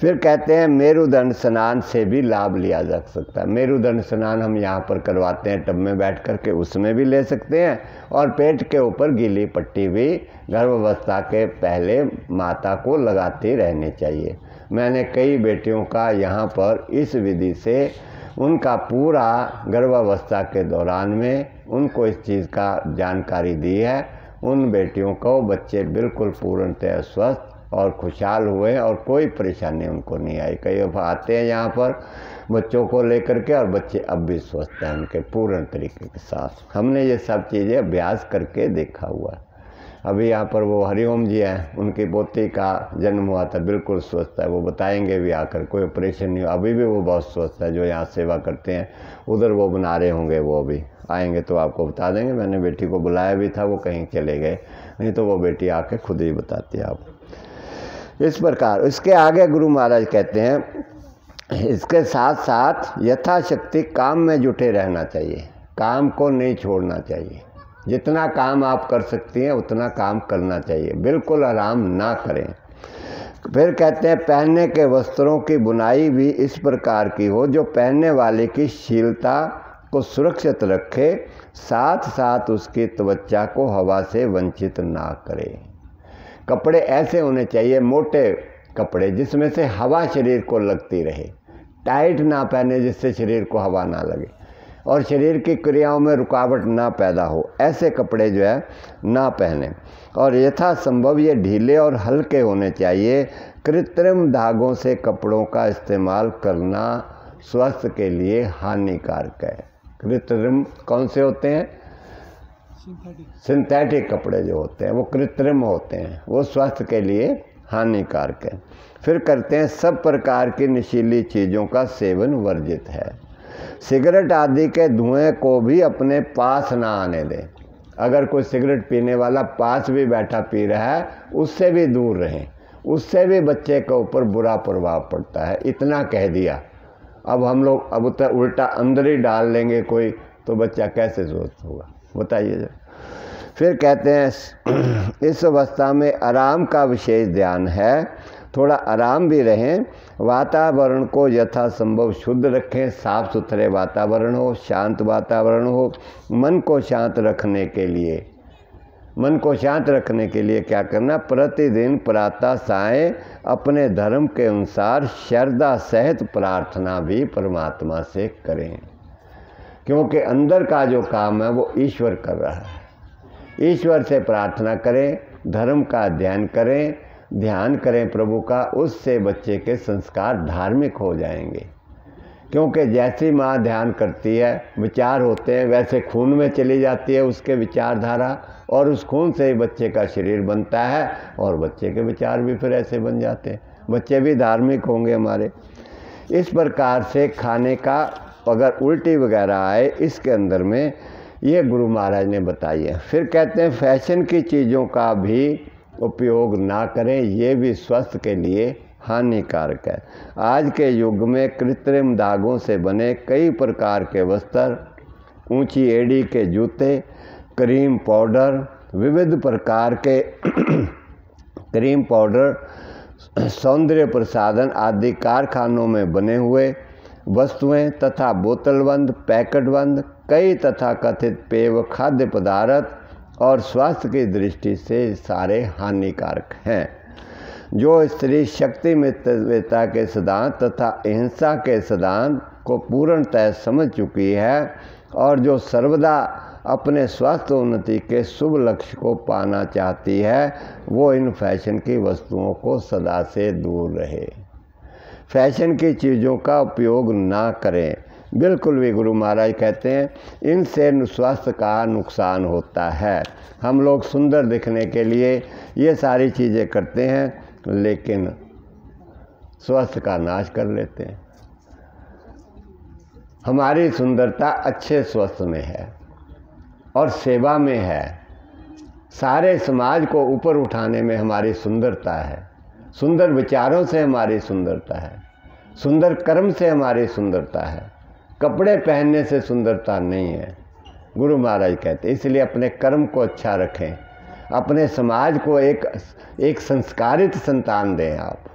फिर कहते हैं मेरुदंड स्नान से भी लाभ लिया जा सकता है। मेरुदंड स्नान हम यहाँ पर करवाते हैं टब में बैठ कर के, उसमें भी ले सकते हैं। और पेट के ऊपर गीली पट्टी भी गर्भावस्था के पहले माता को लगाती रहनी चाहिए। मैंने कई बेटियों का यहाँ पर इस विधि से उनका पूरा गर्भावस्था के दौरान में उनको इस चीज़ का जानकारी दी है। उन बेटियों को बच्चे बिल्कुल पूर्णतः स्वस्थ और खुशहाल हुए और कोई परेशानी उनको नहीं आई। कई दफ़ा आते हैं यहाँ पर बच्चों को लेकर के और बच्चे अब भी स्वस्थ हैं उनके पूर्ण तरीके के साथ। हमने ये सब चीज़ें अभ्यास करके देखा हुआ है। अभी यहाँ पर वो हरिओम जी हैं, उनकी पोती का जन्म हुआ था, बिल्कुल स्वस्थ है। वो बताएंगे भी आकर, कोई ऑपरेशन नहीं हुआ, अभी भी वो बहुत स्वस्थ है। जो यहाँ सेवा करते हैं उधर वो बना रहे होंगे, वो अभी आएंगे तो आपको बता देंगे। मैंने बेटी को बुलाया भी था, वो कहीं चले गए, नहीं तो वो बेटी आके खुद ही बताती है आप। इस प्रकार इसके आगे गुरु महाराज कहते हैं इसके साथ साथ यथाशक्ति काम में जुटे रहना चाहिए। काम को नहीं छोड़ना चाहिए। जितना काम आप कर सकती हैं उतना काम करना चाहिए, बिल्कुल आराम ना करें। फिर कहते हैं पहनने के वस्त्रों की बुनाई भी इस प्रकार की हो जो पहनने वाले की शीलता को सुरक्षित रखे, साथ साथ उसकी त्वचा को हवा से वंचित ना करे। कपड़े ऐसे होने चाहिए, मोटे कपड़े जिसमें से हवा शरीर को लगती रहे। टाइट ना पहने जिससे शरीर को हवा ना लगे और शरीर की क्रियाओं में रुकावट ना पैदा हो, ऐसे कपड़े जो है ना पहने। और यथासंभव ये ढीले और हल्के होने चाहिए। कृत्रिम धागों से कपड़ों का इस्तेमाल करना स्वास्थ्य के लिए हानिकारक है। कृत्रिम कौन से होते हैं? सिंथेटिक कपड़े जो होते हैं वो कृत्रिम होते हैं, वो स्वास्थ्य के लिए हानिकारक है। फिर करते हैं सब प्रकार की नशीली चीज़ों का सेवन वर्जित है। सिगरेट आदि के धुएं को भी अपने पास ना आने दें। अगर कोई सिगरेट पीने वाला पास भी बैठा पी रहा है उससे भी दूर रहें, उससे भी बच्चे के ऊपर बुरा प्रभाव पड़ता है। इतना कह दिया। अब हम लोग अब उल्टा अंदर ही डाल लेंगे कोई, तो बच्चा कैसे स्वस्थ होगा बताइए जरा। फिर कहते हैं इस अवस्था में आराम का विशेष ध्यान है। थोड़ा आराम भी रहें, वातावरण को यथासंभव शुद्ध रखें, साफ सुथरे वातावरण हो, शांत वातावरण हो। मन को शांत रखने के लिए क्या करना? प्रतिदिन प्रातः सायं अपने धर्म के अनुसार श्रद्धा सहित प्रार्थना भी परमात्मा से करें, क्योंकि अंदर का जो काम है वो ईश्वर कर रहा है। ईश्वर से प्रार्थना करें, धर्म का अध्ययन करें, ध्यान करें प्रभु का, उससे बच्चे के संस्कार धार्मिक हो जाएंगे। क्योंकि जैसी माँ ध्यान करती है, विचार होते हैं, वैसे खून में चली जाती है उसके विचारधारा, और उस खून से ही बच्चे का शरीर बनता है और बच्चे के विचार भी फिर ऐसे बन जाते हैं। बच्चे भी धार्मिक होंगे हमारे। इस प्रकार से खाने का अगर उल्टी वगैरह आए, इसके अंदर में ये गुरु महाराज ने बताई है। फिर कहते हैं फैशन की चीज़ों का भी उपयोग ना करें, ये भी स्वास्थ्य के लिए हानिकारक है। आज के युग में कृत्रिम धागों से बने कई प्रकार के वस्त्र, ऊंची एड़ी के जूते, क्रीम पाउडर, विविध प्रकार के क्रीम पाउडर, सौंदर्य प्रसाधन आदि कारखानों में बने हुए वस्तुएं तथा बोतलबंद, पैकेटबंद कई तथाकथित पेय व खाद्य पदार्थ और स्वास्थ्य की दृष्टि से सारे हानिकारक हैं। जो स्त्री शक्ति मित्रता के सिद्धांत तथा अहिंसा के सिद्धांत को पूर्णतः समझ चुकी है और जो सर्वदा अपने स्वास्थ्य उन्नति के शुभ लक्ष्य को पाना चाहती है, वो इन फैशन की वस्तुओं को सदा से दूर रहे। फैशन की चीज़ों का उपयोग ना करें, बिल्कुल भी। गुरु महाराज कहते हैं इनसे स्वास्थ्य का नुकसान होता है। हम लोग सुंदर दिखने के लिए ये सारी चीज़ें करते हैं, लेकिन स्वास्थ्य का नाश कर लेते हैं। हमारी सुंदरता अच्छे स्वास्थ्य में है और सेवा में है। सारे समाज को ऊपर उठाने में हमारी सुंदरता है। सुंदर विचारों से हमारी सुंदरता है। सुंदर कर्म से हमारी सुंदरता है। कपड़े पहनने से सुंदरता नहीं है। गुरु महाराज कहते इसलिए अपने कर्म को अच्छा रखें, अपने समाज को एक संस्कारित संतान दें आप।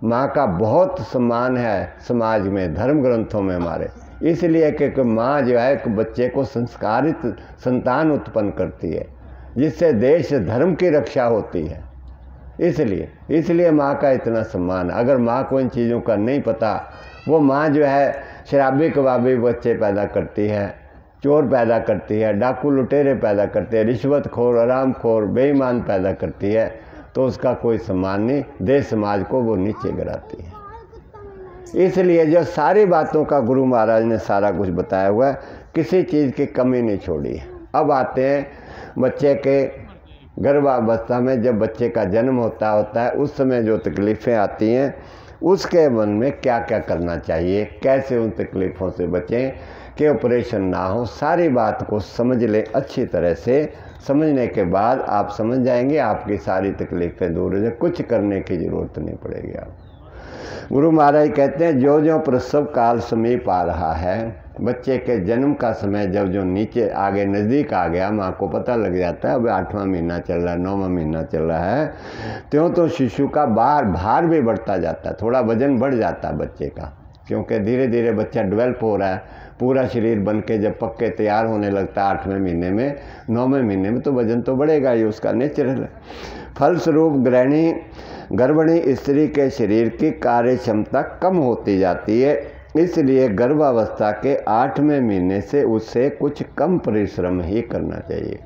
माँ का बहुत सम्मान है समाज में, धर्म ग्रंथों में हमारे, इसलिए कि माँ जो है एक बच्चे को संस्कारित संतान उत्पन्न करती है जिससे देश धर्म की रक्षा होती है। इसलिए माँ का इतना सम्मान। अगर माँ को इन चीज़ों का नहीं पता, वो माँ जो है शराबी कबाबी बच्चे पैदा करती है, चोर पैदा करती है, डाकू लुटेरे पैदा करती है, रिश्वतखोर हरामखोर बेईमान पैदा करती है, तो उसका कोई सम्मान नहीं, देश समाज को वो नीचे गिराती है। इसलिए जो सारी बातों का गुरु महाराज ने सारा कुछ बताया हुआ है, किसी चीज़ की कमी नहीं छोड़ी है। अब आते हैं बच्चे के गर्भावस्था में। जब बच्चे का जन्म होता है उस समय जो तकलीफ़ें आती हैं, उसके मन में क्या क्या करना चाहिए, कैसे उन तकलीफ़ों से बचें कि ऑपरेशन ना हो, सारी बात को समझ लें अच्छी तरह से। समझने के बाद आप समझ जाएंगे, आपकी सारी तकलीफ़ें दूर हो जाए, कुछ करने की ज़रूरत नहीं पड़ेगी आप। गुरु महाराज कहते हैं जो जो प्रसव काल समीप आ रहा है, बच्चे के जन्म का समय जब जो नीचे आगे नज़दीक आ गया, माँ को पता लग जाता है अब 8वां महीना चल रहा है, 9वां महीना चल रहा है, त्यों तो शिशु का भार भी बढ़ता जाता है, थोड़ा वजन बढ़ जाता है बच्चे का, क्योंकि धीरे धीरे बच्चा डेवलप हो रहा है, पूरा शरीर बन के जब पक्के तैयार होने लगता है 8वें महीने में, 9वें महीने में तो वजन तो बढ़ेगा, ये उसका नेचुरल है। फलस्वरूप गर्भिणी स्त्री के शरीर की कार्य क्षमता कम होती जाती है, इसलिए गर्भावस्था के 8वें महीने से उससे कुछ कम परिश्रम ही करना चाहिए।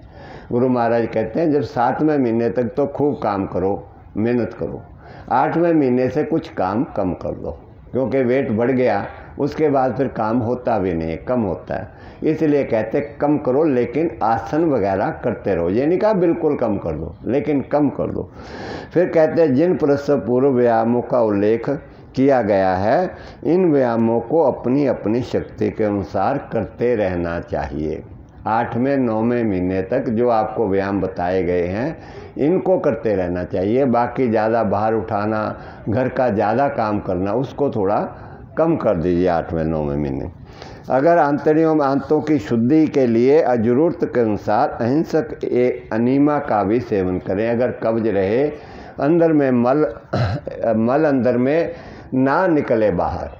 गुरु महाराज कहते हैं जब 7वें महीने तक तो खूब काम करो, मेहनत करो, 8वें महीने से कुछ काम कम कर दो, क्योंकि वेट बढ़ गया उसके बाद फिर काम होता भी नहीं है, कम होता है। इसलिए कहते कम करो, लेकिन आसन वगैरह करते रहो। ये नहीं कहा बिल्कुल कम कर दो, लेकिन कम कर दो। फिर कहते हैं जिन प्रसव पूर्व व्यायामों का उल्लेख किया गया है, इन व्यायामों को अपनी अपनी शक्ति के अनुसार करते रहना चाहिए। 8वें 9वें महीने तक जो आपको व्यायाम बताए गए हैं, इनको करते रहना चाहिए। बाकी ज़्यादा भार उठाना, घर का ज़्यादा काम करना, उसको थोड़ा कम कर दीजिए 8वें 9वें महीने। अगर आंतों की शुद्धि के लिए ज़रूरत के अनुसार अहिंसक अनीमा का भी सेवन करें। अगर कब्ज रहे, अंदर में मल अंदर में ना निकले बाहर,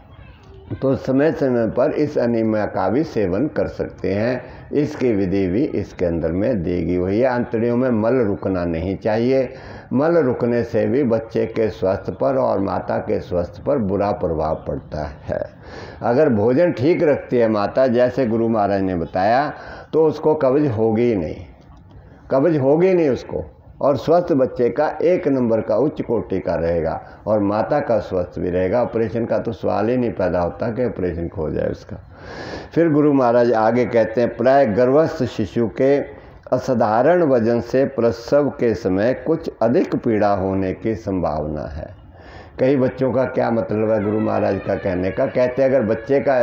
तो समय समय पर इस अनीमा का भी सेवन कर सकते हैं। इसकी विधि भी इसके अंदर में देगी हुई है। आंतड़ियों में मल रुकना नहीं चाहिए। मल रुकने से भी बच्चे के स्वास्थ्य पर और माता के स्वास्थ्य पर बुरा प्रभाव पड़ता है। अगर भोजन ठीक रखती है माता, जैसे गुरु महाराज ने बताया, तो उसको कब्ज होगी नहीं उसको, और स्वस्थ बच्चे का 1 नंबर का उच्च कोटि का रहेगा, और माता का स्वस्थ भी रहेगा। ऑपरेशन का तो सवाल ही नहीं पैदा होता कि ऑपरेशन हो जाए उसका। फिर गुरु महाराज आगे कहते हैं प्राय गर्भस्थ शिशु के असाधारण वजन से प्रसव के समय कुछ अधिक पीड़ा होने की संभावना है। कई बच्चों का क्या मतलब है गुरु महाराज का कहने का, कहते हैं अगर बच्चे का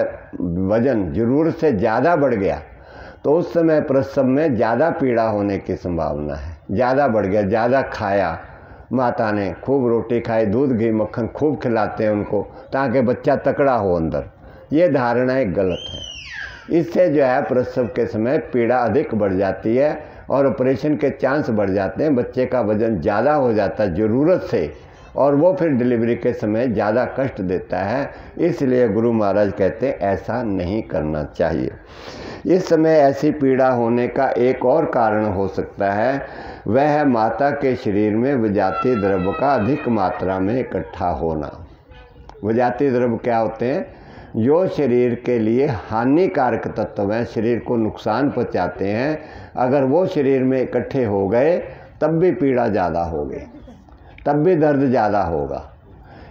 वजन ज़रूरत से ज़्यादा बढ़ गया तो उस समय प्रसव में ज़्यादा पीड़ा होने की संभावना है। ज़्यादा बढ़ गया, ज़्यादा खाया, माता ने खूब रोटी खाई, दूध घी मक्खन खूब खिलाते हैं उनको ताकि बच्चा तकड़ा हो अंदर, ये धारणा एक गलत है। इससे जो है प्रसव के समय पीड़ा अधिक बढ़ जाती है और ऑपरेशन के चांस बढ़ जाते हैं। बच्चे का वजन ज़्यादा हो जाता है ज़रूरत से, और वो फिर डिलीवरी के समय ज़्यादा कष्ट देता है। इसलिए गुरु महाराज कहते हैं ऐसा नहीं करना चाहिए। इस समय ऐसी पीड़ा होने का एक और कारण हो सकता है, वह है माता के शरीर में विजातीय द्रव्य का अधिक मात्रा में इकट्ठा होना। विजातीय द्रव्य क्या होते हैं? जो शरीर के लिए हानिकारक तत्व हैं, शरीर को नुकसान पहुंचाते हैं, अगर वो शरीर में इकट्ठे हो गए तब भी पीड़ा ज़्यादा होगी, तब भी दर्द ज़्यादा होगा।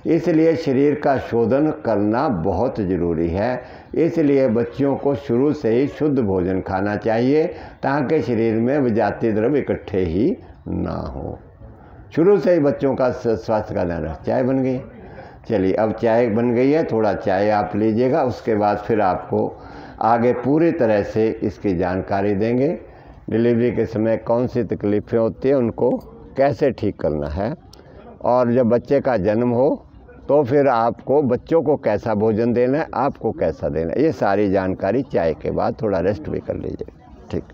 इसलिए शरीर का शोधन करना बहुत ज़रूरी है। इसलिए बच्चों को शुरू से ही शुद्ध भोजन खाना चाहिए ताकि शरीर में विजातीय द्रव्य इकट्ठे ही ना हो। शुरू से ही बच्चों का स्वास्थ्य का ध्यान रख, चाय बन गई, चलिए, अब चाय बन गई है, थोड़ा चाय आप लीजिएगा, उसके बाद फिर आपको आगे पूरी तरह से इसकी जानकारी देंगे। डिलीवरी के समय कौन सी तकलीफ़ें होती हैं, उनको कैसे ठीक करना है, और जब बच्चे का जन्म हो तो फिर आपको बच्चों को कैसा भोजन देना है, आपको कैसा देना है, ये सारी जानकारी चाय के बाद। थोड़ा रेस्ट भी कर लीजिए। ठीक।